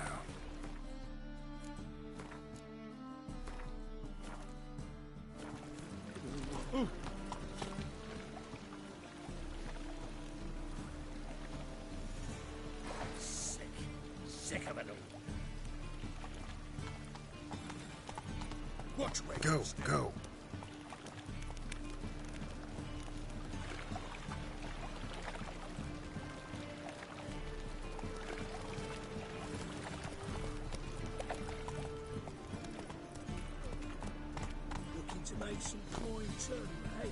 Sick of it all. Watch where Go, go. Looking to make some coin too, eh?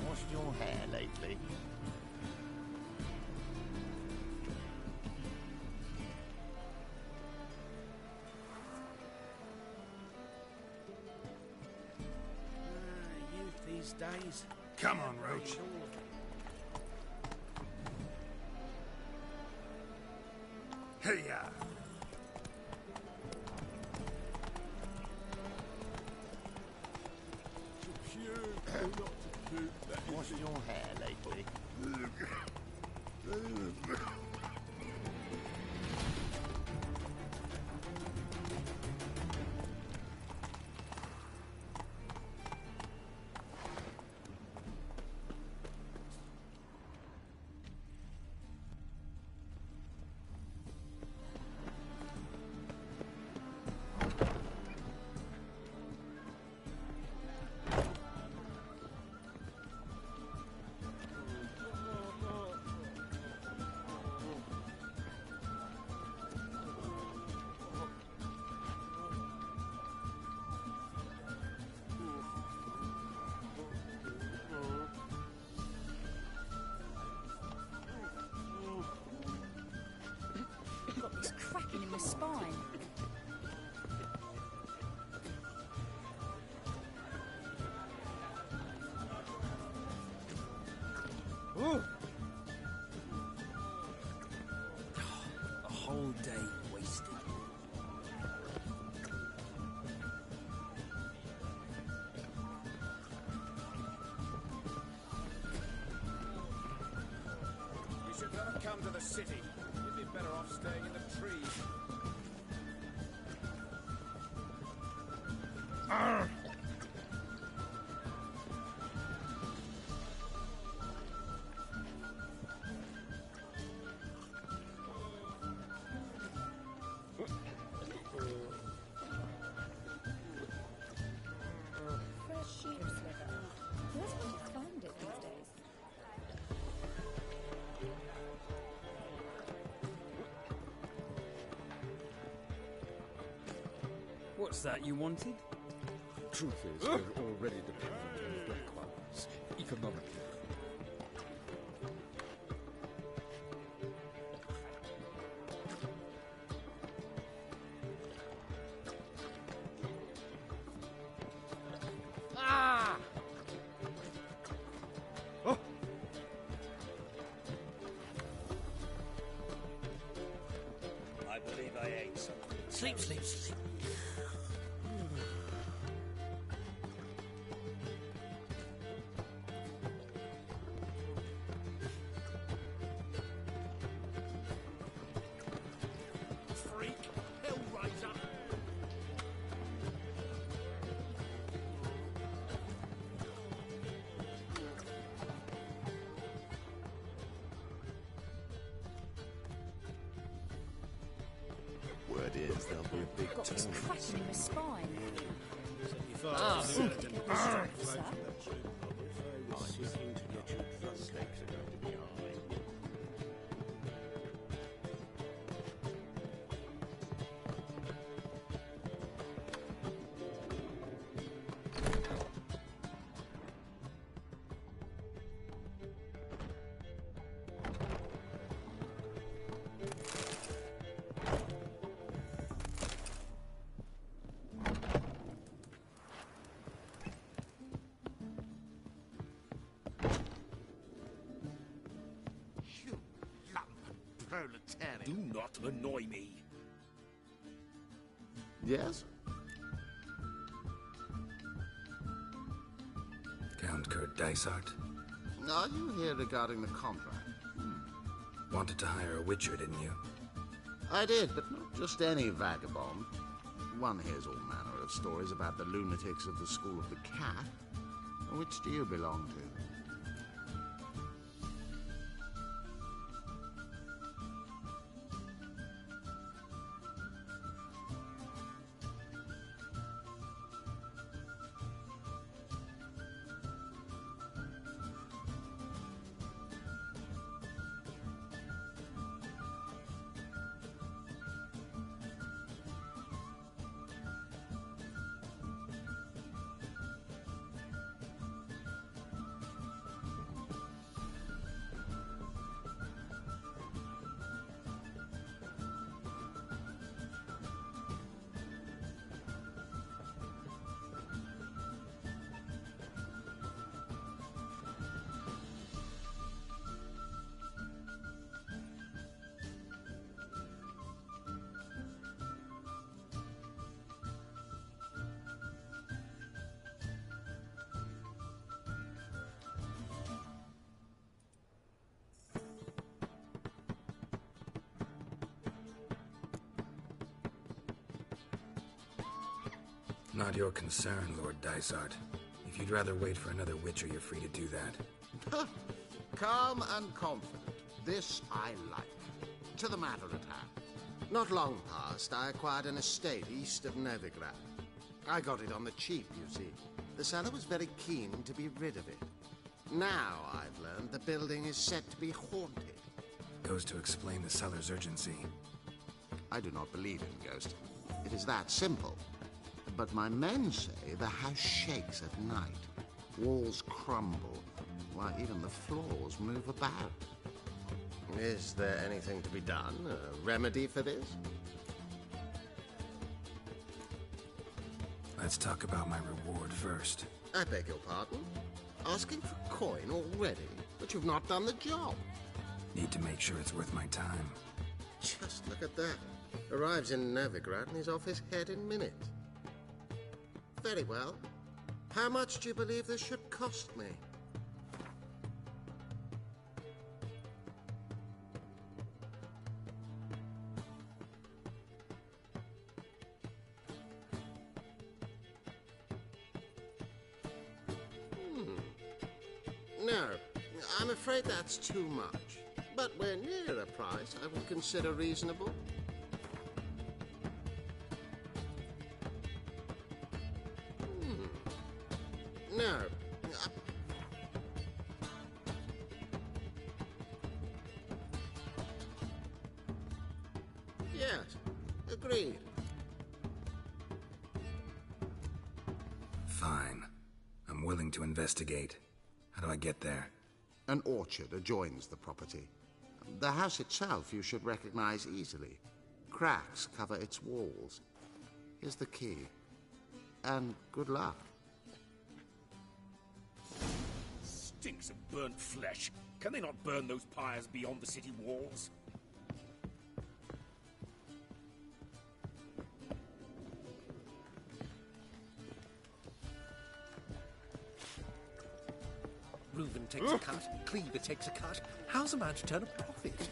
Washed your hair lately? Youth these days. Come on, Roach. Hey-ya! Washed your hair lately? Got this cracking in my spine. Ooh. A whole day wasted. You should never come to the city. You'd be better off staying in the trees. Fresh sheep's liver. Where's one to find it these days? What's that you wanted? Truth is, we're already dependent on the Black Ones, economically. Ah! Oh! I believe I ate something. Sleep, sleep, sleep. Freak! Hellraiser! Word is there'll be a big Got this tournament. cracking in my spine. Ah, Sir? I was looking to get you drunk legs ago to be high. proletariat. Do not annoy me. Yes? Count Kurt Dysart? Are you here regarding the contract? Wanted to hire a witcher, didn't you? I did, but not just any vagabond. One hears all manner of stories about the lunatics of the School of the Cat. Which do you belong to? Not your concern, Lord Dysart. If you'd rather wait for another witcher, you're free to do that. Calm and confident. This I like. To the matter at hand. Not long past, I acquired an estate east of Novigrad. I got it on the cheap, you see. The seller was very keen to be rid of it. Now, I've learned the building is said to be haunted. Goes to explain the seller's urgency. I do not believe in ghosts. It is that simple. But my men say the house shakes at night. Walls crumble, while even the floors move about. Is there anything to be done? A remedy for this? Let's talk about my reward first. I beg your pardon? Asking for coin already, but you've not done the job. Need to make sure it's worth my time. Just look at that. Arrives in Novigrad and he's off his head in minutes. Very well. How much do you believe this should cost me? No, I'm afraid that's too much. But we're near a price I would consider reasonable. No. Yes, agreed. Fine. I'm willing to investigate. How do I get there? An orchard adjoins the property. The house itself you should recognize easily. Cracks cover its walls. Here's the key. And good luck. Stinks of burnt flesh. Can they not burn those pyres beyond the city walls? Reuben takes a cut, Cleaver takes a cut. How's a man to turn a profit?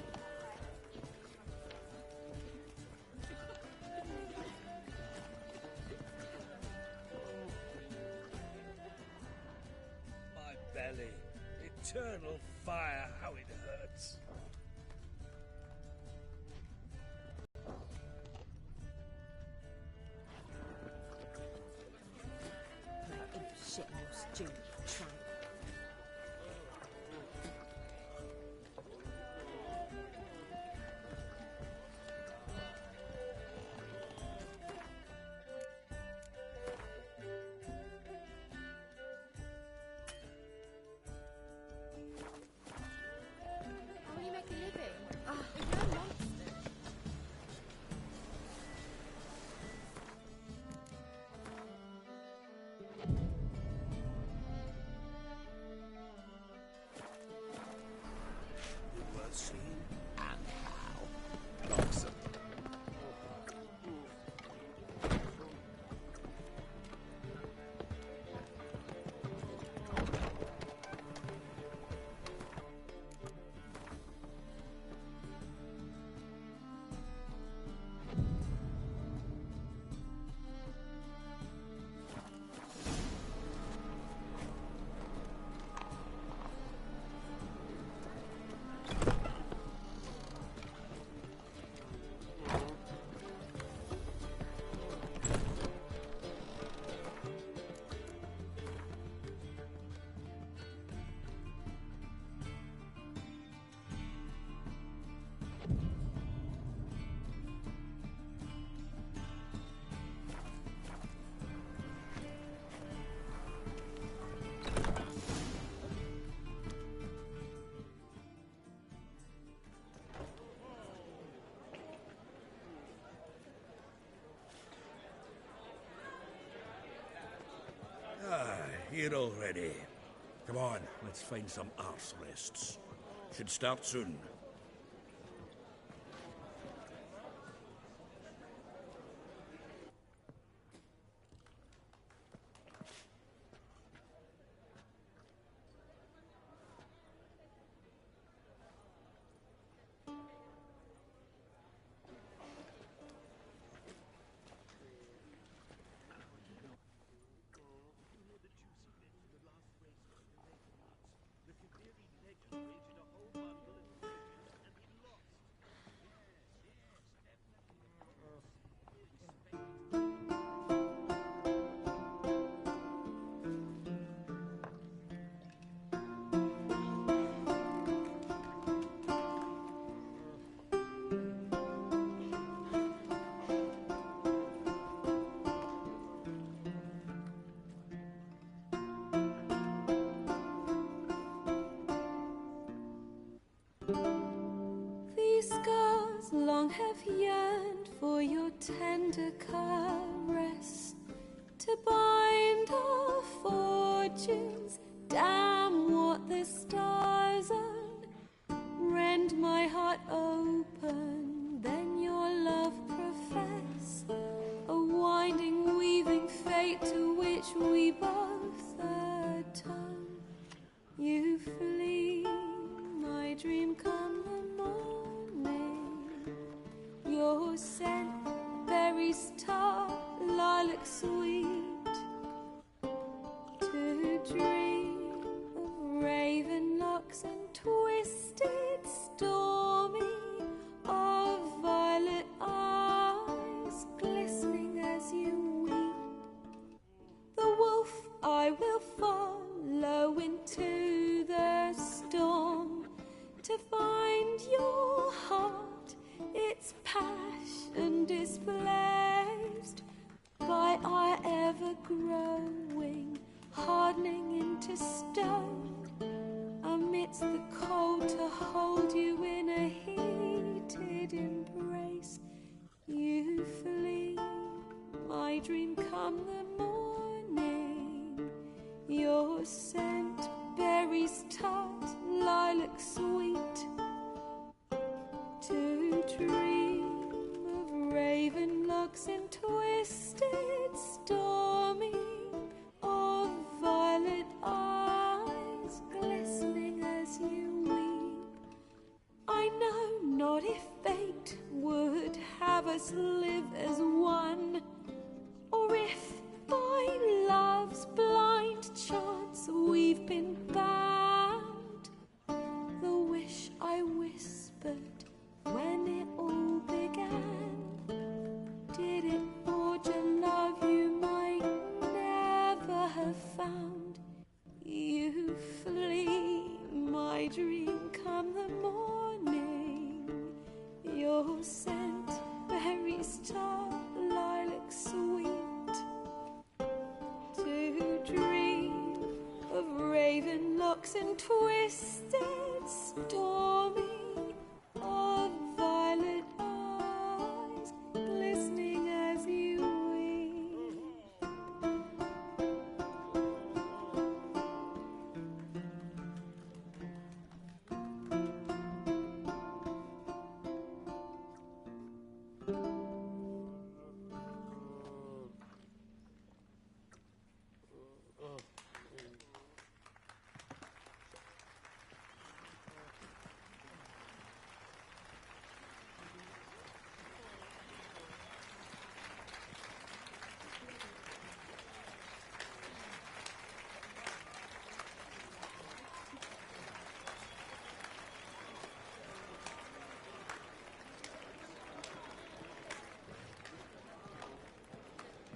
My belly. Eternal fire, how it hurts. Shithouse, June, tramp. How will you make a living? You're a monster. You were seen and how. here already. Come on, let's find some arse rests. Should start soon. These scars long have yearned for your tender caress, to bind our fortunes. Damn what the stars are. Rend my heart open, then your love profess, a winding, weaving fate to which we both atone. You flee, my dream come the morning. Your scent, berries tart, lilac sweet. To dream of raven locks and twisted, stormy, of violet eyes glistening as you weep. The wolf I will follow into the storm, to find your heart, its passion displaced by our ever-growing, hardening into stone, amidst the cold to hold you in a heated embrace. You flee, my dream come the morning. Your scent, berries tart, lilac sweet. To dream of raven locks and twisted, stormy, of violet eyes glistening as you weep. I know not if fate would have us live as one, or if by love's blind chance we've been bound. The wish I whispered when it all began, did it forge a love you might never have found? You flee, my dream come the morning. Your scent, berries tart, lilac sweet. To dream of raven locks and twisted, stormy, of violet eyes glistening as you weep.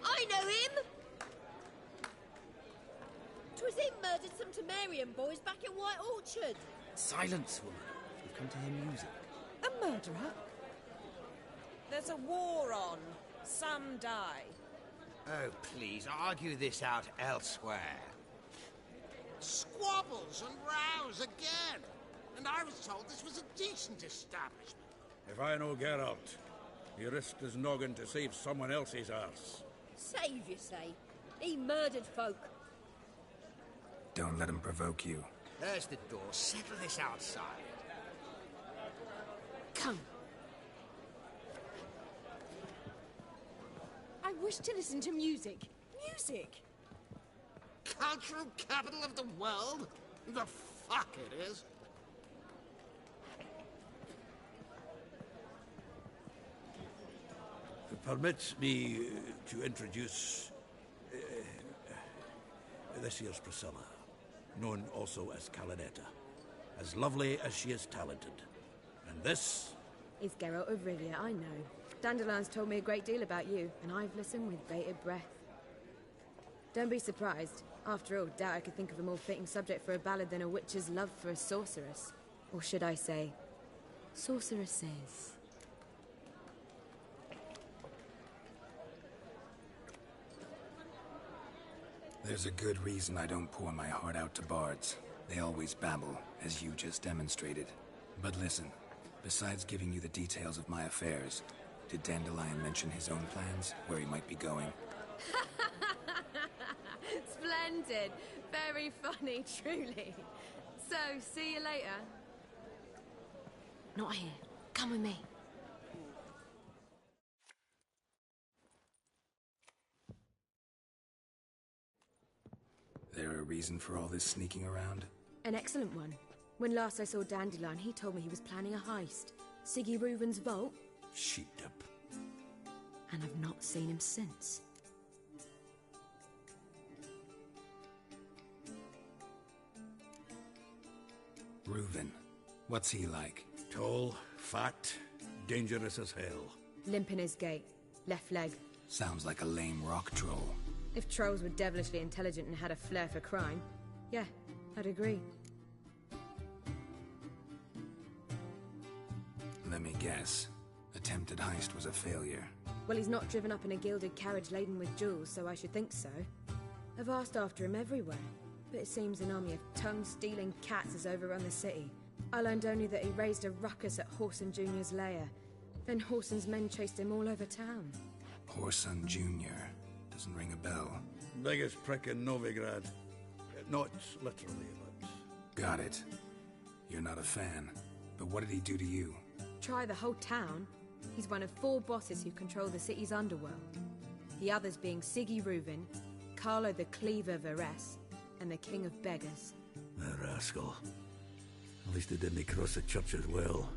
I know him! 'Twas him murdered some Temerian boys back in White Orchard. Silence, woman. We've come to hear music. A murderer? There's a war on. Some die. Oh, please, argue this out elsewhere. Squabbles and rows again. And I was told this was a decent establishment. If I know Geralt, he risked his noggin to save someone else's arse. Save, you say? He murdered folk. Don't let him provoke you. There's the door. Settle this outside. Come. I wish to listen to music. Music! Cultural capital of the world? The fuck it is. Permit me to introduce this here's Priscilla, known also as Calinetta. As lovely as she is talented. And this... It's Geralt of Rivia, I know. Dandelion's told me a great deal about you, and I've listened with bated breath. Don't be surprised. After all, doubt I could think of a more fitting subject for a ballad than a witch's love for a sorceress. Or should I say, sorceresses. There's a good reason I don't pour my heart out to bards. They always babble, as you just demonstrated. But listen, besides giving you the details of my affairs, did Dandelion mention his own plans, where he might be going? Splendid. Very funny, truly. So, see you later. Not here. Come with me. There a reason for all this sneaking around? An excellent one. When last I saw Dandelion, he told me he was planning a heist. Siggy Reuven's vault. Sheepdip. And I've not seen him since. Reuven. What's he like? Tall, fat, dangerous as hell. Limp in his gait. Left leg. Sounds like a lame rock troll. If trolls were devilishly intelligent and had a flair for crime, yeah, I'd agree. Let me guess. Attempted heist was a failure. Well, he's not driven up in a gilded carriage laden with jewels, so I should think so. I've asked after him everywhere, but it seems an army of tongue-stealing cats has overrun the city. I learned only that he raised a ruckus at Whoreson Jr.'s lair. Then Whoreson's men chased him all over town. Whoreson Jr. Doesn't ring a bell. Biggest prick in Novigrad. Not literally, but... Got it. You're not a fan. But what did he do to you? Try the whole town. He's one of 4 bosses who control the city's underworld. The others being Siggy Reuven, Carlo the Cleaver Varese, and the King of Beggars. The rascal. At least he didn't cross the church as well.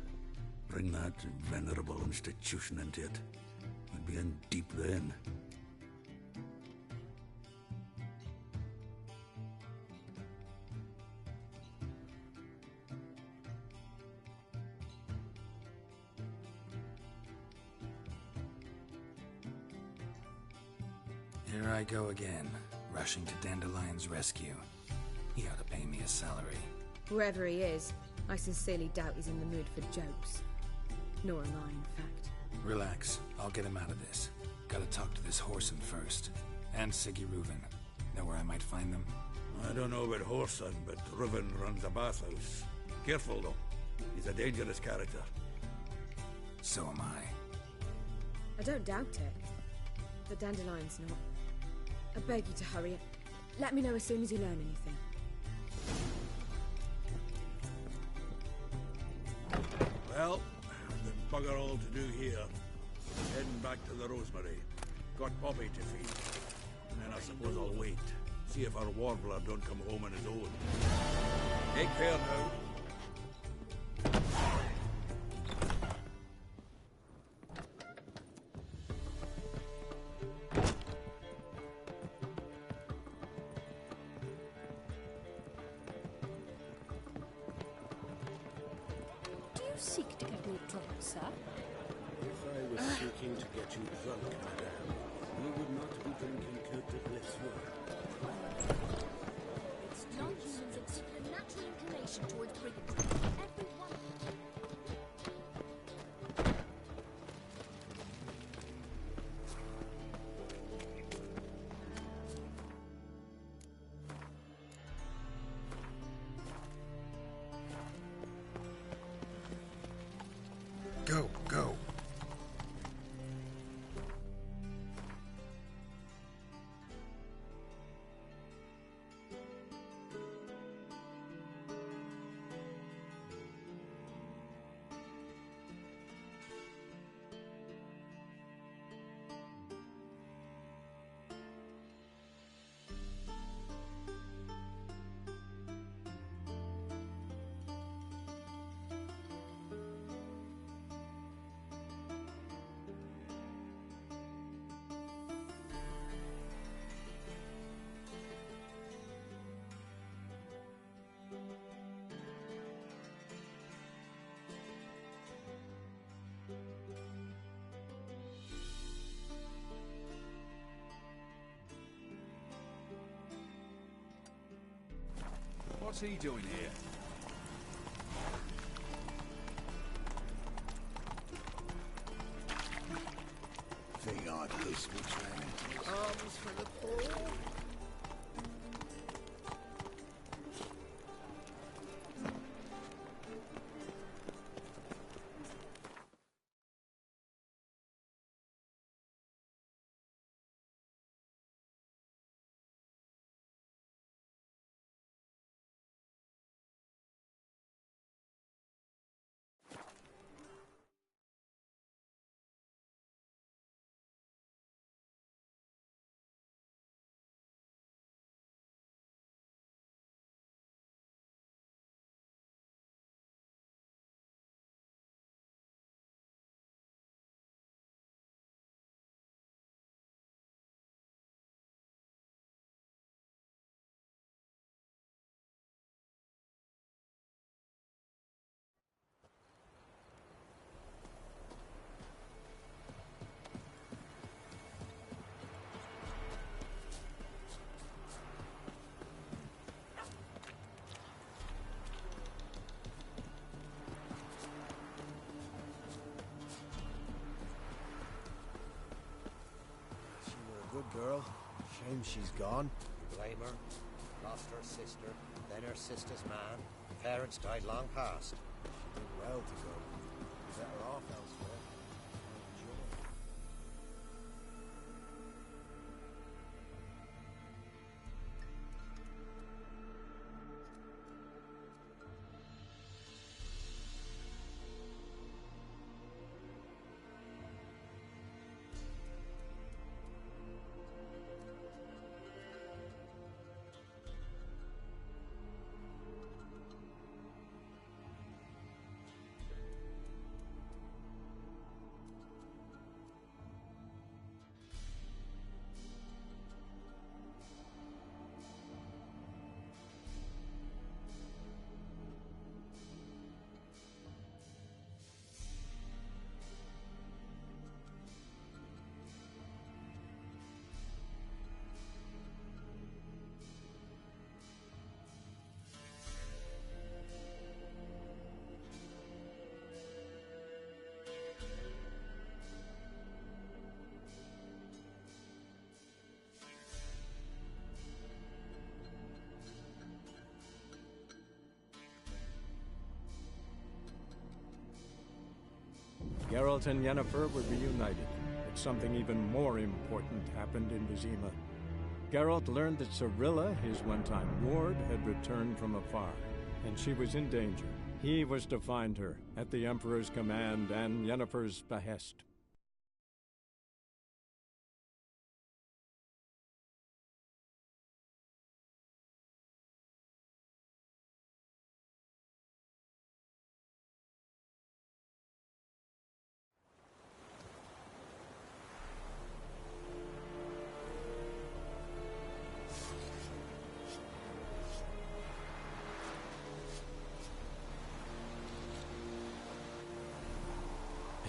Bring that venerable institution into it. I'd be in deep then. Here I go again, rushing to Dandelion's rescue. He ought to pay me a salary. Whoever he is, I sincerely doubt he's in the mood for jokes. Nor am I, in fact. Relax. I'll get him out of this. Gotta talk to this Whoreson first. And Siggy Reuven. Know where I might find them? I don't know about Whoreson, but Reuven runs a bathhouse. Careful, though. He's a dangerous character. So am I. I don't doubt it. But Dandelion's not. I beg you to hurry. Let me know as soon as you learn anything. Well, there's bugger all to do here. Heading back to the Rosemary. Got Poppy to feed. And then I suppose I'll wait. See if our warbler don't come home on his own. Take care now. Seek to get me drunk, sir? If I was seeking to get you drunk, madame, you would not be drinking Cote de Blessure. Non-humans exhibit a natural inclination towards brigandry. Everyone... Go, go. What's he doing here? Thing I'd lose which man. Arms for the poor. Good girl. Shame she's gone. You blame her? Lost her sister, then her sister's man. Parents died long past. She did well to go. Better off elsewhere. Geralt and Yennefer were reunited, but something even more important happened in Vizima. Geralt learned that Cirilla, his one-time ward, had returned from afar, and she was in danger. He was to find her, at the Emperor's command and Yennefer's behest.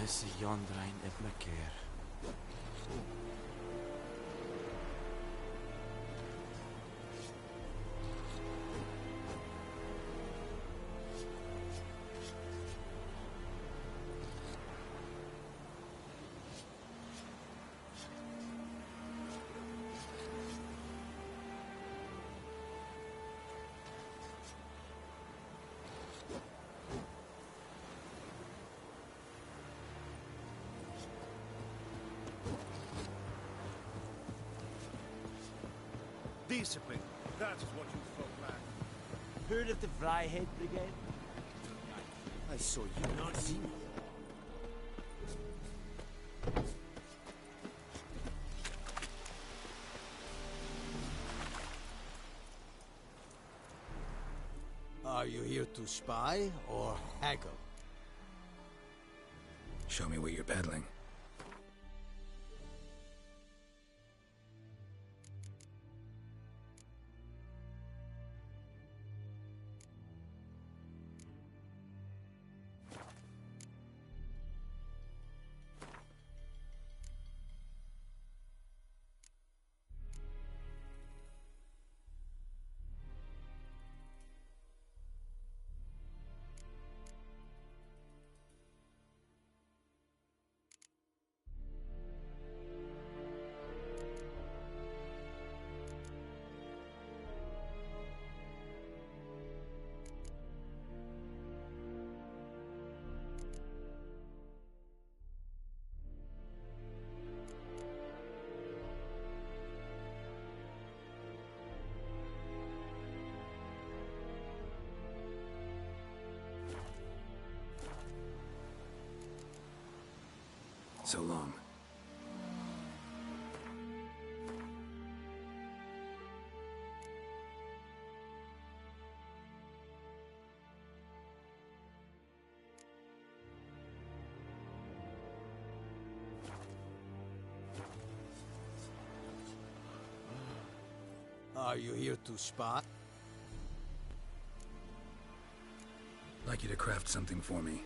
Is Jondrain et me keer. Discipline. That is what you folk lack. Heard of the Flyhead Brigade? I saw you not see me. Are you here to spy or haggle? Show me what you're peddling. So long. Are you here to spot? I'd like you to craft something for me.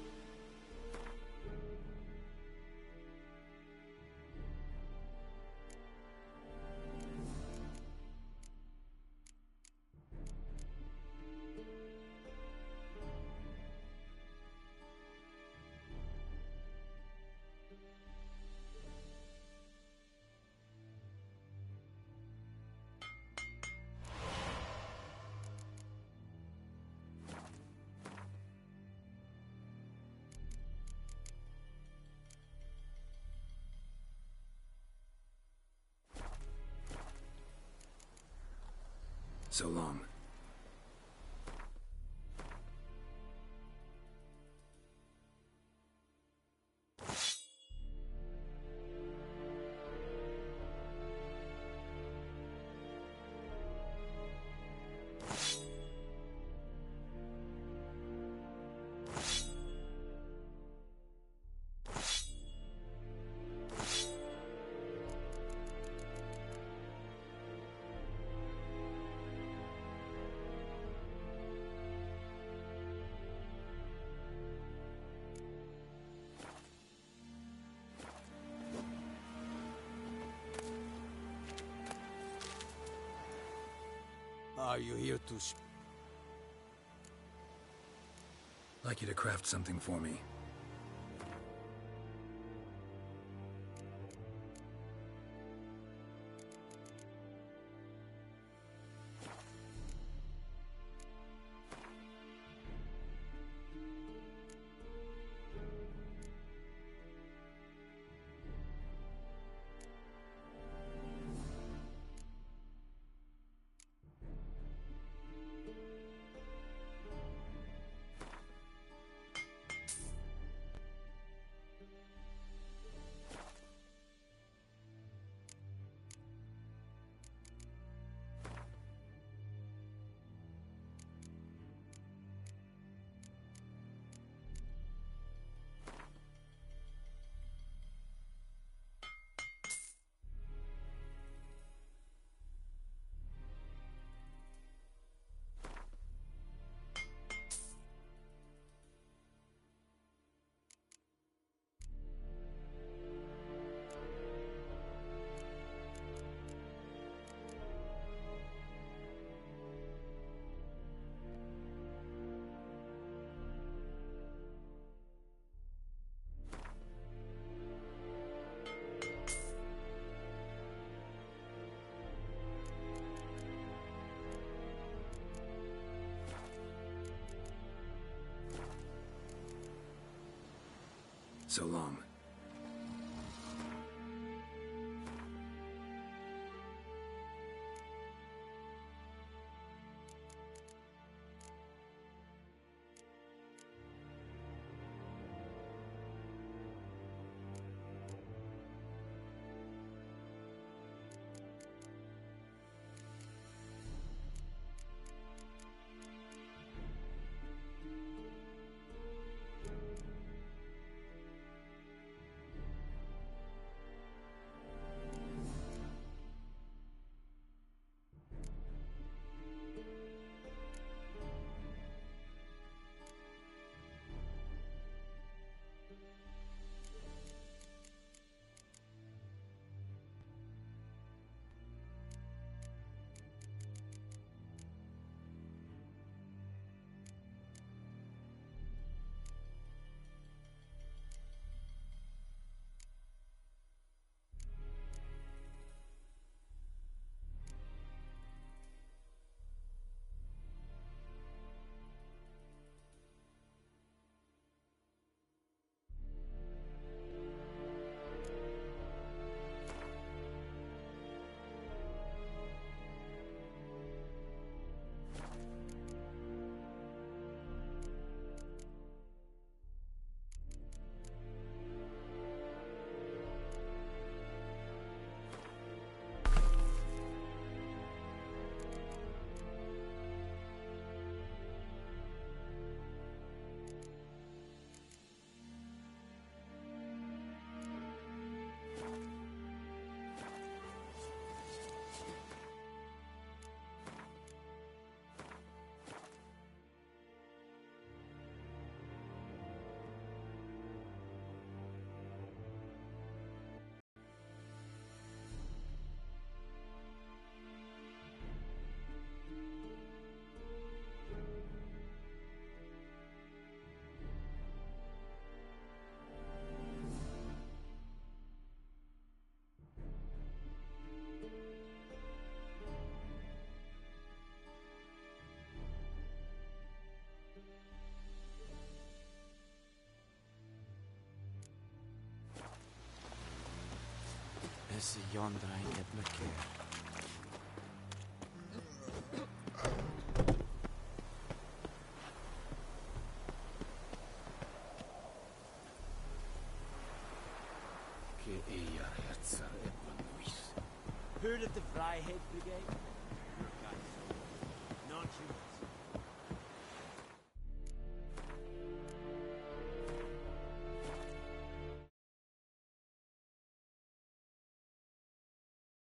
So long. Are you here to I'd like you to craft something for me. So long. Is Yondrain Ibnakir. Heard of the Fryhead Brigade? Not you